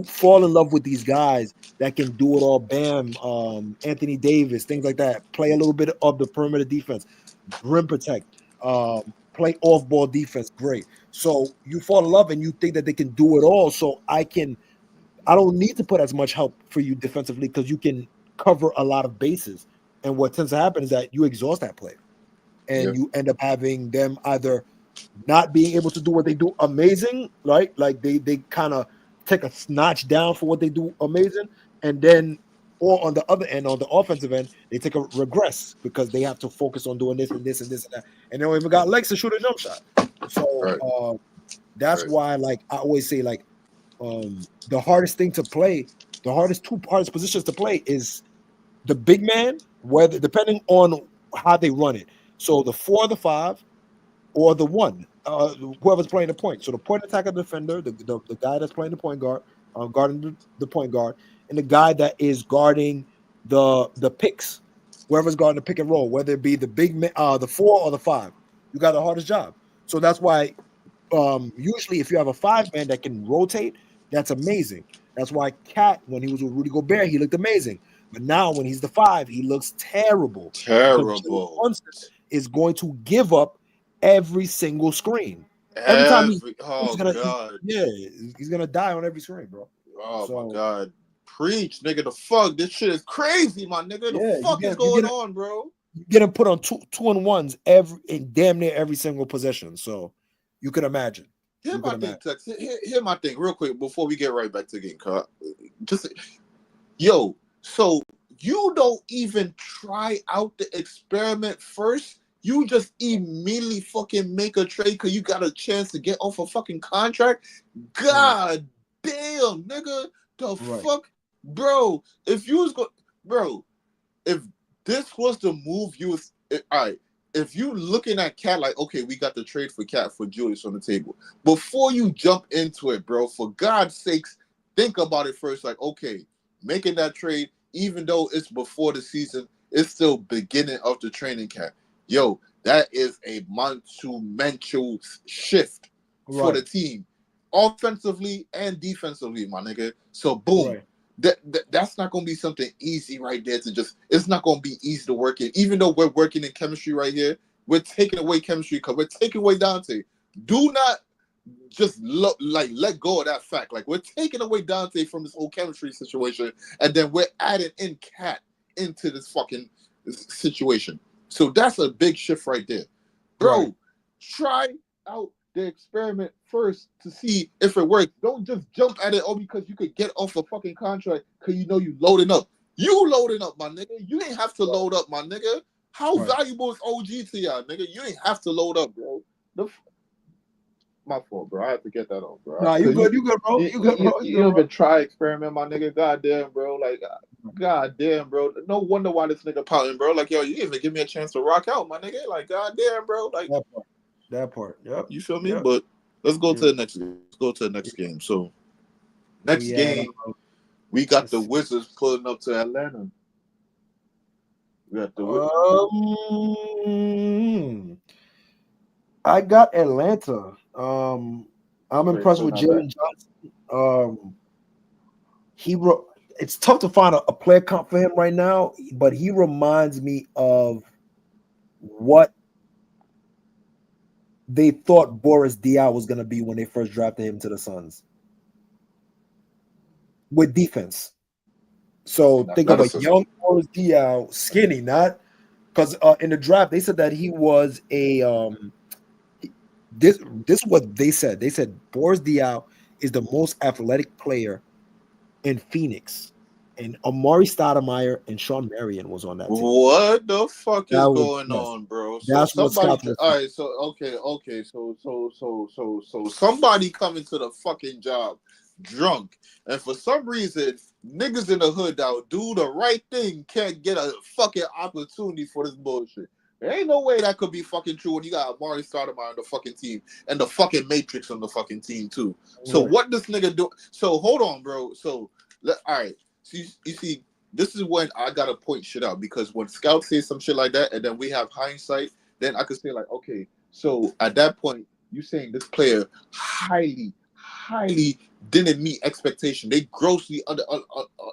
fall in love with these guys that can do it all. Bam, Anthony Davis, things like that. Play a little bit of the perimeter defense, rim protect, play off ball defense. Great. So you fall in love and you think that they can do it all. So I don't need to put as much help for you defensively because you can cover a lot of bases. And what tends to happen is that you exhaust that player, and Yeah. you end up having them either not being able to do what they do amazing, right? Like they kind of take a notch down for what they do amazing, and then or on the other end, on the offensive end, they take a regress because they have to focus on doing this and this and this and that, and they don't even got legs to shoot a jump shot. So Right. that's Right. why, like I always say, like the hardest thing to play, the hardest positions to play is the big man, whether depending on how they run it. So the 4 or the 5 or the 1, whoever's playing the point. So the point attacker defender, the guy that's playing the point guard, guarding the point guard, and the guy that is guarding the picks, whoever's guarding the pick and roll, whether it be the big man, the 4 or the 5, you got the hardest job. So that's why usually if you have a 5-man that can rotate, that's amazing. That's why Cat, when he was with Rudy Gobert, he looked amazing. But now when he's the 5, he looks terrible. Because Jalen Terrible. Brunson is going to give up every single screen. Every time he's Oh gonna, God. he's gonna die on every screen, bro. Oh So, my God. Preach, nigga. The fuck. This shit is crazy, my nigga. The fuck is going on, bro? You get him put on two and ones in damn near every single possession. So you can imagine. Here's my thing, Tex. Here's my thing, real quick, before we get right back to the game. Just yo, so you don't even try out the experiment first. You just immediately fucking make a trade because you got a chance to get off a fucking contract. God damn, nigga. The fuck, bro. If you was bro, if this was the move you was, all right. If you looking at Cat like, okay, we got the trade for Cat for Julius on the table. Before you jump into it, bro, for God's sakes, think about it first. Like, okay, making that trade, even though it's before the season, it's still beginning of the training camp. Yo, that is a monumental shift for the team, offensively and defensively, my nigga. So, boom. Right. That's not going to be something easy right there to just, it's not going to be easy to work in. Even though we're working in chemistry right here, we're taking away chemistry because we're taking away Dante. Do not just let go of that fact. Like, we're taking away Dante from this whole chemistry situation, and then we're adding in Cat into this fucking situation. So that's a big shift right there. Bro, try out the experiment first to see if it works. Don't just jump at it because you could get off a fucking contract because you know you loading up. You loading up, my nigga. You ain't have to load up, my nigga. How valuable is OG to y'all, nigga? You ain't have to load up, bro. My fault, bro. I have to get that off, bro. Nah, you good, bro. You good, bro. You don't even try experiment, my nigga. Goddamn, bro. Like, goddamn, bro. No wonder why this nigga pouting, bro. Like, yo, you didn't even give me a chance to rock out, my nigga. Like, goddamn, bro. Like, that part. Yep. You feel me? Yep. But let's go to the next game. Let's go to the next game. So, next game, we got the Wizards pulling up to Atlanta. We got the I got Atlanta. I'm impressed with Jalen Johnson. It's tough to find a player comp for him right now, but he reminds me of what they thought Boris Diaw was going to be when they first drafted him to the Suns with defense. So think of a young Boris Diaw, skinny, not because in the draft they said that he was a this is what they said. They said Boris Diaw is the most athletic player in Phoenix, and Amari Stoudemire and Sean Marion was on that team. What the fuck is going on, bro? So that's somebody. All right, so okay. So somebody coming to the fucking job drunk, and for some reason, niggas in the hood that do the right thing can't get a fucking opportunity for this bullshit. There ain't no way that could be fucking true when you got Amari Stoudemire on the fucking team and the fucking Matrix on the fucking team too. So what this nigga do? So hold on, bro. So all right. So you see, this is when I gotta point shit out because when scouts say some shit like that, and then we have hindsight, then I could say like, okay, so at that point, you saying this player highly didn't meet expectation. They grossly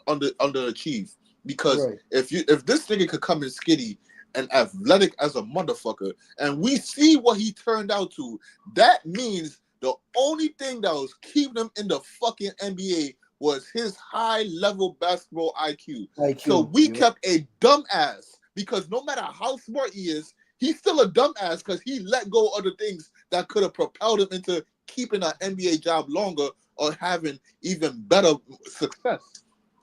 underachieved because if this nigga could come in skinny and athletic as a motherfucker, and we see what he turned out to, that means the only thing that was keeping him in the fucking NBA was his high-level basketball IQ. So we kept a dumbass because no matter how smart he is, he's still a dumbass because he let go of the things that could have propelled him into keeping an NBA job longer or having even better success.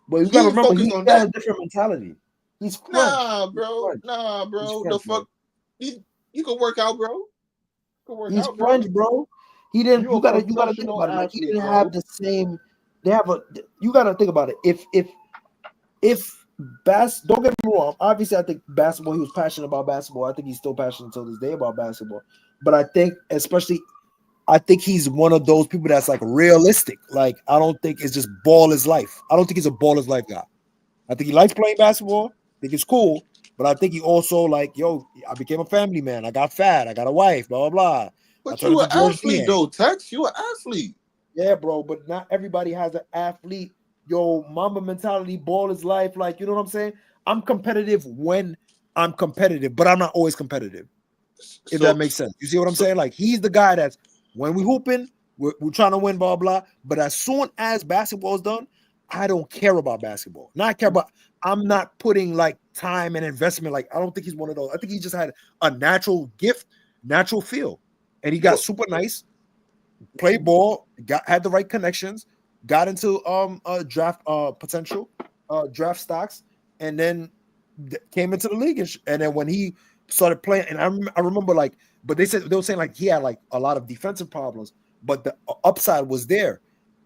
But you gotta remember, he got a different mentality. He's French. Nah, bro. The fuck? You can work out, bro. He's French, bro. He didn't. You gotta think about it. Like he didn't have the same. You gotta think about it. If don't get me wrong. Obviously, I think basketball. He was passionate about basketball. I think he's still passionate until this day about basketball. But I think, I think he's one of those people that's like realistic. Like I don't think it's just ball is life. I don't think he's a ball is life guy. I think he likes playing basketball. I think it's cool. But I think he also like, yo, I became a family man. I got fat. I got a wife. Blah blah blah. But you an athlete though, Tex. You an athlete. Yeah, bro. But not everybody has an athlete. Yo, mama mentality. Ball is life. Like you know what I'm saying. I'm competitive when I'm competitive, but I'm not always competitive. If that makes sense. You see what I'm saying? Like he's the guy that's when we hooping, we're trying to win, blah blah. But as soon as basketball is done, I don't care about basketball. I'm not putting like time and investment. Like I don't think he's one of those. I think he just had a natural gift, natural feel, and he got super nice, played ball, had the right connections, got into draft potential, draft stocks, and then came into the league. And then when he started playing, and I remember like, but they were saying like he had like a lot of defensive problems, but the upside was there.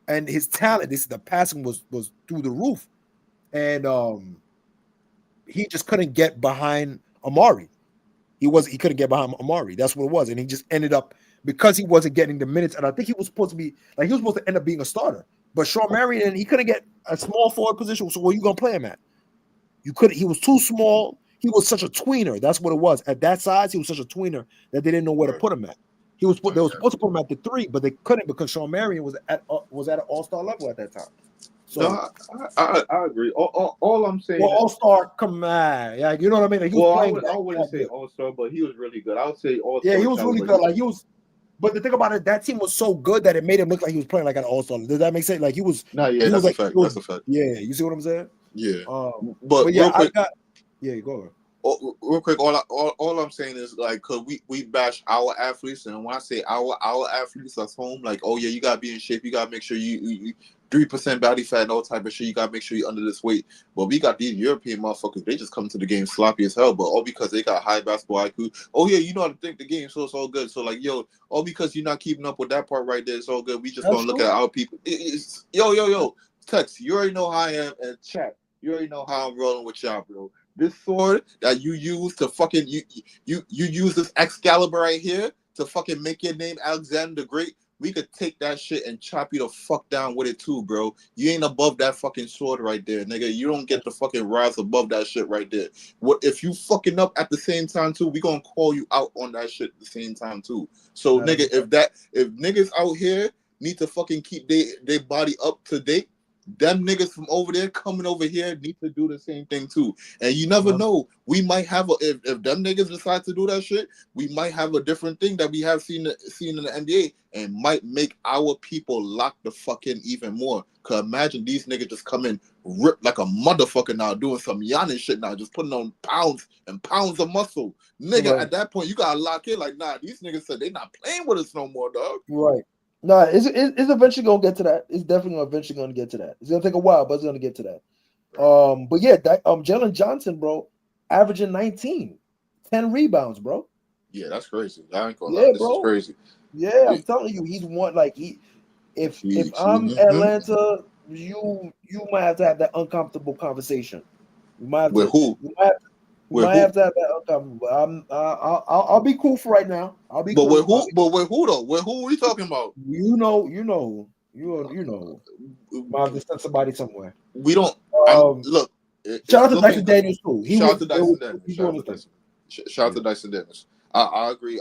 And his talent, the passing was through the roof, and he just couldn't get behind Amari. He couldn't get behind Amari. That's what it was, and he just ended up because he wasn't getting the minutes. And I think he was supposed to end up being a starter. But Sean Marion, he couldn't get a small forward position. So where you gonna play him at? You couldn't. He was too small. He was such a tweener. That's what it was. At that size, he was such a tweener that they didn't know where to put him at. They were supposed to put him at the 3, but they couldn't because Sean Marion was at an all-star level at that time. So no, I agree. All I'm saying, all-star, come on, yeah, you know what I mean. Like, I wouldn't say all-star, but he was really good. I would say all-star. Yeah, he was really good. Like he was, but the thing about it, that team was so good that it made him look like he was playing like an all-star. Does that make sense? Like he was. No, yeah, that's a fact. That's a fact. Yeah, you see what I'm saying? Yeah. But yeah, go on. Real quick, all I'm saying is like, cause we bash our athletes, and when I say our athletes that's home, like, oh yeah, you gotta be in shape, you gotta make sure you 3% body fat and all type of shit, you gotta make sure you're under this weight. But we got these European motherfuckers, they just come to the game sloppy as hell, but all because they got high basketball IQ. Oh yeah, you know how to think the game, so it's all good. So like, yo, all because you're not keeping up with that part right there, it's all good. We just gonna look at our people. Yo, Tex, you already know how I am, and chat, you already know how I'm rolling with y'all, bro. This sword that you use to fucking you use this Excalibur right here to fucking make your name Alexander the Great. We could take that shit and chop you the fuck down with it too, bro. You ain't above that fucking sword right there, nigga. You don't get to fucking rise above that shit right there. What if you fucking up at the same time too? We gonna call you out on that shit at the same time too. So nigga, if niggas out here need to fucking keep their body up to date, them niggas from over there coming over here need to do the same thing too. And you never know. We might have if them niggas decide to do that shit, we might have a different thing that we have seen in the NBA and might make our people lock the fucking even more. Cause imagine these niggas just come in ripped like a motherfucker now, doing some Giannis shit now, just putting on pounds and pounds of muscle. Nigga, at that point, you gotta lock in like, nah, these niggas said they not playing with us no more, dog. Right. No, it's eventually gonna get to that. It's definitely eventually gonna get to that. It's gonna take a while, but it's gonna get to that. But yeah, Jalen Johnson, bro, averaging 19, 10 rebounds, bro. Yeah, that's crazy. I ain't gonna lie. This is crazy. Yeah, I'm telling you, he's one like if I'm Atlanta, you might have to have that uncomfortable conversation. You might have with to, who? We With might who? have to have that outcome. But I'll be cool for right now. I'll be But cool. with who? But with who though? With who are we talking about? You know. Might have to send somebody somewhere. We don't. I'm Um, look. Shout out It's to looking Dyson good. Daniels too. Shout out to Dyson Dennis. He's Shout doing out to his thing. Dyson. Shout out to Dyson Dennis. I agree.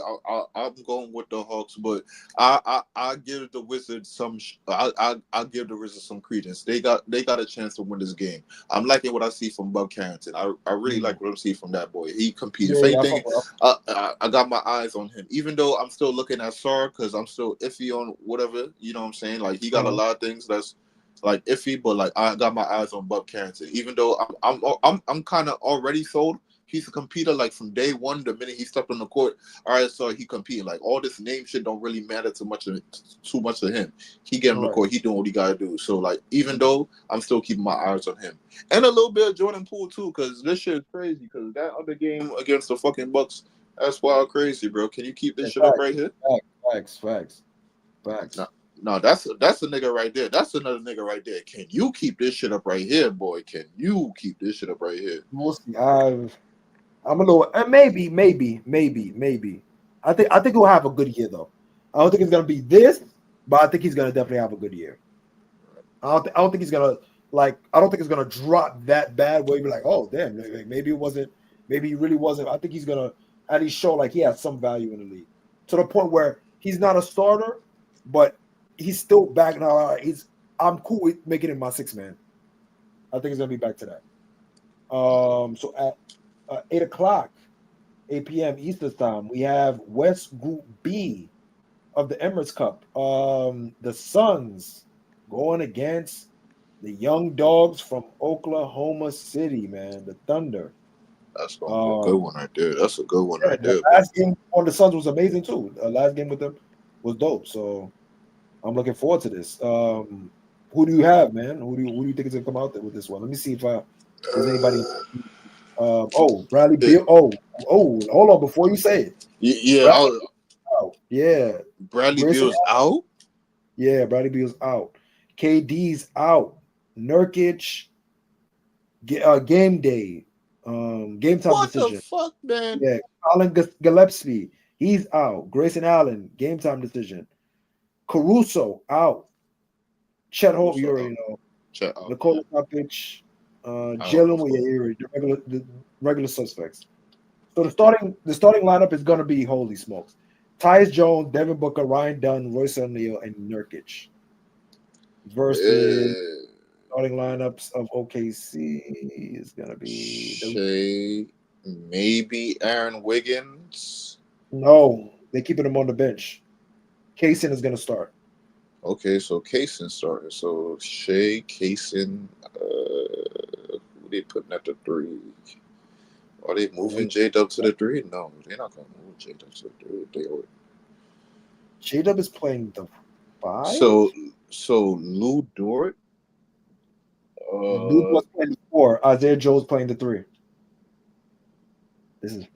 I'm going with the Hawks, but I give the Wizards some. I give the Wizards some credence. They got a chance to win this game. I'm liking what I see from Bub Carrington. I really like what I see from that boy. He competed. Yeah, If I anything, fuck with him. I got my eyes on him. Even though I'm still looking at Sar because I'm still iffy on whatever. You know what I'm saying? Like he got a lot of things that's like iffy, but like I got my eyes on Bub Carrington. Even though I'm kind of already sold. He's a competitor like from day one. The minute he stepped on the court, all right, so he competing. Like all this name shit don't really matter too much to him. He get on the court, he doing what he gotta do. So like even though I'm still keeping my eyes on him and a little bit of Jordan Poole too, because this shit is crazy. Because that other game against the fucking Bucks, that's wild crazy, bro. Can you keep this shit up right here? Facts. No, that's a nigga right there. That's another nigga right there. Can you keep this shit up right here, boy? Can you keep this shit up right here? We'll see. I'm a little maybe. I think he'll have a good year though. I don't think it's gonna be this, but I think he's gonna definitely have a good year. I don't think he's gonna I don't think it's gonna drop that bad where you be like, oh damn, maybe it wasn't, maybe he really wasn't. I think he's gonna at least show like he has some value in the league to the point where he's not a starter, but he's still back now. I'm cool with making him my 6 man. I think it's gonna be back to that. So at 8 o'clock, 8 p.m. Eastern time, we have West Group B of the Emirates Cup. The Suns going against the Young Dogs from Oklahoma City, man. The Thunder. That's gonna be a good one right there. That's a good one right there. The last game on the Suns was amazing too. The last game with them was dope. So I'm looking forward to this. Who do you have, man? Who do you think is gonna come out there with this one? Let me see if there's anybody. Bradley Beal. Hold on before you say it. Yeah, Bradley Beal's out. Yeah, Bradley Beal's out. KD's out. Nurkic. Game day. Game time what decision. The fuck, man? Yeah, Colin Gillespie. He's out. Grayson Allen. Game time decision. Caruso out. Chet Hope, you already know. Nikola Jokic. Jalen Williams, the regular suspects. So the starting lineup is going to be holy smokes. Tyus Jones, Devin Booker, Ryan Dunn, Royce O'Neal, and Nurkic versus starting lineups of OKC is going to be maybe Aaron Wiggins. No, they're keeping him on the bench. Kaysen is going to start. Okay, so Kaysen started. So Shea, Kaysen, who they putting at the 3? Are they moving J-Dub to the 3? No, they're not going to move J-Dub to the 3. J-Dub is playing the 5? So Lou Dort. Lou was playing the 4. Isaiah Joe's playing the 3. This is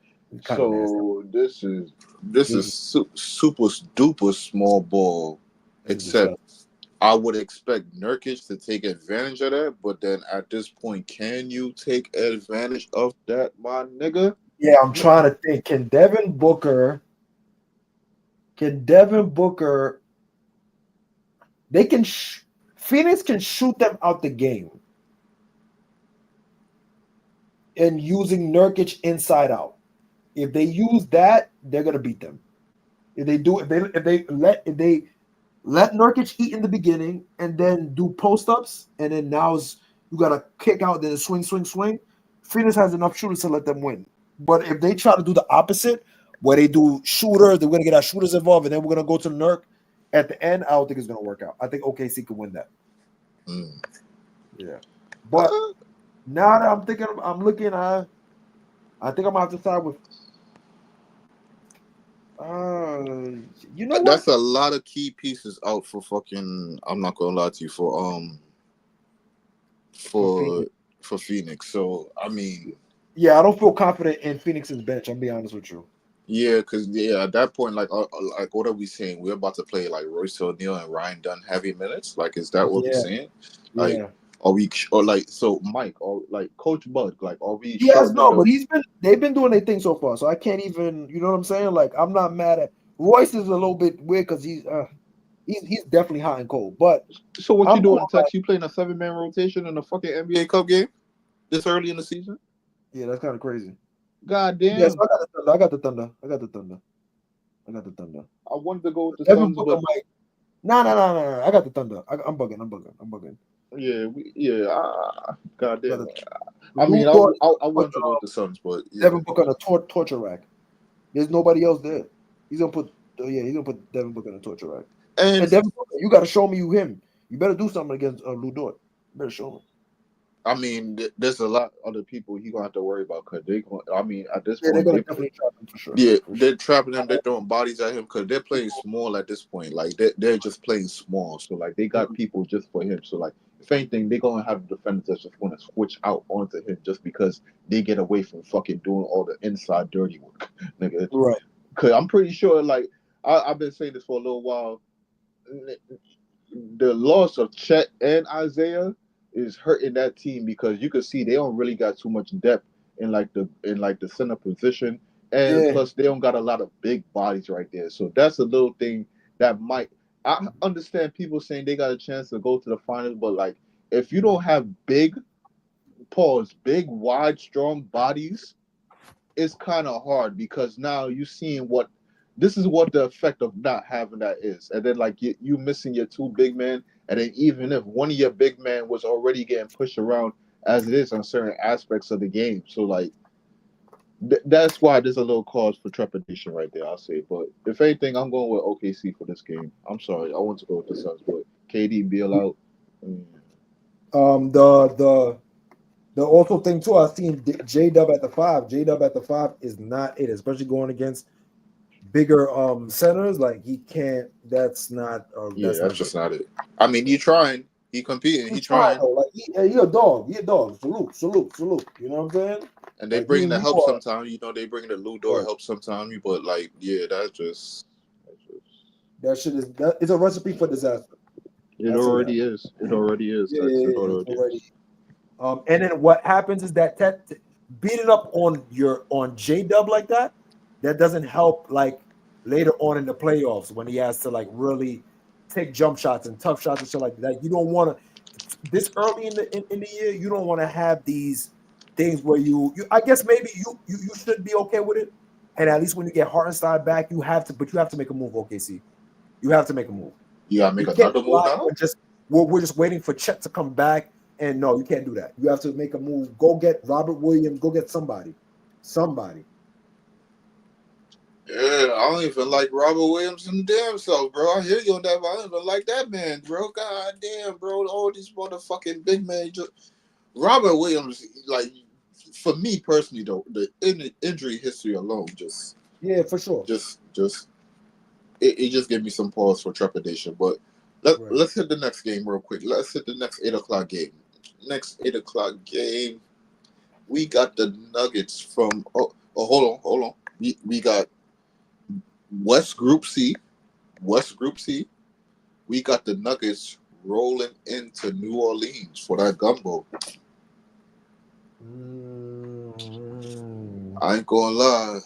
kind of nasty. This is super duper small ball. Except I would expect Nurkic to take advantage of that, but then at this point, can you take advantage of that, my nigga? Yeah, I'm trying to think. Can Devin Booker? They can. Phoenix can shoot them out the game, and using Nurkic inside out. If they use that, they're gonna beat them. If they let Nurkic eat in the beginning and then do post-ups, and then now you got to kick out, then swing. Phoenix has enough shooters to let them win. But if they try to do the opposite, where they do shooters, they're going to get our shooters involved, and then we're going to go to Nurk at the end, I don't think it's going to work out. I think OKC can win that. Yeah. But now that I'm thinking, I'm looking, I think I'm going to have to side with you know that's a lot of key pieces out for fucking. I'm not gonna lie to you for Phoenix. So I mean, yeah, I don't feel confident in Phoenix's bench. I'll be honest with you. Yeah, because at that point, like what are we saying? We're about to play like Royce O'Neal and Ryan Dunn heavy minutes. Like, is that what we're saying? Like, Are we or like so Mike or like Coach Bud? Like, are we? Yes, no, shortening but they've been doing their thing so far, so I can't even, you know what I'm saying? Like, I'm not mad at Royce is a little bit weird because he's definitely hot and cold, but So what you I'm doing, cool. Tex? You playing a 7-man rotation in a fucking NBA Cup game this early in the season? Yeah, that's kind of crazy. God damn! Yes, I got the Thunder. I got the Thunder. I wanted to go with the Devin Suns, Booker but might. No. I got the Thunder. I'm bugging. God damn. Brother, I mean, I Luka, wanted to go with the Suns, but yeah. Devin Booker on a torture rack. There's nobody else there. He's gonna put Devin Booker on a torture rack. And And Devin Booker, you got to show me him. You better do something against Lou Dort. You better show him. I mean, there's a lot of other people he gonna have to worry about because they going. I mean, at this Yeah, they're point, gonna they definitely trap him for sure. yeah, For sure. they're trapping him. They're throwing bodies at him because they're playing small at this point. Like they're just playing small. So like they got people just for him. So like if anything, they're gonna have defenders that's just gonna switch out onto him just because they get away from fucking doing all the inside dirty work, nigga. Right. Because I'm pretty sure, like I've been saying this for a little while. The loss of Chet and Isaiah is hurting that team because you can see they don't really got too much depth in the center position, and Yeah. plus they don't got a lot of big bodies right there. So that's a little thing that might. I understand people saying they got a chance to go to the finals, but like if you don't have big, wide, strong bodies, it's kind of hard because now you seeing what this is what the effect of not having that is, and then like you missing your two big men, and then even if one of your big men was already getting pushed around as it is on certain aspects of the game, so like that's why there's a little cause for trepidation right there. I'll say, but if anything, I'm going with OKC for this game. I'm sorry, I want to go with the Suns, but KD Beal out. The also thing too, I've seen J Dub at the 5. J Dub at the 5 is not it, especially going against bigger centers. Like he can't. That's not. That's just not it. I mean, he trying, he competing, he trying. Though. Like he a dog. He a dog. Salute. You know what I'm saying? And they like, bring the help sometimes. You know, they bring the Lou Dort help sometimes. But like, yeah, that shit is it's a recipe for disaster. It already is. It already is. Yeah, it already. And then what happens is that beating up on J Dub like that doesn't help like later on in the playoffs when he has to like really take jump shots and tough shots and shit like that. You don't want to this early in the year. You don't want to have these things where you I guess maybe you should be okay with it. And at least when you get Hartenstein back, you have to make a move. OKC, you have to make a move. You gotta make another move now. We're just waiting for Chet to come back. And no, you can't do that. You have to make a move. Go get Robert Williams. Go get somebody. Yeah, I don't even like Robert Williamson damn self, bro. I hear you on that, but I don't even like that man, bro. God damn, bro. All these motherfucking big men. Robert Williams, like, for me personally, though, the injury history alone just... Yeah, for sure. It just gave me some pause for trepidation. But let's hit the next game real quick. Let's hit the next 8 o'clock game. Next 8 o'clock game, we got the Nuggets from... hold on. We got West Group C. We got the Nuggets rolling into New Orleans for that gumbo. I ain't gonna lie.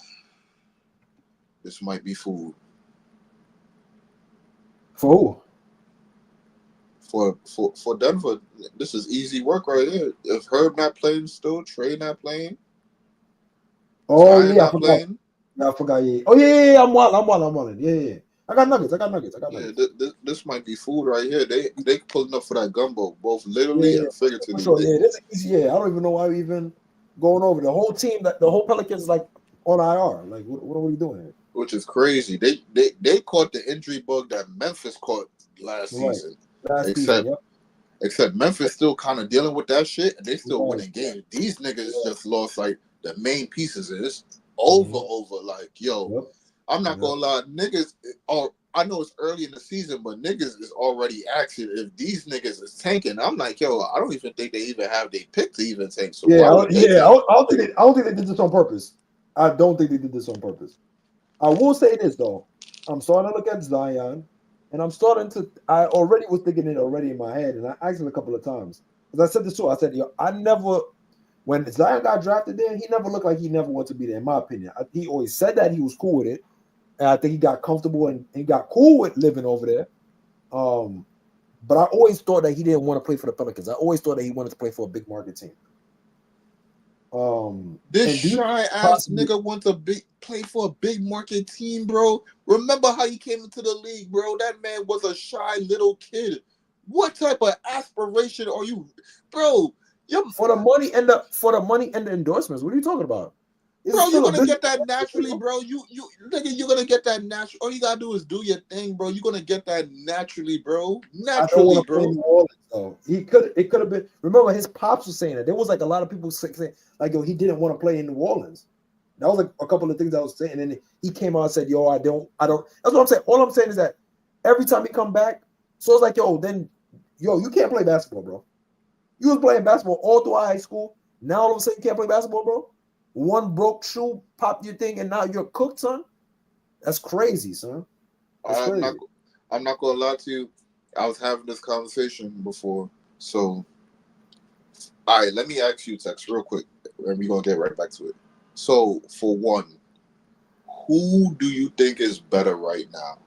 This might be food. For who? For Denver, this is easy work right here. If Herb not playing still, Trey not playing. Oh Zion yeah, not playing. I forgot. Yeah. Oh yeah. I'm wild. Yeah. I got Nuggets. Yeah, this might be food right here. They pulling up for that gumbo, both literally and figuratively. Sure, yeah, this is easy. Yeah, I don't even know why we even going over the whole team. The whole Pelicans is like on IR. Like, what are we doing here? Which is crazy. They caught the injury bug that Memphis caught last season. Except Memphis still kind of dealing with that shit, and they still winning games. These niggas just lost like the main pieces. And it's over. Like, yo, I'm not gonna lie, niggas are. I know it's early in the season, but niggas is already asking if these niggas is tanking. I'm like, yo, I don't even think they even have their pick to even tank. So I don't think they did this on purpose. I don't think they did this on purpose. I will say this though, I'm starting to look at Zion, and I already was thinking it already in my head, and I asked him a couple of times. Because I said this too. I said, yo, I never, when Zion got drafted there, he never looked like he never wanted to be there, in my opinion. He always said that he was cool with it. And I think he got comfortable and he got cool with living over there. But I always thought that he didn't want to play for the Pelicans. I always thought that he wanted to play for a big market team. This shy ass nigga wants to play for a big market team, bro. Remember how he came into the league, bro? That man was a shy little kid. What type of aspiration are you, bro? For the money and the endorsements. What are you talking about? Bro, you're gonna get that naturally, bro. Nigga, you're gonna get that naturally. All you gotta do is do your thing, bro. You're gonna get that naturally, bro. Naturally, bro. Play New Orleans, though. It could have been. Remember, his pops was saying that. There was like a lot of people saying, like, yo, he didn't want to play in New Orleans. That was like a couple of things I was saying, and then he came out and said, yo, I don't. That's what I'm saying. All I'm saying is that every time he come back, so it's like, yo, you can't play basketball, bro. You was playing basketball all through high school. Now all of a sudden you can't play basketball, bro. One broke shoe, pop your thing, and now you're cooked, son. That's crazy, son. I'm not gonna lie to you. I was having this conversation before. So, all right, let me ask you, Tex, real quick, and we're gonna get right back to it. So, for one, who do you think is better right now?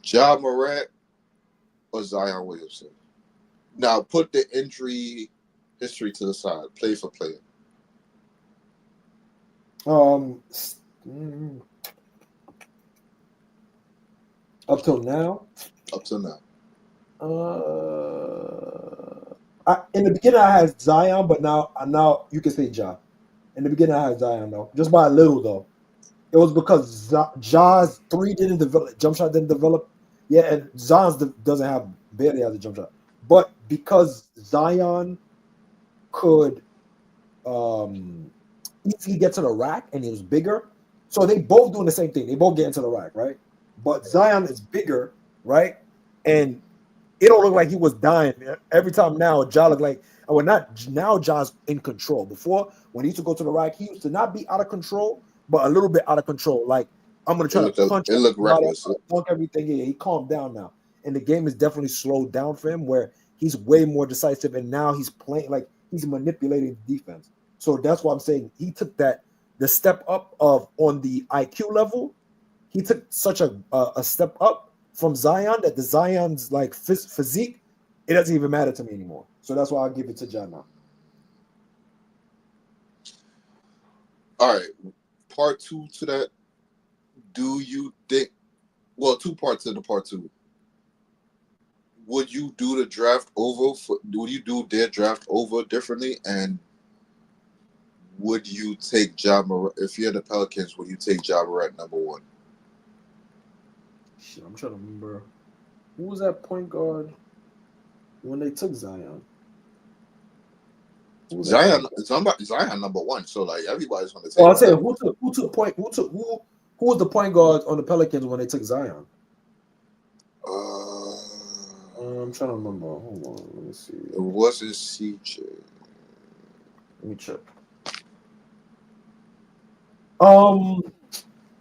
Ja Morant or Zion Williamson? Now, put the injury history to the side, play for player. Up till now. In the beginning I had Zion, but now you can say Ja. In the beginning I had Zion though, just by a little though. It was because Ja's three didn't develop, jump shot didn't develop. Yeah, and Zion's barely has a jump shot, but because Zion could easily get to the rack and he was bigger, so they both doing the same thing. They both get into the rack, right? But Zion is bigger, right? And it don't look like he was dying every time. Now Ja look like, well, not now. Ja's in control. Before, when he used to go to the rack, he used to not be out of control, but a little bit out of control. Like, I'm gonna try to punch. It looked reckless. Dunk everything. Yeah, he calmed down now, and the game is definitely slowed down for him, where he's way more decisive, and now he's playing like he's manipulating defense. So that's why I'm saying he took the step up on the IQ level. He took such a step up from Zion that the Zion's like physique, it doesn't even matter to me anymore. So that's why I'll give it to Ja now. All right. Part two to that. Do you think, well, two parts to the part two. Would you do the draft over? Would you do their draft over differently? And would you take Ja Morant, if you're the Pelicans, would you take Ja Morant number one? Shit, I'm trying to remember. Who was that point guard when they took Zion? Zion number one. So like everybody's gonna take. Well, I'll tell you who was the point guard on the Pelicans when they took Zion? I'm trying to remember. Hold on, let me see. It wasn't CJ. Let me check.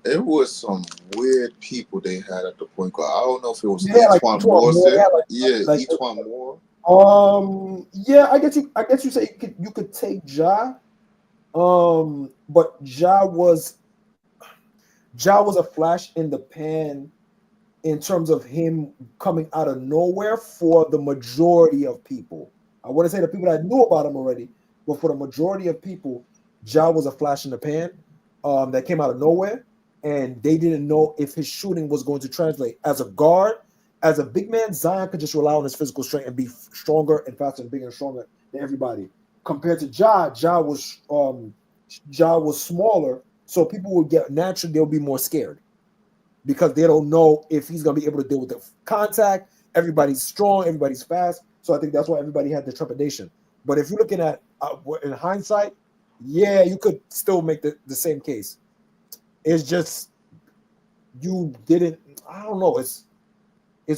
It was some weird people they had at the point guard. I don't know if it was Etuan Moore. Etuan Moore. Yeah, I guess you say you could take Ja. But Ja was a flash in the pan in terms of him coming out of nowhere for the majority of people. I wouldn't say the people that knew about him already, but for the majority of people, Ja was a flash in the pan that came out of nowhere, and they didn't know if his shooting was going to translate. As a guard, as a big man, Zion could just rely on his physical strength and be stronger and faster and bigger and stronger than everybody. Compared to Ja was smaller, so people would get naturally they'll be more scared because they don't know if he's gonna be able to deal with the contact. Everybody's strong, everybody's fast, so I think that's why everybody had the trepidation. But if you're looking at in hindsight, yeah, you could still make the same case. It's just you didn't. I don't know. It's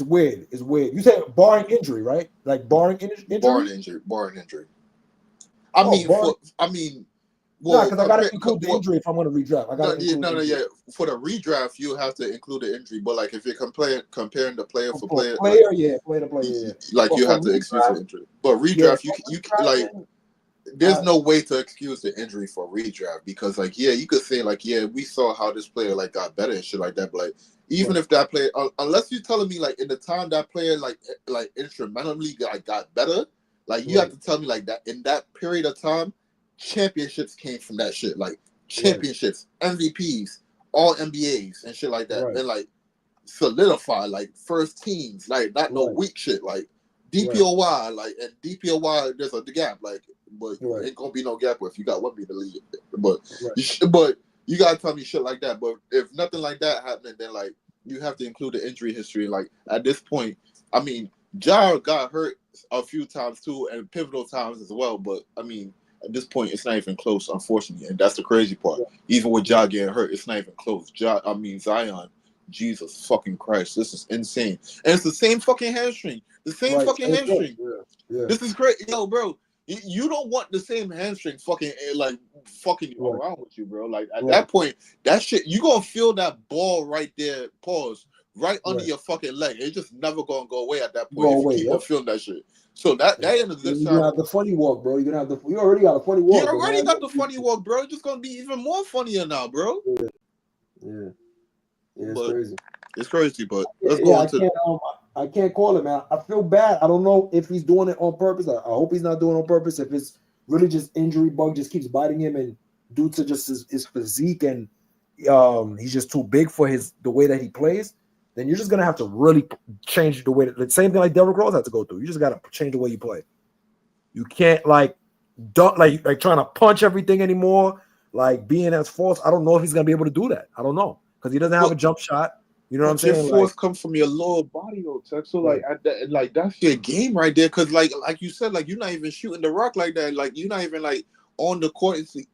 weird. It's weird. You say barring injury, right? Like barring injury. Barring injury. I mean, No, because I got to include the injury if I'm going to redraft. I got to yeah. For the redraft, you have to include the injury. But like if you're comparing the player for player, player to player, yeah. Like but you have to excuse the injury. But redraft, you like. There's no way to excuse the injury for redraft because, like, yeah, you could say, like, yeah, we saw how this player, like, got better and shit like that. But, like, even if that player, unless you're telling me, like, in the time that player, like instrumentally, got better, like, you have to tell me, like, that in that period of time, championships came from that shit. Like, championships, MVPs, all NBAs and shit like that. And, like, solidify, like, first teams, like, not no weak shit. Like, DPOY, like, and DPOY, there's a gap, like, but ain't gonna be no gap if you got Wemby to lead. But you gotta tell me shit like that. But if nothing like that happening, then like you have to include the injury history. Like at this point, I mean, Ja got hurt a few times too, and pivotal times as well. But I mean, at this point, it's not even close, unfortunately, and that's the crazy part. Even with Ja getting hurt, it's not even close. Zion. Jesus fucking Christ, this is insane. And it's the same fucking hamstring. The same fucking hamstring. This is great. Yo, bro, you don't want the same hamstring fucking around with you, bro. Like at that point, that shit, you gonna feel that ball right there, right under your fucking leg. It's just never gonna go away at that point if you keep on feeling that shit. So that ain't a good sign. You're gonna have the funny walk, bro. You already got a funny walk. You already got the funny walk, bro. It's just gonna be even more funnier now, bro. Yeah, it's crazy. It's crazy, but let's go on to. I can't call it, man. I feel bad. I don't know if he's doing it on purpose. I hope he's not doing it on purpose. If it's really just injury bug just keeps biting him, and due to just his physique and he's just too big for the way that he plays, then you're just gonna have to really change the way. The same thing like Derrick Rose had to go through. You just gotta change the way you play. You can't like trying to punch everything anymore. Like being as force. I don't know if he's gonna be able to do that. I don't know because he doesn't have a jump shot. You know what I'm saying? Your force comes from your lower body, though, Tech. So, like that's your game right there. Because, like you said, like you're not even shooting the rock like that. Like you're not even like on the court to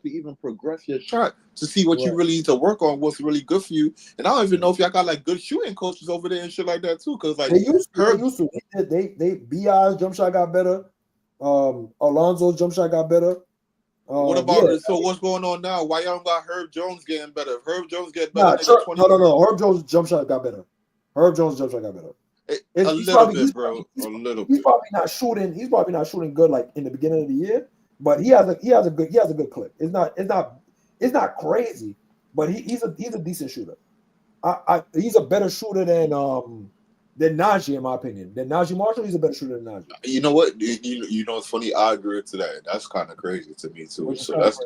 even progress your shot to see what you really need to work on, what's really good for you. And I don't even know if y'all got like good shooting coaches over there and shit like that too. Because like they used to. They BI's jump shot got better. Alonzo's jump shot got better. What about it? So what's going on now? Why y'all got Herb Jones getting better? If Herb Jones get better, no. Herb Jones jump shot got better. Herb Jones jump shot got better. A little bit, bro. He's probably not shooting. He's probably not shooting good like in the beginning of the year, but he has a good clip. It's not crazy, but he's a decent shooter. He's a better shooter than Najee, in my opinion. Than Najee Marshall, he's a better shooter than Najee. You know what? You know it's funny. I agree to that. That's kind of crazy to me too. So that's,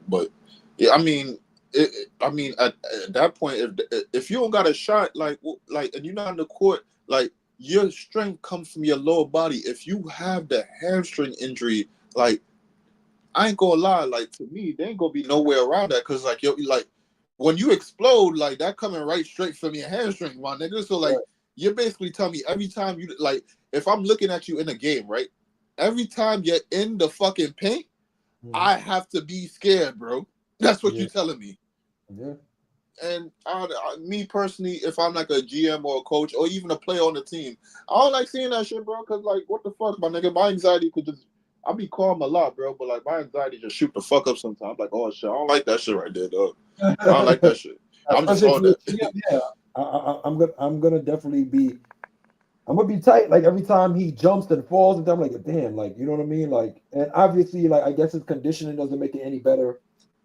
but yeah, I mean, at that point, if you don't got a shot, like, and you're not on the court, like your strength comes from your lower body. If you have the hamstring injury, like, I ain't gonna lie, like to me, there ain't gonna be nowhere around that because like when you explode, like that coming right straight from your hamstring, my nigga. So like. You're basically telling me every time you like, if I'm looking at you in a game, right? Every time you're in the fucking paint, I have to be scared, bro. That's what you're telling me. Yeah. And me personally, if I'm like a GM or a coach or even a player on the team, I don't like seeing that shit, bro. Cause like, what the fuck, my nigga? My anxiety could just. I be calm a lot, bro. But like, my anxiety just shoot the fuck up sometimes. Like, oh shit, I don't like that shit right there, dog. I don't like that shit. I'm just on that. Yeah. I'm gonna definitely be. I'm gonna be tight. Like every time he jumps and falls, and I'm like, damn, like you know what I mean. Like, and obviously, like I guess his conditioning doesn't make it any better.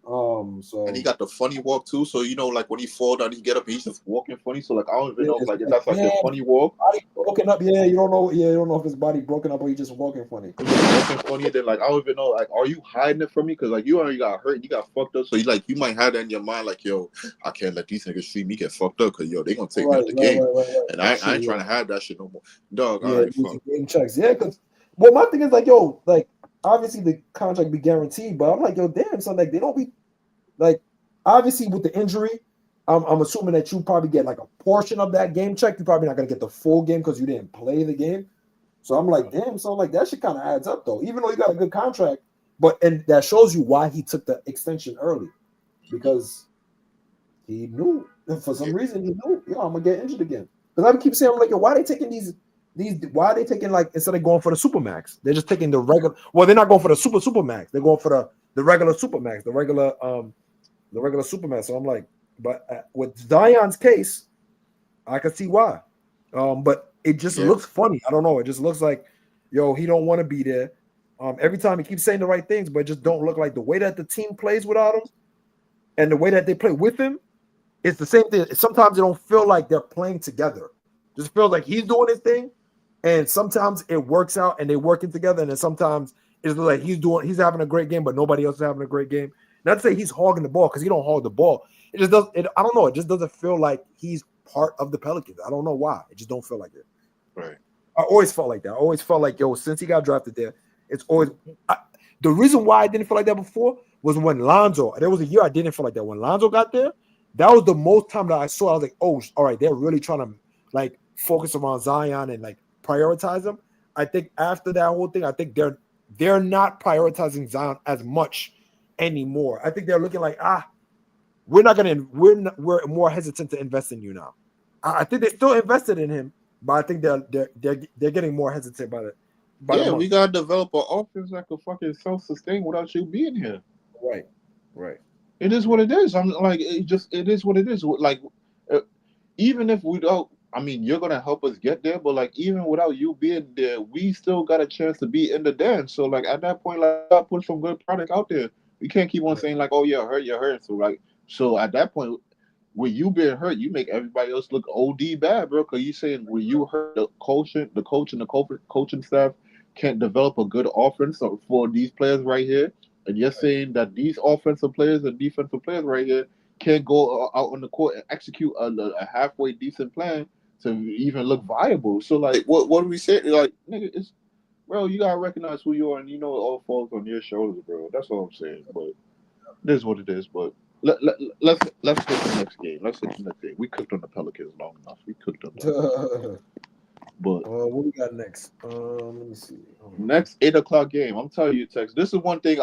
So and he got the funny walk too. So you know, like when he fall down, he get up, he's just walking funny. So like I don't even know if, like if that's like a funny walk. Body broken up, yeah. You don't know if his body broken up or he just walking funny. He's just walking funny. Then like I don't even know, like are you hiding it from me? Because like you already got hurt, you got fucked up. So you might have that in your mind, like yo, I can't let these niggas see me get fucked up because yo, they gonna take me out the game, and I ain't trying to have that shit no more, dog. Game checks, because my thing is like yo, like obviously the contract be guaranteed, but I'm like yo, damn, so like they don't be. Like, obviously, with the injury, I'm assuming that you probably get like a portion of that game check. You're probably not going to get the full game because you didn't play the game. So I'm like, damn. So like that shit kind of adds up, though. Even though you got a good contract, and that shows you why he took the extension early, because he knew for some reason he knew, I'm gonna get injured again. Because I keep saying, I'm like, yo, why are they taking these Why are they taking like instead of going for the supermax? They're just taking the regular. Well, they're not going for the supermax. They're going for the regular supermax, the regular supermax. So I'm like, but with Zion's case, I can see why. But it just looks funny. I don't know. It just looks like, yo, he don't want to be there. Every time he keeps saying the right things, but it just don't look like the way that the team plays without him and the way that they play with him. It's the same thing. Sometimes it don't feel like they're playing together. It just feels like he's doing his thing, and sometimes it works out and they're working together, and then sometimes it's like he's having a great game, but nobody else is having a great game. Not to say he's hogging the ball because he don't hog the ball. It just does. I don't know. It just doesn't feel like he's part of the Pelicans. I don't know why. It just don't feel like it. Right. I always felt like that. I always felt like, yo, since he got drafted there, it's always the reason why I didn't feel like that before was when Lonzo. There was a year I didn't feel like that. When Lonzo got there, that was the most time that I saw. I was like, oh, all right, they're really trying to like focus around Zion and like prioritize him. I think after that whole thing, I think they're not prioritizing Zion as much anymore. I think they're looking like, we're more hesitant to invest in you now. I think they still invested in him, but I think they're getting more hesitant about it. We gotta develop an offense that could fucking self-sustain without you being here. Right. It is what it is. I'm like, it is what it is. Like, even if we don't, I mean, you're gonna help us get there, but like, even without you being there, we still got a chance to be in the dance. So like, at that point, like, gotta put some good product out there. We can't keep on saying like, oh yeah, you're hurt. So at that point, with you being hurt, you make everybody else look OD bad, bro. Because you saying when you hurt, the coach and the coaching staff can't develop a good offense for these players right here, and you're saying that these offensive players and defensive players right here can't go out on the court and execute a halfway decent plan to even look viable. So like, what do we say? Like, nigga, it's bro, you gotta recognize who you are, and you know it all falls on your shoulders, bro. That's all I'm saying. But it is what it is. But let's hit the next game. We cooked on the Pelicans long enough. We cooked on them. But what we got next? Let me see. Next 8 o'clock game. I'm telling you, Tex. This is one thing.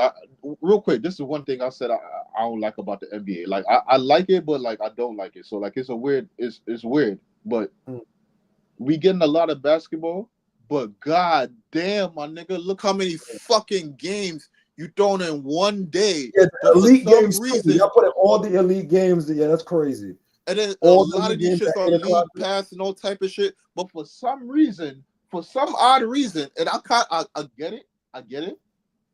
This is one thing I said I don't like about the NBA. Like I like it, but like I don't like it. So like it's weird. But we getting a lot of basketball. But god damn, my nigga, look how many fucking games you thrown in one day. Yeah, the elite games. Y'all put in all the elite games. Yeah, that's crazy. And then all a lot of these shits are league pass and all type of shit. But for some odd reason, and I get it,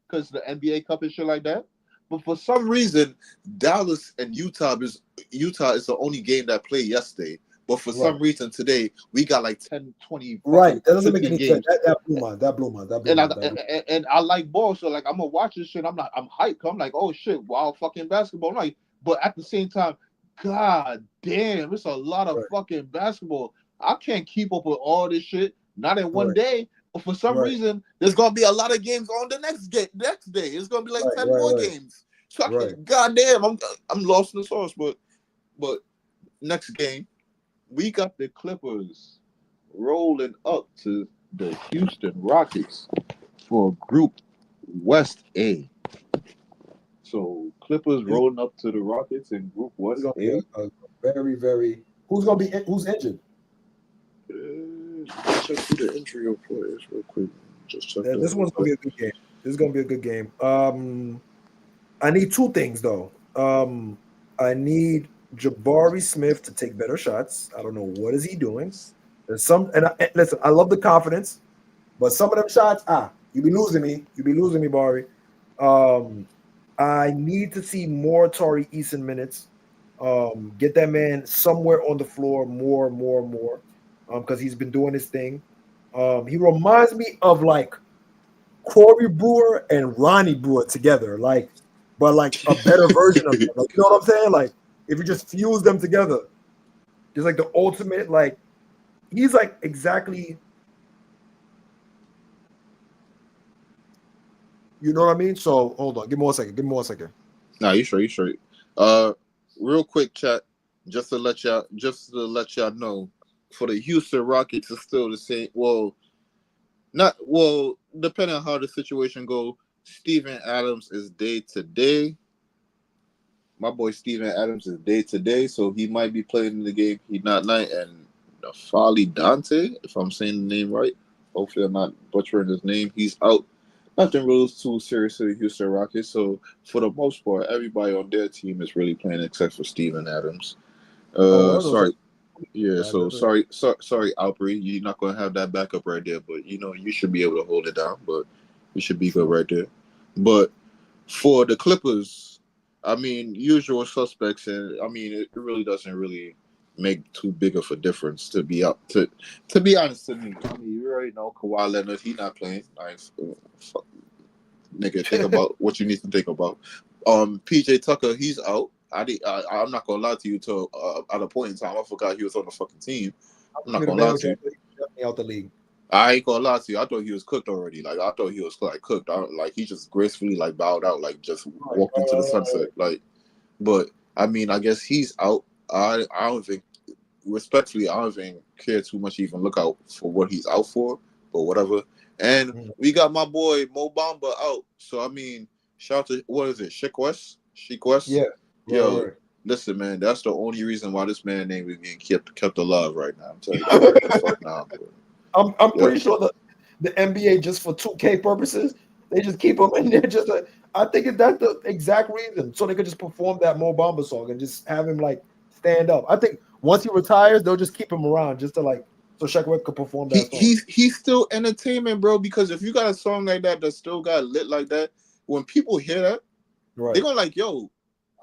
because the NBA Cup and shit like that. But for some reason, Dallas and Utah is the only game that played yesterday. But for some reason today, we got like 10, 20. Right, that doesn't make any sense. That blew my. And I like ball, so like I'm gonna watch this shit. I'm hyped. I'm like, oh shit, wow, fucking basketball. I'm like, but at the same time, god damn, it's a lot of fucking basketball. I can't keep up with all this shit, not in one day. But for some reason, there's gonna be a lot of games on the next day. It's gonna be like 10 more games. So god damn, I'm lost in the sauce. But next game, we got the Clippers rolling up to the Houston Rockets for Group West A. So Clippers rolling up to the Rockets in Group West A. Very, very. Who's injured? Check through the injury report real quick. Just check. This one's gonna be a good game. This is gonna be a good game. I need two things though. I need Jabari Smith to take better shots. I don't know what is he doing. Listen, I love the confidence, but some of them shots, you be losing me, Bari. I need to see more Tari Eason minutes. Get that man somewhere on the floor more. Because he's been doing his thing. He reminds me of like Corey Brewer and Ronnie Brewer together, but a better version of them. Like, you know what I'm saying? Like, if you just fuse them together, just like the ultimate, like he's like exactly, you know what I mean? So hold on, give me one second. Nah, you straight. Real quick, chat, just to let y'all know, for the Houston Rockets, it's still the same. Depending on how the situation go, Steven Adams is day to day. My boy Steven Adams is day to day, so he might be playing in the game. He's not night, and Fali Dante, if I'm saying the name right. Hopefully, I'm not butchering his name. He's out. Nothing really too serious to the Houston Rockets. So, for the most part, everybody on their team is really playing except for Steven Adams. Sorry. Yeah, so sorry, Alpri. You're not going to have that backup right there, but you should be able to hold it down, but you should be good right there. But for the Clippers, I mean, usual suspects, and I mean, it really doesn't really make too big of a difference to be up to be honest to me. I mean, you already know Kawhi Leonard, he not playing. Fuck, nigga, think about what you need to think about. PJ Tucker, he's out. I'm not gonna lie to you. Till at a point in time, I forgot he was on the fucking team. I'm not gonna lie to you. Definitely out the league. I ain't gonna lie to you. I thought he was cooked already. Like I thought he was like cooked. Like he just gracefully like bowed out, like just walked into the sunset. Like, but I mean, I guess he's out. I don't think, respectfully, I don't even care too much to even look out for what he's out for. But whatever. And we got my boy Mo Bamba out. So I mean, shout out to what is it? Sheik West? Yeah. Yo, right. Listen, man, that's the only reason why this man name is being kept alive right now. I'm telling you the fuck now, bro. I'm pretty sure the NBA, just for 2K purposes, they just keep him in there. Just I think that's the exact reason, so they could just perform that Mo Bamba song and just have him like stand up. I think once he retires, they'll just keep him around just to like so Shaq Webb could perform that song. He's still entertainment, bro. Because if you got a song like that that still got lit like that, when people hear that, they're gonna like, yo,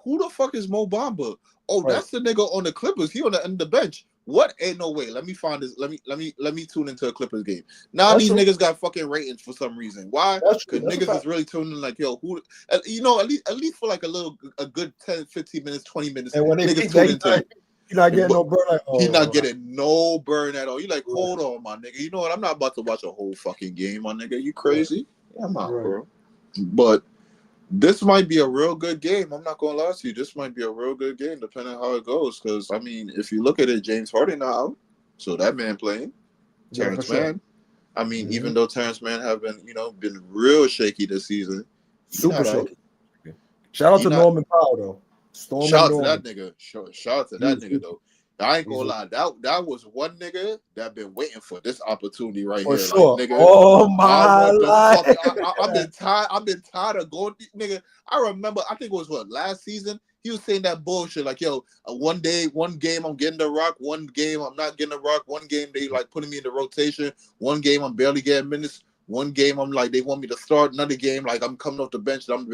who the fuck is Mo Bamba? Oh, that's the nigga on the Clippers. He on the end of the bench. What? Ain't no way. Let me find this. Let me tune into a Clippers game. Now these niggas got fucking ratings for some reason. Why? Because niggas is really tuning like, yo, who? At least for like a good 10, 15 minutes, 20 minutes. And when they niggas tune into it. You're not getting no burn. Like, He's not getting no burn at all. You like, hold on, my nigga. You know what? I'm not about to watch a whole fucking game, my nigga. You crazy? Yeah, I'm not, bro. But this might be a real good game. I'm not gonna lie to you. This might be a real good game, depending on how it goes. Because I mean, if you look at it, James Harden not out, so that man playing. Terrence Mann. I mean, even though Terrence Mann have been real shaky this season, super shaky. Shout out to Norman Powell though. Shout out to that nigga. Shout out to that nigga though. I ain't gonna lie. That was one nigga that been waiting for this opportunity right here. Sure. Like, nigga, oh my life. I've been tired of going. Nigga, I remember. I think it was last season. He was saying that bullshit. Like, yo, one game I'm getting the rock. One game I'm not getting the rock. One game they like putting me in the rotation. One game I'm barely getting minutes. One game I'm like they want me to start. Another game like I'm coming off the bench. And I'm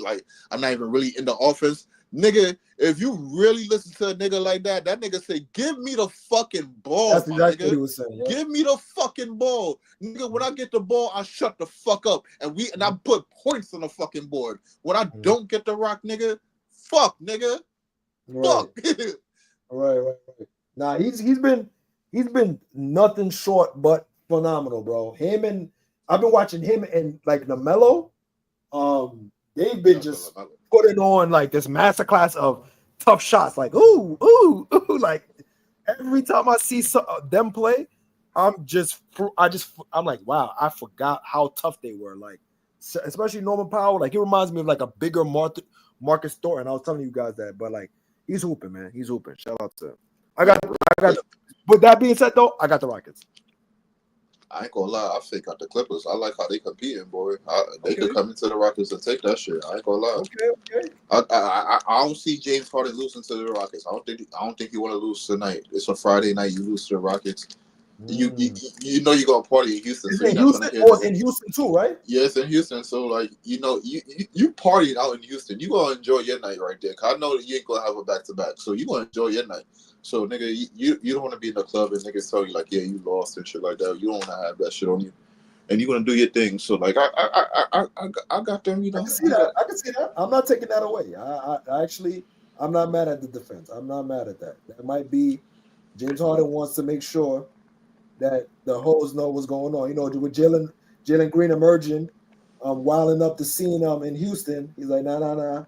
like I'm not even really in the offense. Nigga, if you really listen to a nigga like that, that nigga say, give me the fucking ball. That's exactly what he was saying. Yeah. Give me the fucking ball. Nigga, when I get the ball, I shut the fuck up. And I put points on the fucking board. When I don't get the rock, nigga, fuck, nigga. Fuck. Right. Nah, he's been nothing short but phenomenal, bro. I've been watching him and like LaMelo. They've been just putting on like this masterclass of tough shots. Like ooh. Like every time I see them play, I'm like, wow, I forgot how tough they were. Like especially Norman Powell. Like he reminds me of like a bigger Marcus Thornton. I was telling you guys that, but like he's hooping, man. He's hooping. Shout out to him. I got. With that being said, though, I got the Rockets. I ain't gonna lie, I think out the Clippers. I like how they competing, boy. They could come into the Rockets and take that shit. I ain't gonna lie. Okay. I don't see James Harden losing to the Rockets. I don't think you want to lose tonight. It's a Friday night. You lose to the Rockets. You know you're gonna party in Houston. It's so in Houston, or in Houston too, right? Yeah, it's in Houston. So like you partied out in Houston. You gonna enjoy your night right there. Cause I know that you ain't gonna have a back to back. So you gonna enjoy your night. So nigga, you don't want to be in the club and niggas tell you like, yeah, you lost and shit like that. You don't want to have that shit on you, and you're gonna do your thing. So like, I got them. You know, I can see that. I'm not taking that away. I'm not mad at the defense. I'm not mad at that. That might be James Harden wants to make sure that the hoes know what's going on. You know, with Jalen Green emerging, wilding up the scene in Houston. He's like, nah.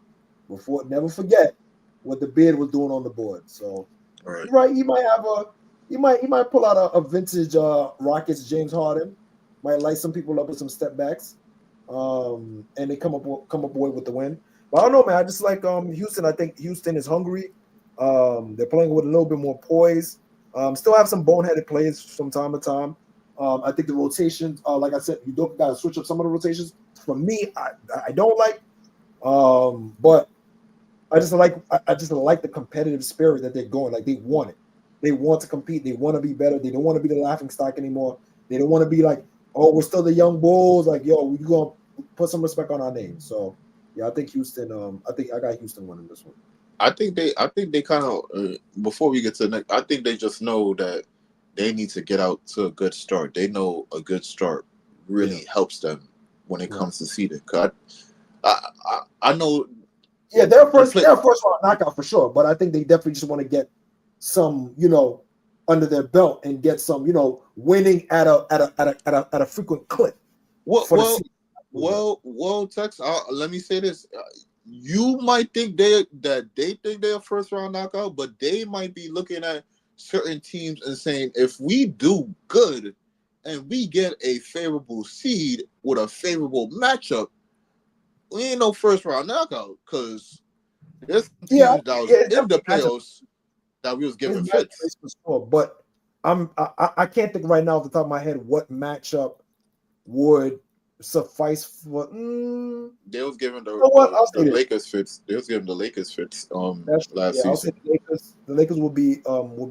Never forget what the bid was doing on the board. So. Right, he might pull out a vintage Rockets James Harden, might light some people up with some step backs, and they come up away with the win. But I don't know, man. I just like Houston. I think Houston is hungry. They're playing with a little bit more poise. Still have some boneheaded players from time to time. I think the rotations, like I said, you don't got to switch up some of the rotations. For me, I don't like, but I just like the competitive spirit that they're going. Like they want it. They want to compete. They want to be better. They don't want to be the laughing stock anymore. They don't want to be like, oh, we're still the young bulls. Like, yo, we're gonna put some respect on our name. So yeah, I think Houston. I think I got Houston winning this one. I think they kind of before we get to the next, I think they just know that they need to get out to a good start. They know a good start really helps them when it comes to seeding. I know. Yeah, they're a first round knockout for sure. But I think they definitely just want to get some, under their belt and get some, winning at a frequent clip. Well, Tex. Let me say this. You might think they think they're a first round knockout, but they might be looking at certain teams and saying, if we do good and we get a favorable seed with a favorable matchup, we ain't no first round knockout because there's teams that was in the playoffs that we was giving fits. But I can't think right now off the top of my head what matchup would suffice for. They was giving the Lakers fits. They was giving the Lakers fits last season. I'll say the Lakers will be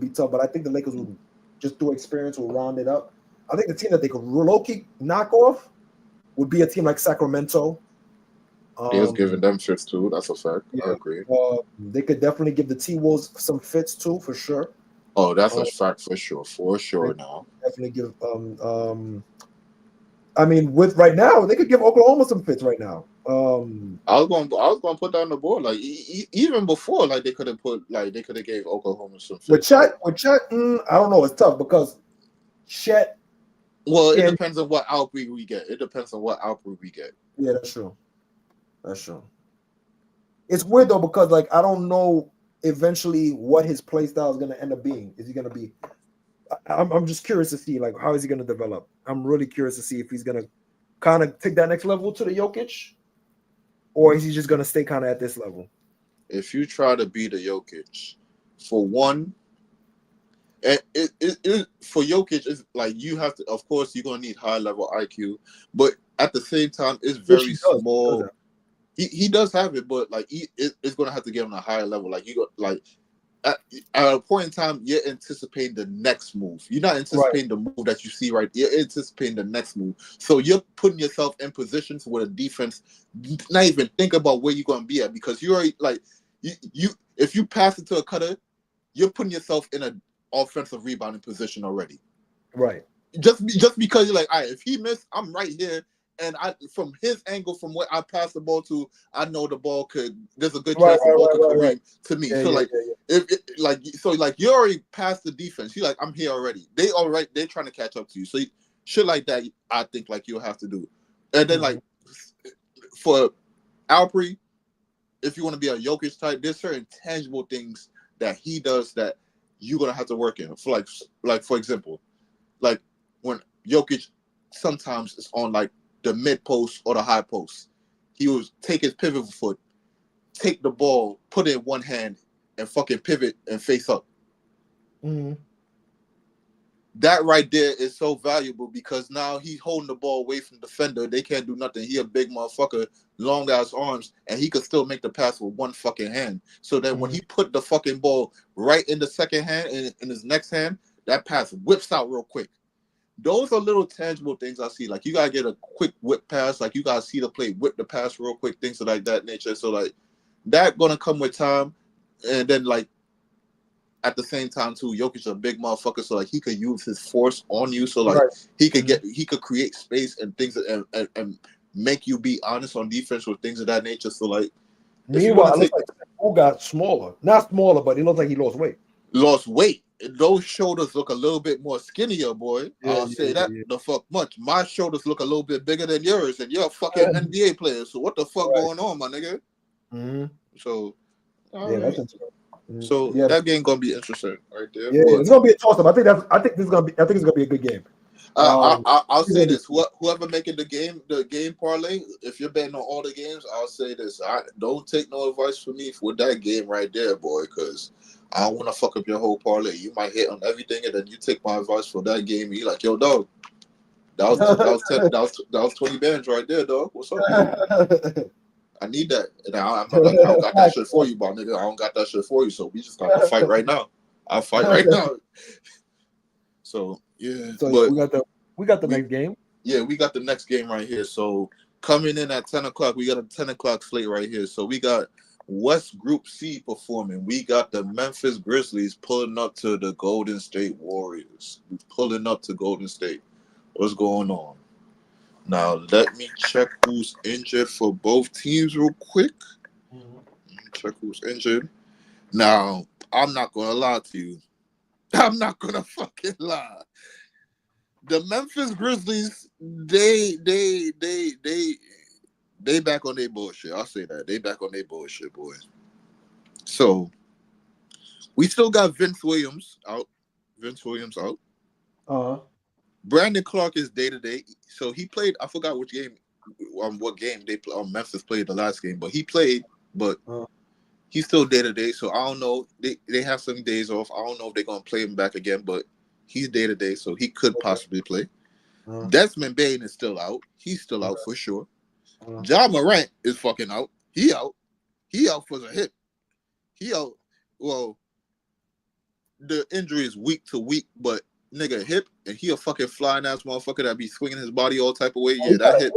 tough, but I think the Lakers will just through experience will round it up. I think the team that they could low-key knock off would be a team like Sacramento. They was giving them fits too. That's a fact. I agree. They could definitely give the T-Wolves some fits too, for sure. Oh, that's a fact for sure. For sure now. Definitely give I mean, with right now, they could give Oklahoma some fits right now. I was going to put that on the board. Like even before, like they could have gave Oklahoma some fits. With Chet, I don't know. It's tough because Chet. Well, it depends on what outbreak we get. Yeah, that's true. That's true. It's weird though because like I don't know eventually what his play style is going to end up being. Is he going to be? I'm just curious to see like how is he going to develop. I'm really curious to see if he's going to kind of take that next level to the Jokic, or is he just going to stay kind of at this level? If you try to beat a Jokic, for one, and for Jokic, it's like you have to. Of course, you're going to need high level IQ, but at the same time, it's very small. He does have it, but like it's going to have to get on a higher level. Like you go like. At a point in time, you're anticipating the next move. You're not anticipating the move that you see right. You're anticipating the next move. So you're putting yourself in positions where the defense not even think about where you're going to be at because you're already like you. If you pass it to a cutter, you're putting yourself in an offensive rebounding position already. Right. Just because you're like, all right, if he missed, I'm right here. And from his angle, from where I pass the ball to, I know the ball could. There's a good chance the ball could come to me. So if you already passed the defense. You're like, I'm here already. They're trying to catch up to you. So shit like that, I think like you'll have to do. And then like for Alpri, if you want to be a Jokic type, there's certain tangible things that he does that you're gonna have to work in. For like for example, like when Jokic sometimes is on like the mid post or the high post, he will take his pivot foot, take the ball, put it in one hand, and fucking pivot and face up. Mm-hmm. That right there is so valuable because now he's holding the ball away from the defender. They can't do nothing. He a big motherfucker, long ass arms, and he could still make the pass with one fucking hand. So that when he put the fucking ball right in the second hand and in his next hand, that pass whips out real quick. Those are little tangible things I see. Like you gotta get a quick whip pass. Like you gotta see the play, whip the pass real quick. Things of like that nature. So like that gonna come with time, and then like at the same time too, Jokic is a big motherfucker. So like he could use his force on you. So like he could create space and things and make you be honest on defense with things of that nature. So like meanwhile, it looks like who got smaller, not smaller, but it looks like he lost weight. Those shoulders look a little bit more skinnier, boy. I'll say that the fuck much. My shoulders look a little bit bigger than yours, and you're a fucking NBA player. So what the fuck going on, my nigga? Mm-hmm. So, that's interesting. So that game gonna be interesting, right there. Yeah, it's gonna be a toss-up. I think it's gonna be a good game. I'll say this: whoever making the game parlay, if you're betting on all the games, I'll say this: don't take no advice from me for that game right there, boy, because I don't want to fuck up your whole parlay. You might hit on everything, and then you take my advice for that game. And you're like, yo, dog, that was 20 bands right there, dog. What's up, man? I need that. And I'm like, I don't got that shit for you, but nigga, I don't got that shit for you. So we just gotta fight right now. I'll fight right now. So yeah, So but we got the next game. Yeah, we got the next game right here. So coming in at 10 o'clock, we got a 10 o'clock slate right here. So we got West Group C performing. We got the Memphis Grizzlies pulling up to the Golden State Warriors. We pulling up to Golden State. What's going on? Now, let me check who's injured for both teams real quick. Check who's injured. Now, I'm not going to lie to you. I'm not going to fucking lie. The Memphis Grizzlies, they back on their bullshit. I'll say that. They back on their bullshit, boys. So, we still got Vince Williams out. Brandon Clark is day-to-day. So, he played, I forgot what game Memphis played the last game, but he played, but he's still day-to-day. So, I don't know. They have some days off. I don't know if they're going to play him back again, but he's day-to-day, so he could possibly play. Desmond Bane is still out. He's still out for sure. Ja Morant is fucking out. He out. He out for the hip. He out. Well, the injury is week to week, but nigga hip, and he a fucking flying ass motherfucker that be swinging his body all type of way. Yeah, that hip.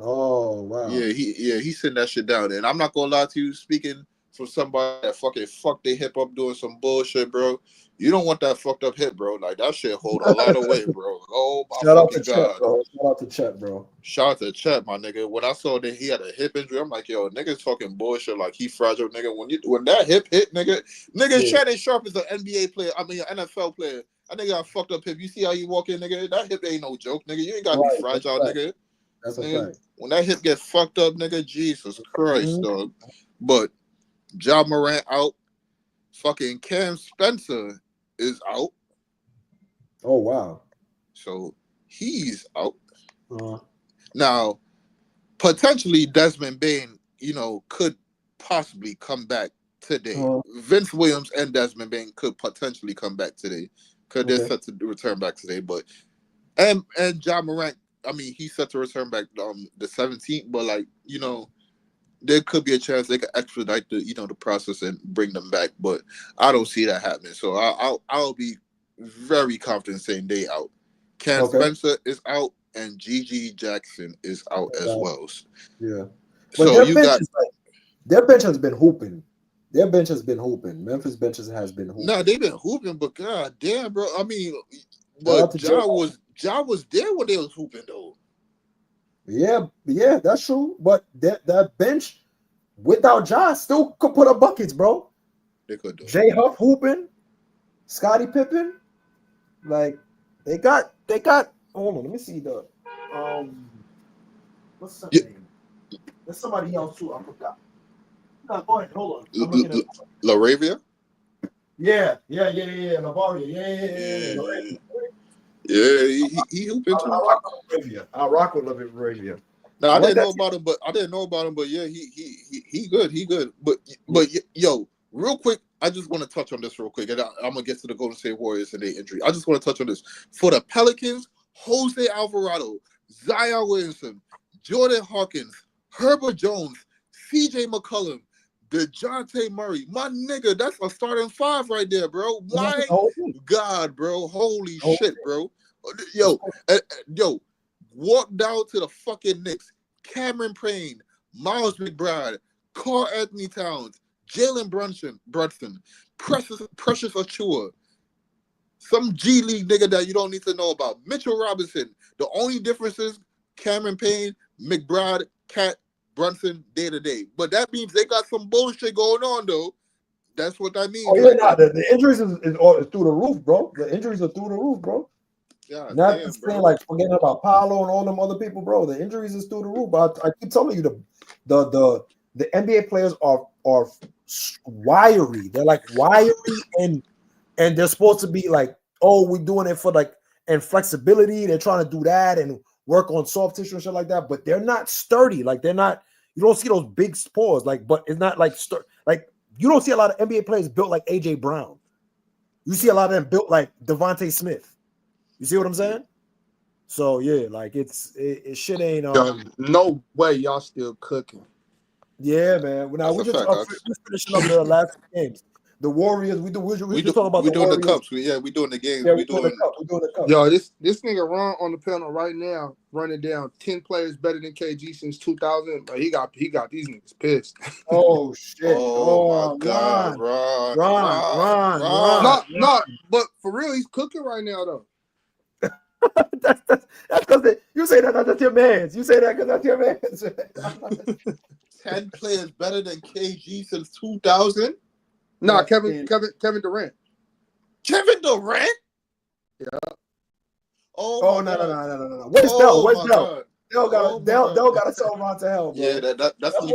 Oh wow. Yeah, he sent that shit down. And I'm not gonna lie to you, speaking from somebody that fucking fucked their hip up doing some bullshit, bro. You don't want that fucked up hip, bro. Like, that shit hold a lot of weight, bro. Oh, my Shout out to fucking God. Chet, bro. Shout out to Chet, bro. Shout out to Chet, my nigga. When I saw that he had a hip injury, I'm like, yo, nigga's talking bullshit. Like, he fragile, nigga. When that hip hit, nigga, Shannon Sharp is an NBA player. I mean, an NFL player. That nigga got a fucked up hip. You see how you walk in, nigga? That hip ain't no joke, nigga. You ain't got to be fragile, nigga. That's a nigga, fact. when that hip gets fucked up, nigga, Jesus Christ, dog. But Ja Morant out. Fucking Cam Spencer is out. Oh wow. So he's out. Now, potentially Desmond Bane, could possibly come back today. Vince Williams and Desmond Bane could potentially come back today. They're set to return back today. But and Ja Morant, I mean, he's set to return back the 17th, but like, there could be a chance they could expedite the process and bring them back, but I don't see that happening. So I'll be very confident saying they out. Cam Spencer is out, and Gigi Jackson is out as well. Yeah. But so their bench has been hooping. Their bench has been hooping. Memphis benches has been hooping. No, they've been hooping, but god damn, bro. I mean, but Ja was there when they was hooping though. Yeah, that's true. But that bench without Ja still could put up buckets, bro. They could do. Jay Huff hooping, Scottie Pippen, like they got. Hold on, let me see the what's that name? There's somebody else too. I forgot. No, go ahead. Hold on. LaRavia? Yeah. LaRavia. Yeah, he hooping too. I rock with LaRavia. No, I didn't know about him, but yeah, he good. But yo, real quick, I just want to touch on this real quick, and I'm gonna get to the Golden State Warriors and their injury. I just want to touch on this. For the Pelicans, Jose Alvarado, Zion Williamson, Jordan Hawkins, Herbert Jones, CJ McCollum, DeJounte Murray. My nigga, that's a starting five right there, bro. My God, bro. Holy shit, bro. Yo, walk down to the fucking Knicks. Cameron Payne, Miles McBride, Karl Anthony Towns, Jalen Brunson, Precious Achua, some G League nigga that you don't need to know about. Mitchell Robinson. The only difference is Cameron Payne, McBride, Cat, Brunson, day to day. But that means they got some bullshit going on, though. That's what that means. Oh, yeah, nah, the injuries is through the roof, bro. The injuries are through the roof, bro. God Not damn, saying like forgetting about Powell and all them other people, bro. The injuries is through the roof. But I keep telling you, the NBA players are wiry. They're like wiry and they're supposed to be like, oh, we're doing it for like and flexibility. They're trying to do that and work on soft tissue and shit like that. But they're not sturdy. Like they're not. You don't see those big spores. Like, but it's not like like You don't see a lot of NBA players built like AJ Brown. You see a lot of them built like Devontae Smith. You see what I'm saying? So yeah, like it shit ain't Yo, no way y'all still cooking. Yeah, man. Now That's we're a just fact, we're finishing up the last games. The Warriors. We're just talking about we the doing Warriors. the cups. We doing the games. Yeah, we we're doing the cup. We're doing the cup. Yo, this nigga Ron on the panel right now, running down 10 players better than KG since 2000. But he got these niggas pissed. Oh shit! Oh my God, Ron. No, but for real, he's cooking right now though. that's because you say that that's your man's. You say that because that's your man's. 10 players better than KG since 2000. Nah, Kevin Durant. Kevin Durant? Yeah. Oh No. Where's Dell? Where's Dell? Dell got to tell Ron to hell, bro. Yeah, that's when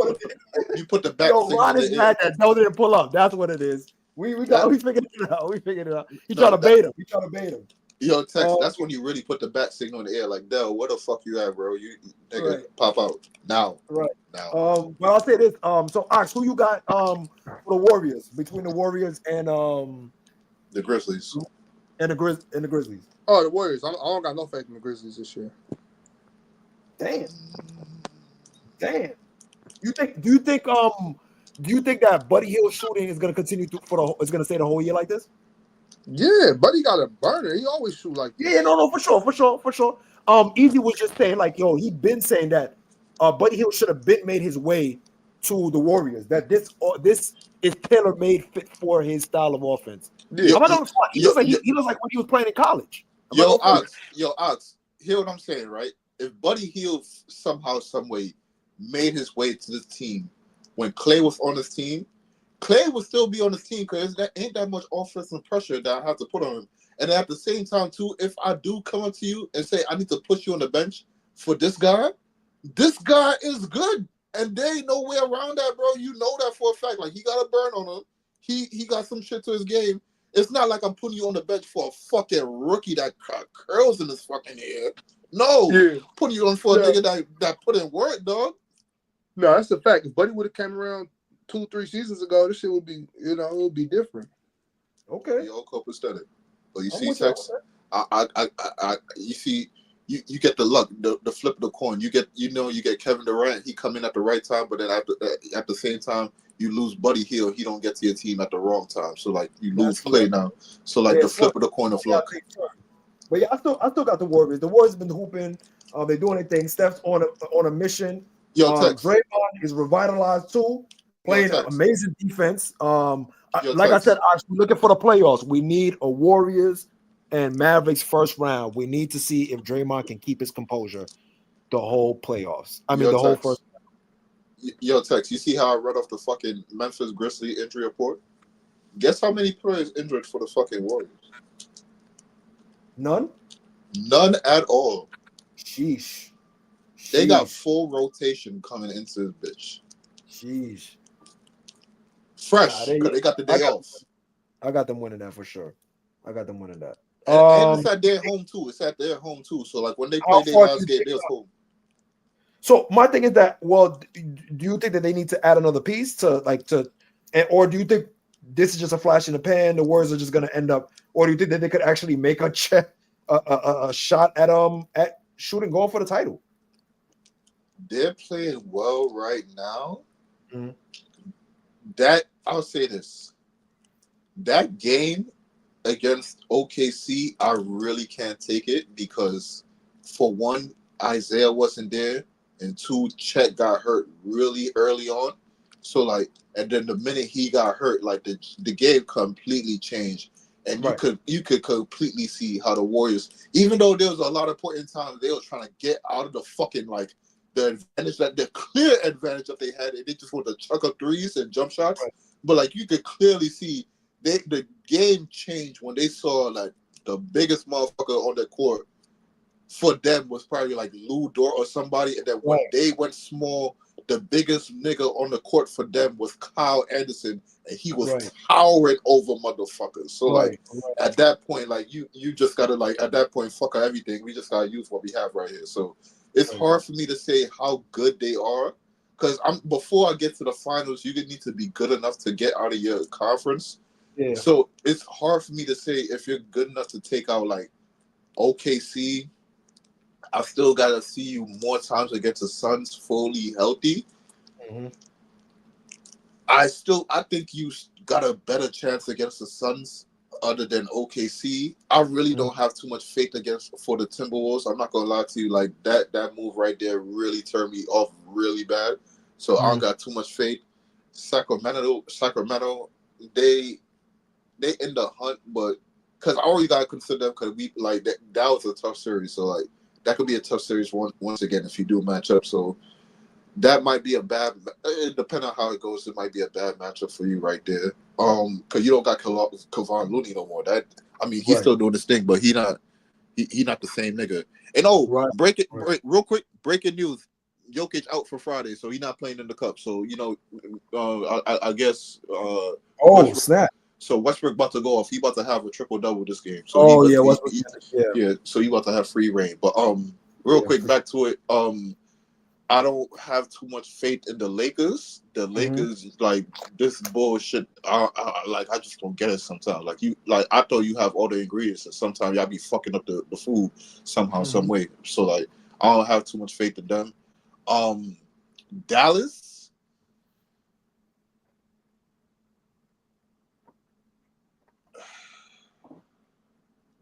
you put the back. Yo, Ron is mad that Dell didn't pull up. That's what it is. We figured it out. He trying to bait him. Yo, Tex, that's when you really put the bat signal in the air. Like, Dell, where the fuck you at, bro? You nigga, right. Pop out now. Right. Now. But I'll say this. So Ox, who you got for the Warriors, between the Warriors and the Grizzlies. And the Grizzlies. Oh, the Warriors. I don't got no faith in the Grizzlies this year. Damn. Do you think that Buddy Hield shooting is gonna continue is gonna stay the whole year like this? Yeah, Buddy got a burner. He always shoot like this. Yeah, no, for sure. Easy was just saying, like, yo, he been saying that Buddy Hield should have made his way to the Warriors. That this is tailor made fit for his style of offense. Yeah, he looks like when he was playing in college. Yo, Ox, hear what I'm saying, right? If Buddy Hield somehow, some way made his way to this team when Clay was on his team, Clay would still be on his team because there ain't that much offensive pressure that I have to put on him. And at the same time, too, if I do come up to you and say I need to push you on the bench for this guy is good. And there ain't no way around that, bro. You know that for a fact. Like, he got a burn on him. He got some shit to his game. It's not like I'm putting you on the bench for a fucking rookie that curls in his fucking hair. No. Yeah. Putting you on for a nigga that put in work, dog. No, that's the fact. If Buddy would have came around 2-3 seasons ago, this shit would be, it would be different. Okay. All copacetic. But you see, Tex, you see, you get the luck, the flip of the coin. You get Kevin Durant. He come in at the right time, but then at the same time, you lose Buddy Hield. He don't get to your team at the wrong time. So like you lose Clay now. So like the flip of the coin of luck. But yeah, I still got the Warriors. The Warriors have been hooping. They're doing their thing. Steph's on a mission. Draymond is revitalized too, playing amazing defense. Like I said, we're looking for the playoffs. We need a Warriors and Mavericks first round. We need to see if Draymond can keep his composure the whole playoffs. The whole first round. Yo, Tex, you see how I read off the fucking Memphis Grizzlies injury report? Guess how many players injured for the fucking Warriors? None at all. Sheesh. They got full rotation coming into this bitch. Sheesh. Fresh, because they got the day off. I got them winning that for sure. I got them winning that. And it's at their home too. So like when they play their last game, they're home. So my thing is that, well, do you think that they need to add another piece or do you think this is just a flash in the pan? The Warriors are just going to end up, or do you think that they could actually make a shot at shooting, going for the title? They're playing well right now. Mm-hmm. That I'll say this: that game against OKC, I really can't take it because, for one, Isaiah wasn't there, and two, Chet got hurt really early on. So and then the minute he got hurt, the game completely changed, and you could completely see how the Warriors, even though there was a lot of point in time they were trying to get out of the fucking the advantage, the clear advantage that they had, and they just want to chuck up threes and jump shots. Right. But you could clearly see the game changed when they saw the biggest motherfucker on the court for them was probably Lou Dort or somebody, and then when they went small, the biggest nigga on the court for them was Kyle Anderson, and he was towering over motherfuckers. So at that point, you just gotta at that point, fuck everything. We just gotta use what we have right here. So it's hard for me to say how good they are, because before I get to the finals, you need to be good enough to get out of your conference. Yeah. So it's hard for me to say if you're good enough to take out like OKC. I still gotta see you more times against the Suns fully healthy. Mm-hmm. I think you got a better chance against the Suns other than OKC. I really don't have too much faith for the Timberwolves. I'm not gonna lie to you, like that move right there really turned me off really bad. So I don't got too much faith. Sacramento, they in the hunt, but because I already gotta consider them because we like that was a tough series. So like that could be a tough series once again if you do match up. So that might be a bad, depending on how it goes, it might be a bad matchup for you right there. Because you don't got Kevon Looney no more. He's still doing this thing, but he not the same nigga. And real quick, breaking news: Jokic out for Friday, so he's not playing in the cup. So I guess. Snap! So Westbrook about to go off. He about to have a triple double this game. So Westbrook. So he about to have free reign. But real quick, back to it. I don't have too much faith in the Lakers. The Lakers, like this bullshit. I just don't get it sometimes. I thought you have all the ingredients, and sometimes y'all be fucking up the food somehow, some way. So like, I don't have too much faith in them. Dallas.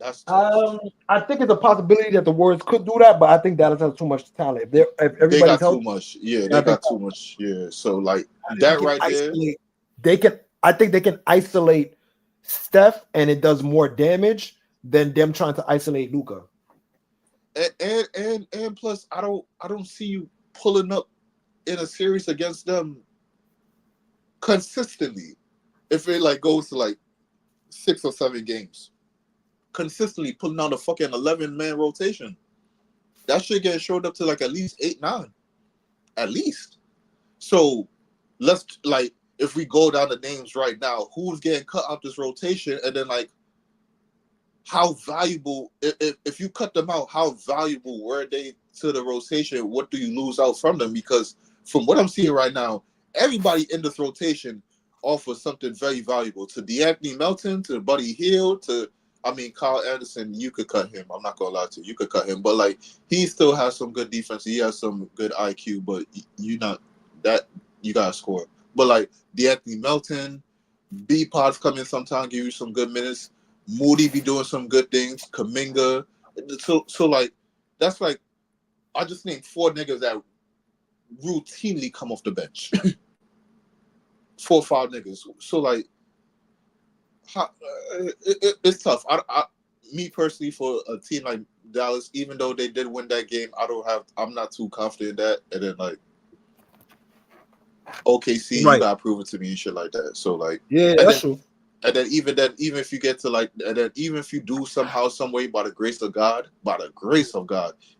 That's tough. I think it's a possibility that the Warriors could do that, but I think Dallas has too much talent. If everybody's they got healthy, too much. Yeah, they got too much. Yeah, so like that right there. I think they can isolate Steph, and it does more damage than them trying to isolate Luka. And plus, I don't see you pulling up in a series against them consistently. If it like goes to like 6 or 7 games. Consistently pulling out a fucking 11-man rotation. That shit getting showed up to like at least 8, 9. At least. So let's like if we go down the names right now, who's getting cut out this rotation, and then like how valuable if you cut them out, how valuable were they to the rotation? What do you lose out from them? Because from what I'm seeing right now, everybody in this rotation offers something very valuable. To DeAnthony Melton, to Buddy Hield, to Kyle Anderson, you could cut him. I'm not gonna lie to you. You could cut him, but like he still has some good defense. He has some good IQ, but you gotta score. But like DeAnthony Melton, B-Pod's come in sometime, give you some good minutes. Moody be doing some good things. Kuminga. So like that's like I just named 4 niggas that routinely come off the bench. 4 or 5 niggas. So like. It's tough. Me personally, for a team like Dallas, even though they did win that game, I'm not too confident in that. And then like OKC, you gotta prove it to me and shit like that. So like, that's true. And then even if you get to like, and then even if you do somehow, some way, by the grace of God,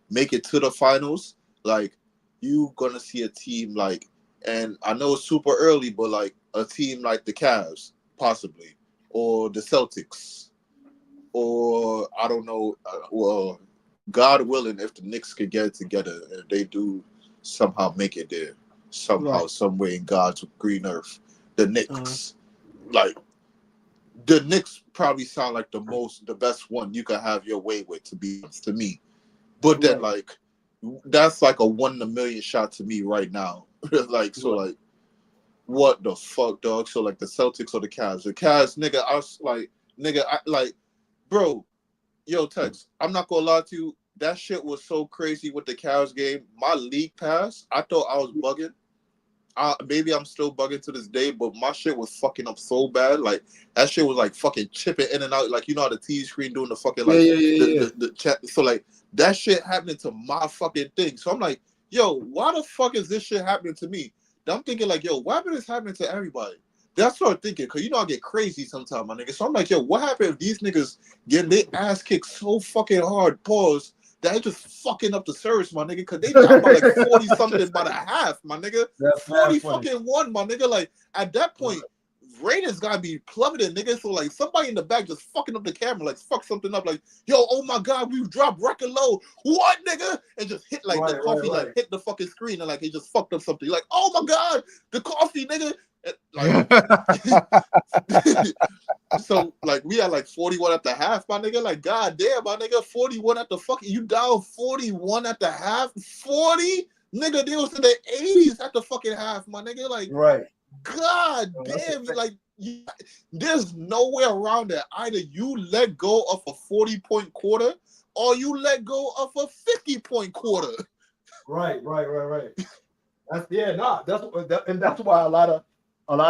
make it to the finals, like you gonna see a team like, and I know it's super early, but like a team like the Cavs, possibly. Or the Celtics, or I don't know. Well, God willing, if the Knicks could get it together, and they do somehow make it there, somehow, some way in God's green earth, the Knicks, like the Knicks, probably sound like the best one you can have your way with, to be honest to me. But then, like, that's like a 1 in a million shot to me right now. Like, so like. What the fuck, dog? So like the Celtics or the Cavs? The Cavs, nigga, I was like, bro, yo, Tex, I'm not gonna lie to you. That shit was so crazy with the Cavs game. My league pass, I thought I was bugging. Maybe I'm still bugging to this day, but my shit was fucking up so bad. Like that shit was like fucking chipping in and out. Like you know how the TV screen doing the fucking like the chat. So like that shit happening to my fucking thing. So I'm like, yo, why the fuck is this shit happening to me? I'm thinking like, yo, what happened is happening to everybody? That's what I'm thinking, because you know I get crazy sometimes, my nigga. So I'm like, yo, what happened if these niggas getting their ass kicked so fucking hard, pause, that they just fucking up the service, my nigga, because they down by like 40-something by the half, my nigga. 40 fucking 1, my nigga. Like, at that point, ratings gotta be plummeted, nigga. So like somebody in the back just fucking up the camera, like fuck something up, like yo, oh my god, we dropped record low. What, nigga? And just hit like the coffee, like hit the fucking screen, and like it just fucked up something. Like, oh my god, the coffee, nigga. Like, so like we had like 41 at the half, my nigga. Like, god damn, my nigga, 41 at the fucking, you down 41 at the half, 40, nigga. They was in the 80s at the fucking half, my nigga. Like, Right. god damn, like there's no way around that. Either you let go of a 40-point quarter, or you let go of a 50-point quarter. Right. That's why a lot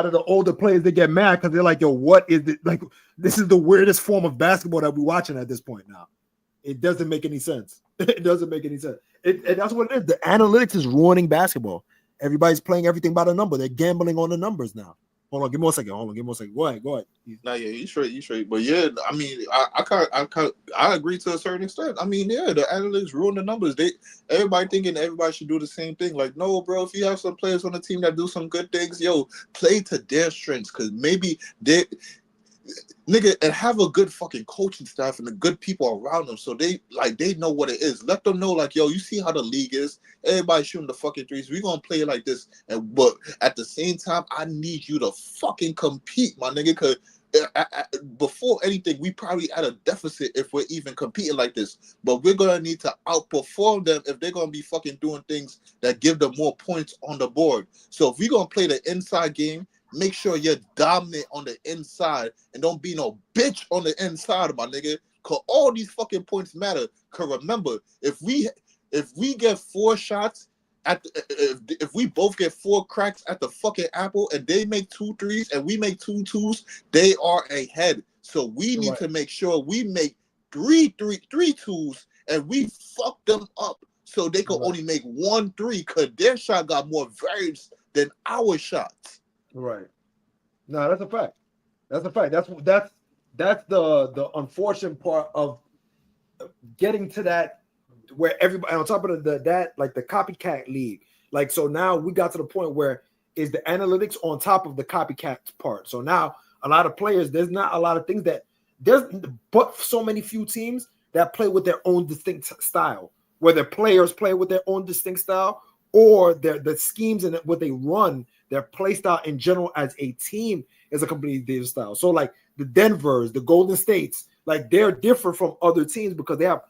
of the older players, they get mad because they're like, yo, what is it? Like, this is the weirdest form of basketball that we're watching at this point now. It doesn't make any sense. It doesn't make any sense. And that's what it is. The analytics is ruining basketball. Everybody's playing everything by the number. They're gambling on the numbers now. Hold on, give me a second. Go ahead. Nah, yeah, you straight. But yeah, I mean, I agree to a certain extent. I mean, yeah, the analytics ruin the numbers. Everybody thinking everybody should do the same thing. Like, no, bro, if you have some players on the team that do some good things, yo, play to their strengths, because maybe they, nigga, and have a good fucking coaching staff and the good people around them, so they know what it is. Let them know, like, yo, you see how the league is. Everybody shooting the fucking threes. We gonna play like this, but at the same time, I need you to fucking compete, my nigga. Cause before anything, we probably at a deficit if we're even competing like this. But we're gonna need to outperform them if they're gonna be fucking doing things that give them more points on the board. So if we're gonna play the inside game, make sure you're dominant on the inside and don't be no bitch on the inside, my nigga. Cause all these fucking points matter. Cause remember, if we get 4 shots if we both get 4 cracks at the fucking apple and they make 2 threes and we make 2 twos, they are ahead. So we need to make sure we make 3 twos and we fuck them up so they can only make 1 3 because their shot got more variance than our shots. Right. No, that's a fact. That's the unfortunate part of getting to that where everybody on top of that like the copycat league. Like, so now we got to the point where is the analytics on top of the copycat part. So now a lot of players, there's not a lot of things that there's but so many few teams that play with their own distinct style, whether players play with their own distinct style or the schemes and what they run, their play style in general as a team is a completely different style. So like the Denvers, the Golden States, like they're different from other teams because they have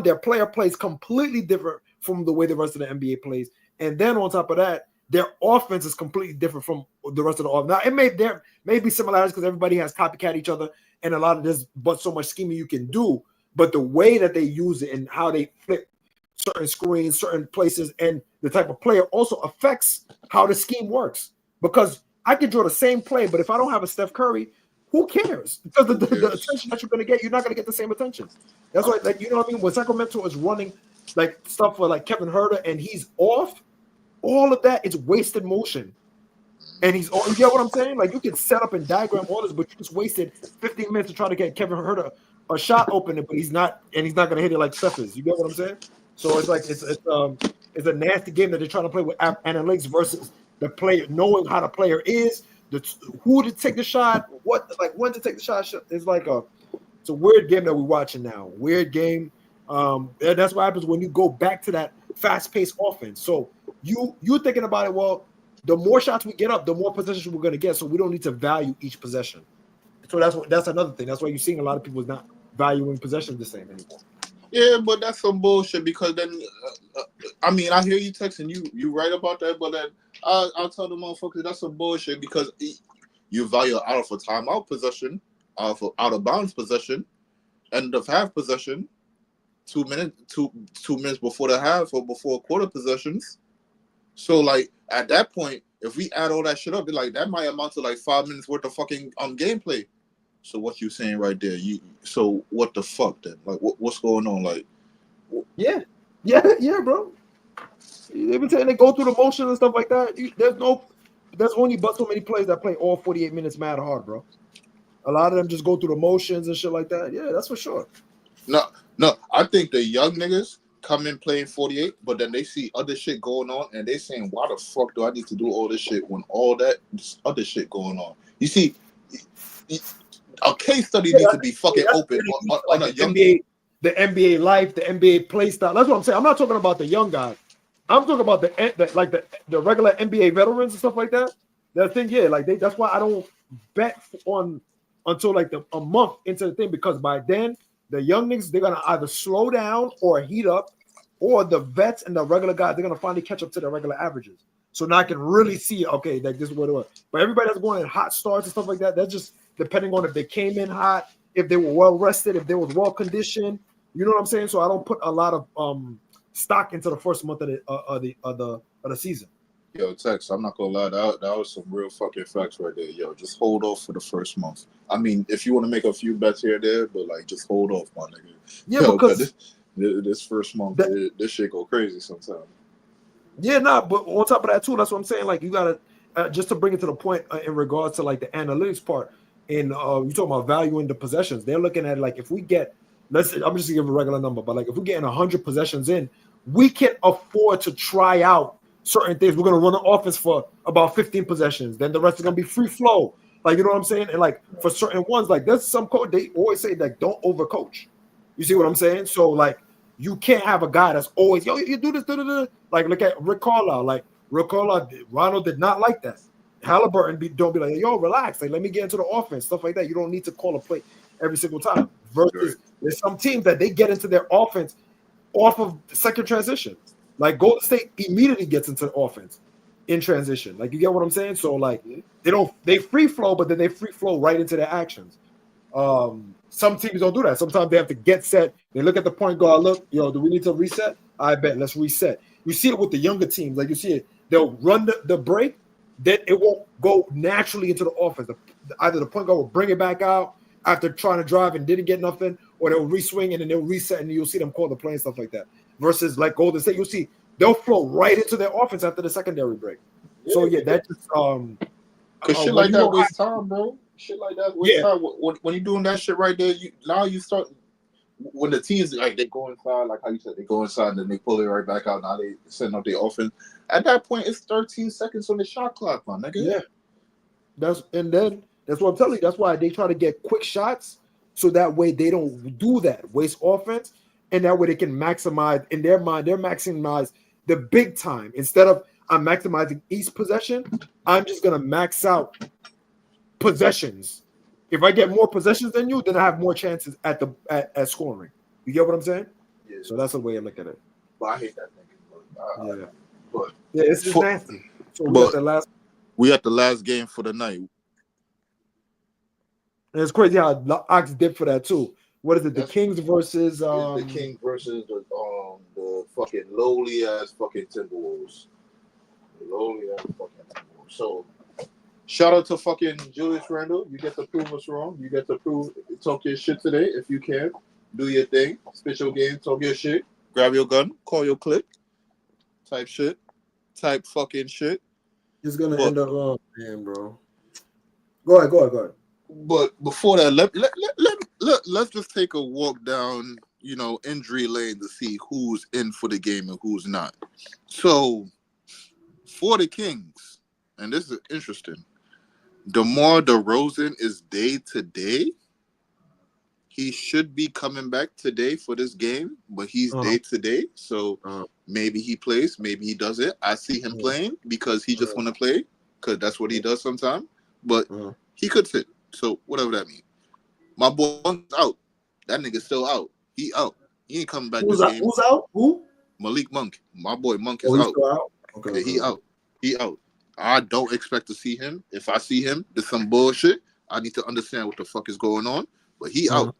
their player plays completely different from the way the rest of the NBA plays. And then on top of that, their offense is completely different from the rest of the offense. Now, there may be similarities because everybody has copycat each other and a lot of this, but so much scheming you can do. But the way that they use it and how they flip certain screens, certain places, and the type of player also affects how the scheme works. Because I can draw the same play, but if I don't have a Steph Curry, who cares? Because the attention that you're going to get, you're not going to get the same attention. That's why, like, you know what I mean? When Sacramento is running like stuff for like Kevin Huerter and he's off, all of that is wasted motion. And you get what I'm saying? Like, you can set up and diagram all this, but you just wasted 15 minutes to try to get Kevin Huerter a shot open, but he's not going to hit it like Steph is. You get what I'm saying? So it's like it's a nasty game that they're trying to play with analytics versus the player knowing how the player is, who to take the shot, when to take the shot. It's like it's a weird game that we're watching now. Weird game. That's what happens when you go back to that fast-paced offense. So you're thinking about it. Well, the more shots we get up, the more possessions we're going to get. So we don't need to value each possession. So that's another thing. That's why you're seeing a lot of people not valuing possessions the same anymore. Yeah, but that's some bullshit because then, I mean, I hear you texting, you right about that, but then I'll tell the motherfuckers that's some bullshit because you value out of a timeout possession, out of bounds possession, end of half possession, 2 minutes before the half or before quarter possessions. So like at that point, if we add all that shit up, like that might amount to like 5 minutes worth of fucking gameplay. So what you saying right there? So what the fuck then? Like what's going on? Like yeah, bro. They've been saying they go through the motion and stuff like that. There's only but so many players that play all 48 minutes mad hard, bro. A lot of them just go through the motions and shit like that. Yeah, that's for sure. No. I think the young niggas come in playing 48, but then they see other shit going on and they saying, why the fuck do I need to do all this shit when all that other shit going on? You see, A case study needs to be fucking open on a young NBA, the NBA life, the NBA play style. That's what I'm saying. I'm not talking about the young guys. I'm talking about the regular NBA veterans and stuff like that. That thing, yeah, like that's why I don't bet on until like a month into the thing, because by then the young niggas, they're gonna either slow down or heat up, or the vets and the regular guys, they're gonna finally catch up to the regular averages. So now I can really see, okay, like this is what it was. But everybody that's going in hot starts and stuff like that, that's just depending on if they came in hot, if they were well rested, if they was well conditioned. You know what I'm saying? So I don't put a lot of stock into the first month of the season. Yo, Tex, I'm not gonna lie, that was some real fucking facts right there. Yo, just hold off for the first month. I mean, if you want to make a few bets here and there, but like just hold off, my nigga. Yeah, yo, because this first month, this shit go crazy sometimes. Yeah, but on top of that too, that's what I'm saying. Like you gotta just to bring it to the point in regards to like the analytics part, and you talking about valuing the possessions. They're looking at like if we get, I'm just gonna give a regular number, but like if we're getting 100 possessions in, we can afford to try out certain things. We're gonna run an offense for about 15 possessions, then the rest is gonna be free flow. Like you know what I'm saying? And like for certain ones, like there's some coach they always say like don't overcoach. You see what I'm saying? So like you can't have a guy that's always you do this, like look at Rick Carlisle. Like Rick Carlisle, Ronald did not like that. Halliburton don't be like, yo, relax, like let me get into the offense, stuff like that. You don't need to call a play every single time. Versus there's some teams that they get into their offense off of the second transition. Like Golden State immediately gets into the offense in transition. Like you get what I'm saying? So like they free flow, but then they free flow right into their actions. Some teams don't do that. Sometimes they have to get set. They look at the point guard. Look, do we need to reset? I bet. Let's reset. You see it with the younger teams. Like you see it, they'll run the break. Then it won't go naturally into the offense. Either the point guard will bring it back out after trying to drive and didn't get nothing, or they'll reswing and then they'll reset and you'll see them call the play and stuff like that. Versus like Golden State, you'll see they'll flow right into their offense after the secondary break. So yeah, that's just because shit like that wastes time, bro. Shit like that wastes time. When you're doing that shit right there, you start when the teams like they go inside, like how you said, they go inside and then they pull it right back out. Now they setting up their offense. At that point, it's 13 seconds on the shot clock, my nigga. Yeah, that's what I'm telling you. That's why they try to get quick shots, so that way they don't do that, waste offense, and that way they can maximize in their mind. They're maximize the big time instead of I'm maximizing each possession. I'm just gonna max out possessions. If I get more possessions than you, then I have more chances at scoring. You get what I'm saying? Yeah. So that's the way I look at it. But I hate that nigga. Yeah, it's just nasty. So we at the last game for the night. And it's crazy how Ox dipped for that too. What is it? The Kings versus the Kings versus the fucking lowly ass fucking Timberwolves. Lowly ass fucking Timberwolves. So shout out to fucking Julius Randle. You get to prove us wrong. You get to talk your shit today if you can. Do your thing. Spit your game. Talk your shit. Grab your gun. Call your clip. Type shit. Type fucking shit. It's gonna end up damn, bro. Go ahead. But before that, let's just take a walk down, injury lane to see who's in for the game and who's not. So for the Kings, and this is interesting, DeMar DeRozan is day to day. He should be coming back today for this game, but he's day to day. So maybe he plays, maybe he doesn't. I see him playing because he just want to play because that's what he does sometimes. But he could sit. So whatever that means. My boy Monk's out. That nigga's still out. He out. He ain't coming back this game. Who's out? Who? Malik Monk. My boy Monk is out. Still out? Okay. Yeah, he out. He out. I don't expect to see him. If I see him, there's some bullshit. I need to understand what the fuck is going on. But he out.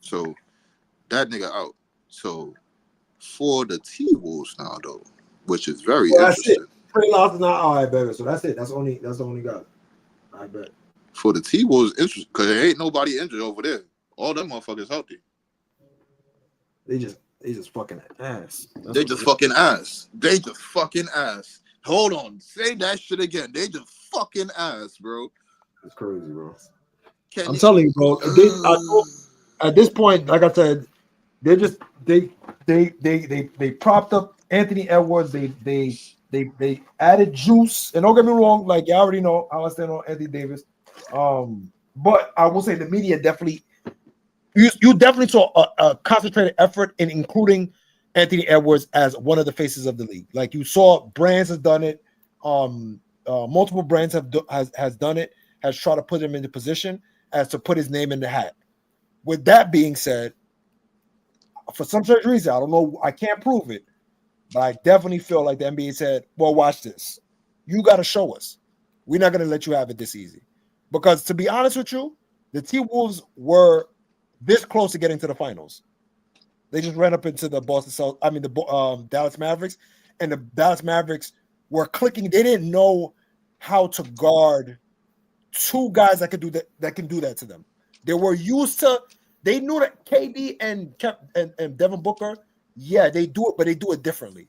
So that nigga out. So for the T-Wolves now though, which is very interesting. That's it. Trey Lawson's not all right, baby. So that's it. That's the only guy. I bet. For the T-Wolves, interesting because there ain't nobody injured over there. All them motherfuckers healthy. They just fucking ass. They just fucking ass. They just fucking ass. Hold on. Say that shit again. They just fucking ass, bro. It's crazy, bro. I'm telling you, bro. At this point, like I said, they propped up Anthony Edwards. They added juice. And don't get me wrong, like you already know how I stand on Anthony Davis. But I will say the media definitely, you definitely saw a concentrated effort in including Anthony Edwards as one of the faces of the league. Like you saw, brands has done it. Multiple brands has done it. Has tried to put him into position as to put his name in the hat. With that being said, for some certain reason, I don't know, I can't prove it, but I definitely feel like the NBA said, "Well, watch this. You got to show us. We're not going to let you have it this easy." Because to be honest with you, the T-Wolves were this close to getting to the finals. They just ran up into the Dallas Mavericks, and the Dallas Mavericks were clicking. They didn't know how to guard two guys that could do that. That can do that to them. They were used to. They knew that KD and Devin Booker, yeah, they do it, but they do it differently.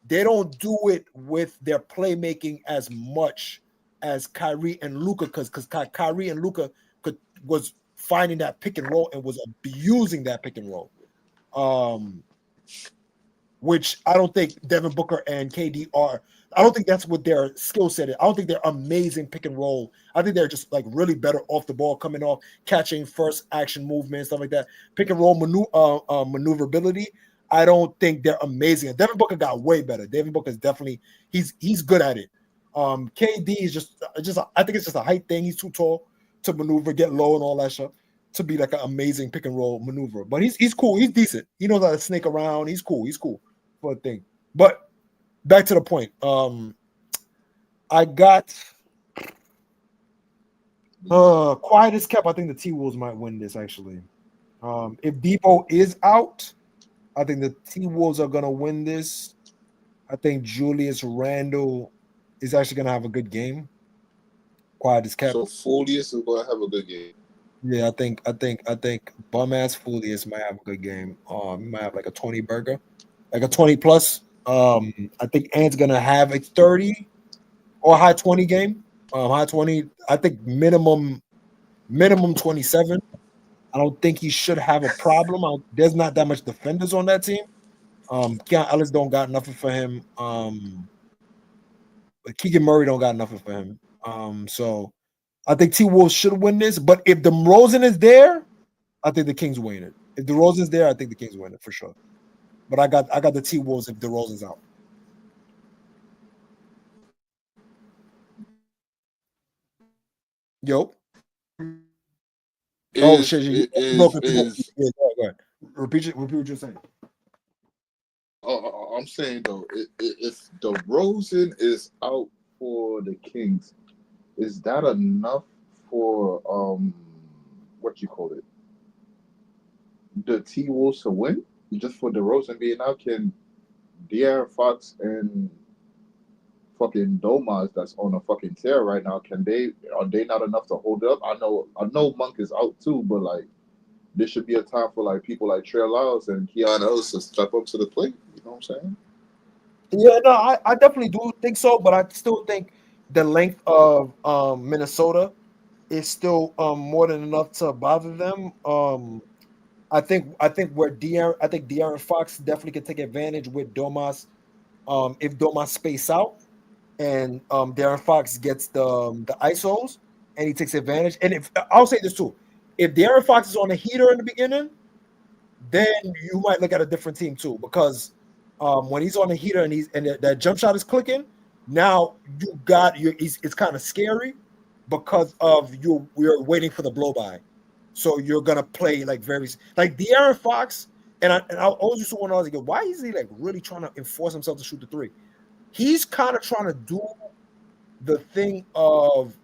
They don't do it with their playmaking as much as Kyrie and Luka, because Kyrie and Luka was finding that pick and roll and was abusing that pick and roll. Which I don't think Devin Booker and KD are. I don't think that's what their skill set is. I don't think they're amazing pick and roll. I think they're just like really better off the ball, coming off, catching first action movement, stuff like that. Pick and roll maneuverability. I don't think they're amazing. Devin Booker got way better. Devin Booker is definitely he's good at it. KD is just I think it's just a height thing. He's too tall to maneuver, get low, and all that stuff to be like an amazing pick and roll maneuver. But he's cool. He's decent. He knows how to snake around. He's cool. He's cool for a thing. But back to the point. I got quiet as kept. I think the T-Wolves might win this actually. If Depot is out, I think the T-Wolves are gonna win this. I think Julius Randle is actually gonna have a good game. Quiet as kept. So Folius is gonna have a good game. Yeah, I think bum ass Folius might have a good game. He might have like a 20 burger, like a 20 plus. I think Ant's gonna have a 30 or high 20 game. High 20. I think minimum 27. I don't think he should have a problem. There's not that much defenders on that team. Keon Ellis don't got nothing for him. But Keegan Murray don't got nothing for him. So I think T-Wolves should win this. But if DeRozan is there, I think the Kings win it. If DeRozan's there, I think the Kings win it for sure. But I got the T-Wolves if DeRozan's out. Yo. Oh shit! Go ahead. Repeat what you're saying. I'm saying though, if DeRozan is out for the Kings, is that enough for what you call it? The T-Wolves to win? Just for DeRozan being out, can De'Aaron Fox and fucking Domas that's on a fucking tear right now, are they not enough to hold up? I know Monk is out too, but like this should be a time for like people like Trey Lyles and Keon Ellis to step up to the plate. You know what I'm saying? Yeah, no, I definitely do think so, but I still think the length of Minnesota is still more than enough to bother them. I think De'Aaron Fox definitely can take advantage with Domas. If Domas space out and De'Aaron Fox gets the ISOs and he takes advantage. And if I'll say this too, if De'Aaron Fox is on the heater in the beginning, then you might look at a different team too, because when he's on the heater and that jump shot is clicking, now it's kind of scary because of we're waiting for the blow by. So you're gonna play like De'Aaron Fox, and I always used to wonder, I was like, why is he like really trying to enforce himself to shoot the three? He's kind of trying to do the thing of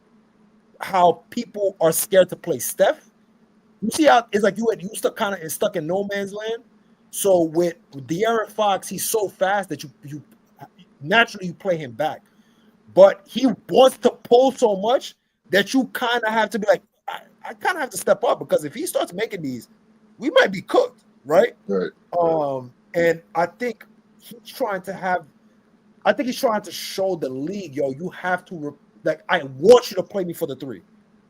how people are scared to play Steph. You see how it's like you stuck in no man's land. So with De'Aaron Fox, he's so fast that you naturally play him back, but he wants to pull so much that you kind of have to be like, I kind of have to step up, because if he starts making these, we might be cooked, right? Right. And I think he's trying to show the league, yo, you have to I want you to play me for the three.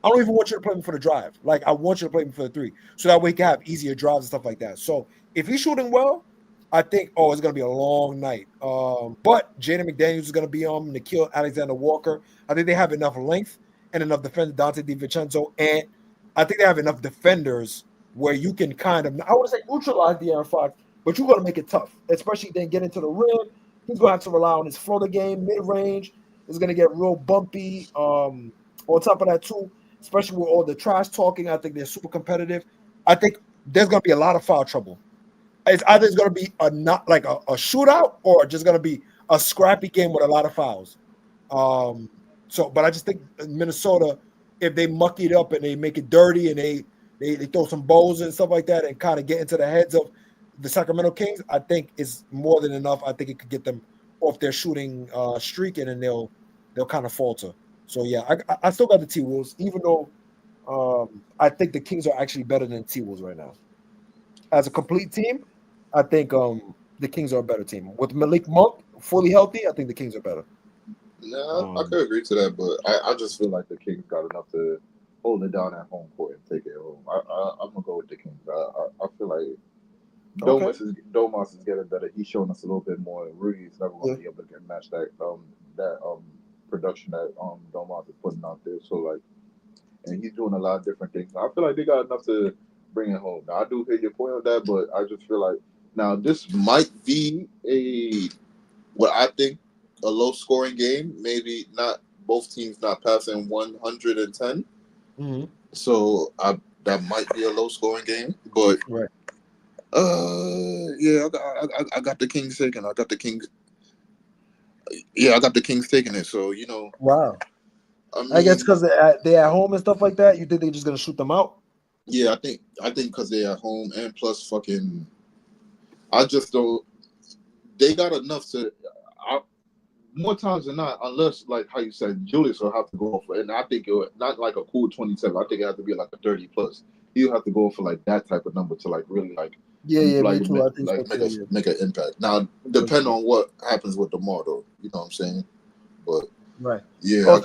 I don't even want you to play me for the drive. Like, I want you to play me for the three, so that way he can have easier drives and stuff like that. So if he's shooting well, I think, it's going to be a long night. But Jaden McDaniels is going to be on Nickeil Alexander-Walker. I think they have enough length and enough defense, Dante DiVincenzo and I think they have enough defenders where you can kind of, I would say neutralize De'Aaron Fox, but you're going to make it tough, especially then get into the rim. He's going to have to rely on his floater game, mid-range. It's going to get real bumpy. On top of that, too, especially with all the trash talking, I think they're super competitive. I think there's going to be a lot of foul trouble. It's either going to be a shootout or just going to be a scrappy game with a lot of fouls. But I just think Minnesota, if they muck it up and they make it dirty and they throw some bows and stuff like that and kind of get into the heads of the Sacramento Kings, I think it's more than enough. I think it could get them off their shooting streak, and then they'll kind of falter. So yeah, I still got the T-Wolves, even though I think the Kings are actually better than T-Wolves right now. As a complete team, I think the Kings are a better team. With Malik Monk fully healthy, I think the Kings are better. Yeah, I could agree to that, but I just feel like the Kings got enough to hold it down at home court and take it home. I'm gonna go with the Kings. I feel like Domas is getting better. He's showing us a little bit more. Rudy's never gonna be able to match that production that Domas is putting out there. So like, and he's doing a lot of different things. I feel like they got enough to bring it home. Now I do hear your point on that, but I just feel like now this might be what I think a low scoring game. Maybe not both teams not passing 110. Mm-hmm. So that might be a low scoring game, but right. Yeah, I got the Kings taking. I got the Kings. Yeah, I got the Kings taking it. So Wow. I mean, I guess because they're at home and stuff like that. You think they're just gonna shoot them out? Yeah, I think because they're at home and plus fucking, I just don't. They got enough to. More times than not, unless like how you said, Julius will have to go for it, and I think it would, not like a cool 27. I think it has to be like a 30 plus. He'll have to go for like that type of number to like really like me too. I think make an impact. Now, depend on what happens with DeMar, though. You know what I'm saying? But right. Yeah,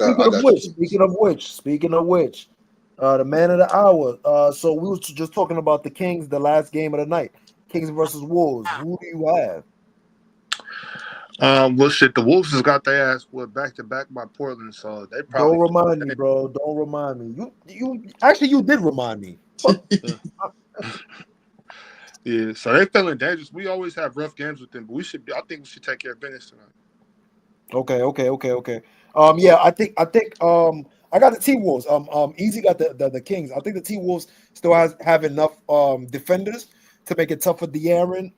Speaking of which, the man of the hour. So we was just talking about the Kings, the last game of the night, Kings versus Wolves. Who do you have? Well, shit, the Wolves has got their ass back to back by Portland, so they probably don't remind me, bro. Don't remind me. You actually you did remind me. Yeah, so they're feeling dangerous. We always have rough games with them, but I think we should take care of business tonight. Okay. Yeah, I think I got the T-Wolves. Easy got the Kings. I think the T-Wolves still have enough defenders to make it tough for De'Aaron.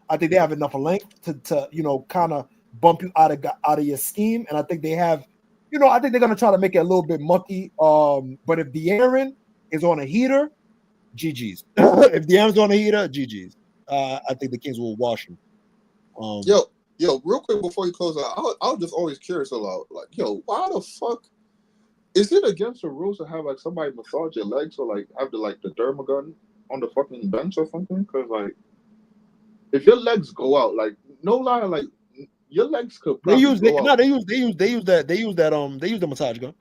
I think they have enough length to kind of bump you out of your scheme, and I think they have, I think they're gonna try to make it a little bit mucky. But if De'Aaron is on a heater, GG's. If De'Aaron's on a heater, GG's. I think the Kings will wash him. Yo, real quick before you close out, I was just always curious about why the fuck is it against the rules to have like somebody massage your legs or like have the thermogun on the fucking bench or something? Because like, if your legs go out, like no lie, like your legs could probably they use the massage gun.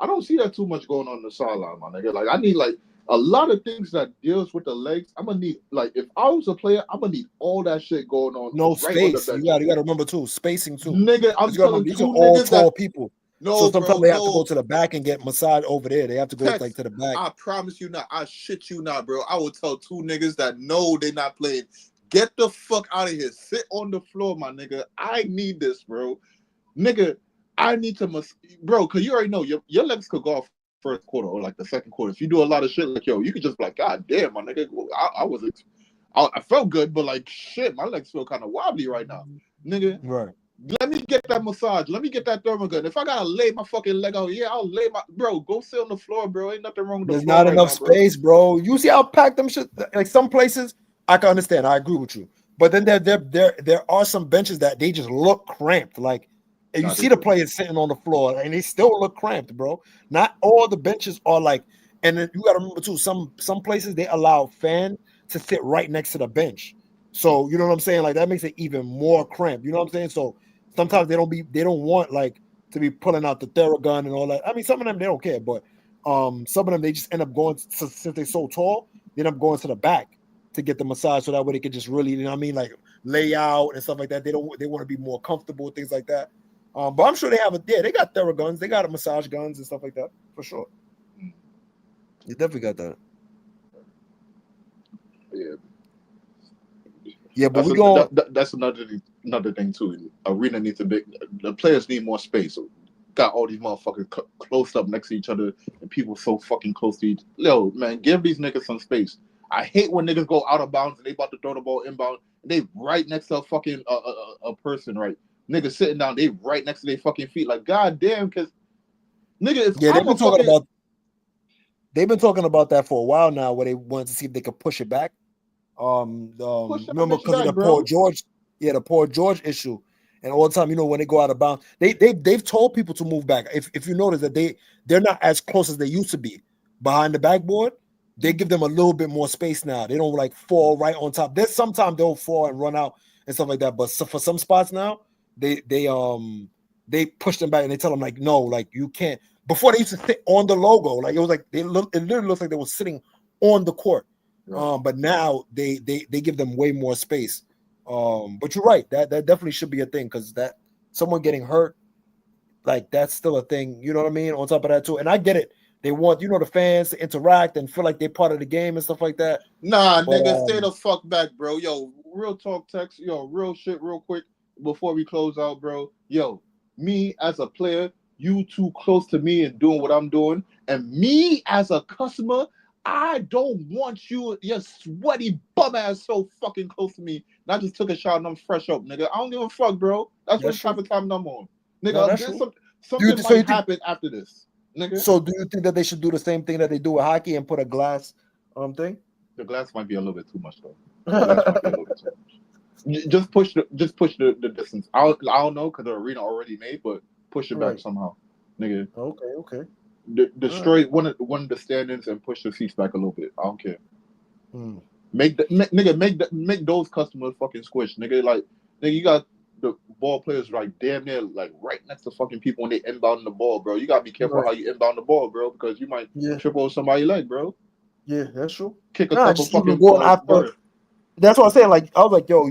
I don't see that too much going on the sideline, my nigga. Like I need like a lot of things that deals with the legs. I'm gonna need if I was a player, I'm gonna need all that shit going on. No space. You gotta remember too, spacing too. Nigga, I'm telling these are all tall that, people. No, so sometimes they have to go to the back and get massage over there. They have to go to the back. I promise you not. I shit you not, bro. I will tell two niggas that know they're not playing. Get the fuck out of here. Sit on the floor, my nigga. I need this, bro. Nigga, I need to bro, because you already know your legs could go off first quarter or like the second quarter. If you do a lot of shit like you could just be like, God damn, my nigga. I felt good, but like shit, my legs feel kind of wobbly right now. Nigga. Right. Let me get that massage. Let me get that thermogun. If I gotta lay my fucking leg out, I'll lay bro. Go sit on the floor, bro. Ain't nothing wrong with the floor. There's not enough space, bro. You see how packed them shit. Like some places, I can understand. I agree with you. But then there are some benches that they just look cramped. Like you see the players sitting on the floor and they still look cramped, bro. Not all the benches are like. And then you got to remember too. Some places they allow fans to sit right next to the bench. So you know what I'm saying? Like that makes it even more cramped. You know what I'm saying? So sometimes they don't want like to be pulling out the Theragun and all that. I mean, some of them they don't care, but some of them they just end up going since they're so tall, they end up going to the back to get the massage so that way they could just really, you know what I mean, like lay out and stuff like that. They want to be more comfortable, things like that. But I'm sure they have they got Theraguns, they got massage guns and stuff like that for sure. You definitely got that. Yeah. Yeah, but that's another thing too. Arena needs to be, the players need more space. So got all these motherfuckers close up next to each other, and people so fucking close to each. Yo, man, give these niggas some space. I hate when niggas go out of bounds and they about to throw the ball inbound. And they right next to a fucking a person, right? Niggas sitting down, they right next to their fucking feet. Like, goddamn, because nigga, if yeah, I'm a fucking they've been talking about that for a while now, where they wanted to see if they could push it back. push that Remember bitch because of back, the bro. Paul George, the Paul George issue, and all the time, when they go out of bounds, they've told people to move back. If you notice that they're not as close as they used to be behind the backboard, they give them a little bit more space now. They don't like fall right on top. There's sometimes they'll fall and run out and stuff like that, but for some spots now, they push them back and they tell them like, no, like you can't. Before they used to sit on the logo, like it was like it literally looks like they were sitting on the court. Right. But now they give them way more space. But you're right, that definitely should be a thing, because that someone getting hurt, like that's still a thing. You know what I mean? On top of that too, and I get it. They want the fans to interact and feel like they're part of the game and stuff like that. Nah, But, nigga, stay the fuck back, bro. Yo, real talk, text. Yo, real shit, real quick before we close out, bro. Yo, me as a player, you too close to me and doing what I'm doing, and me as a customer, I don't want you, your sweaty bum ass, so fucking close to me. And I just took a shot and I'm fresh up, nigga. I don't give a fuck, bro. That's what type of time I'm on, nigga. No, that's There's true. something might happen after this, nigga. So do you think that they should do the same thing that they do with hockey and put a glass thing? The glass might be a little bit too much, though. The glass might be a little bit too much. Just push the distance. I don't know because the arena already made, but push it back somehow, nigga. Okay. Destroy one of the standings and push the seats back a little bit. I don't care. Make those customers fucking squish, nigga. Like, nigga, you got the ball players like damn near like right next to fucking people when they inbound the ball, bro. You gotta be careful how you inbound the ball, bro, because you might trip over somebody's leg, bro. Yeah, that's true. Kick a couple fucking going after. bird. That's what I'm saying. Like, I was like, yo,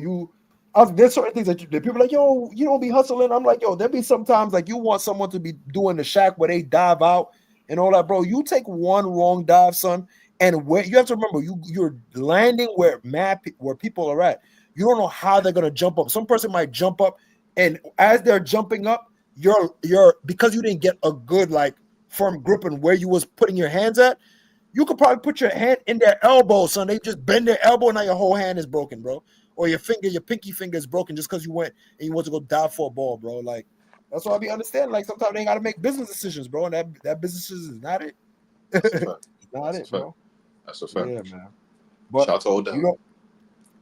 there's certain things that people are like, yo, you don't be hustling. I'm like, yo, there be sometimes like you want someone to be doing the shack where they dive out and all that, bro. You take one wrong dive, son, and where you have to remember, you're landing where people are at. You don't know how they're gonna jump up. Some person might jump up, and as they're jumping up, you're because you didn't get a good like firm grip on where you was putting your hands at. You could probably put your hand in their elbow, son. They just bend their elbow, and now your whole hand is broken, bro. Or your pinky finger is broken just because you went and you want to go dive for a ball, bro. Like, that's why I be understanding. Like, sometimes they got to make business decisions, bro. And that business is not it. Not it, bro. That's a fact. Yeah, man. But shout out down.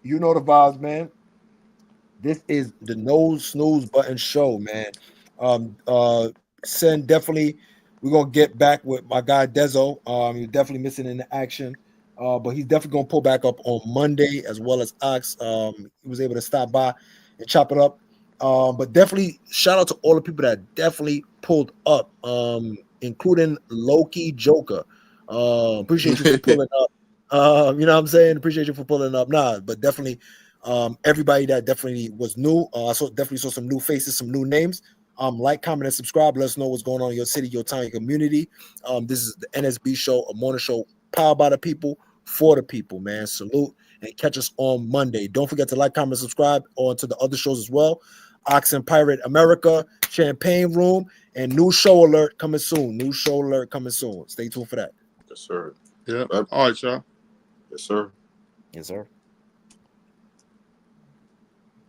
You know the vibes, man. This is the No Snooze Button show, man. Sen, definitely, we're gonna get back with my guy Dezo. He's definitely missing in the action. But he's definitely gonna pull back up on Monday, as well as Ox. He was able to stop by and chop it up. But definitely shout out to all the people that definitely pulled up, including Loki Joker. Appreciate you for pulling up. You know what I'm saying? Appreciate you for pulling up. But definitely everybody that definitely was new. I definitely saw some new faces, some new names. Like, comment, and subscribe. Let us know what's going on in your city, your town, your community. This is the NSB show, a morning show powered by the people, for the people, man. Salute, and catch us on Monday. Don't forget to like, comment, subscribe on to the other shows as well. Ox and Pirate America, Champagne Room, and new show alert coming soon. Stay tuned for that. Yes, sir. Yeah. All right, y'all. Yes, sir. Yes, sir.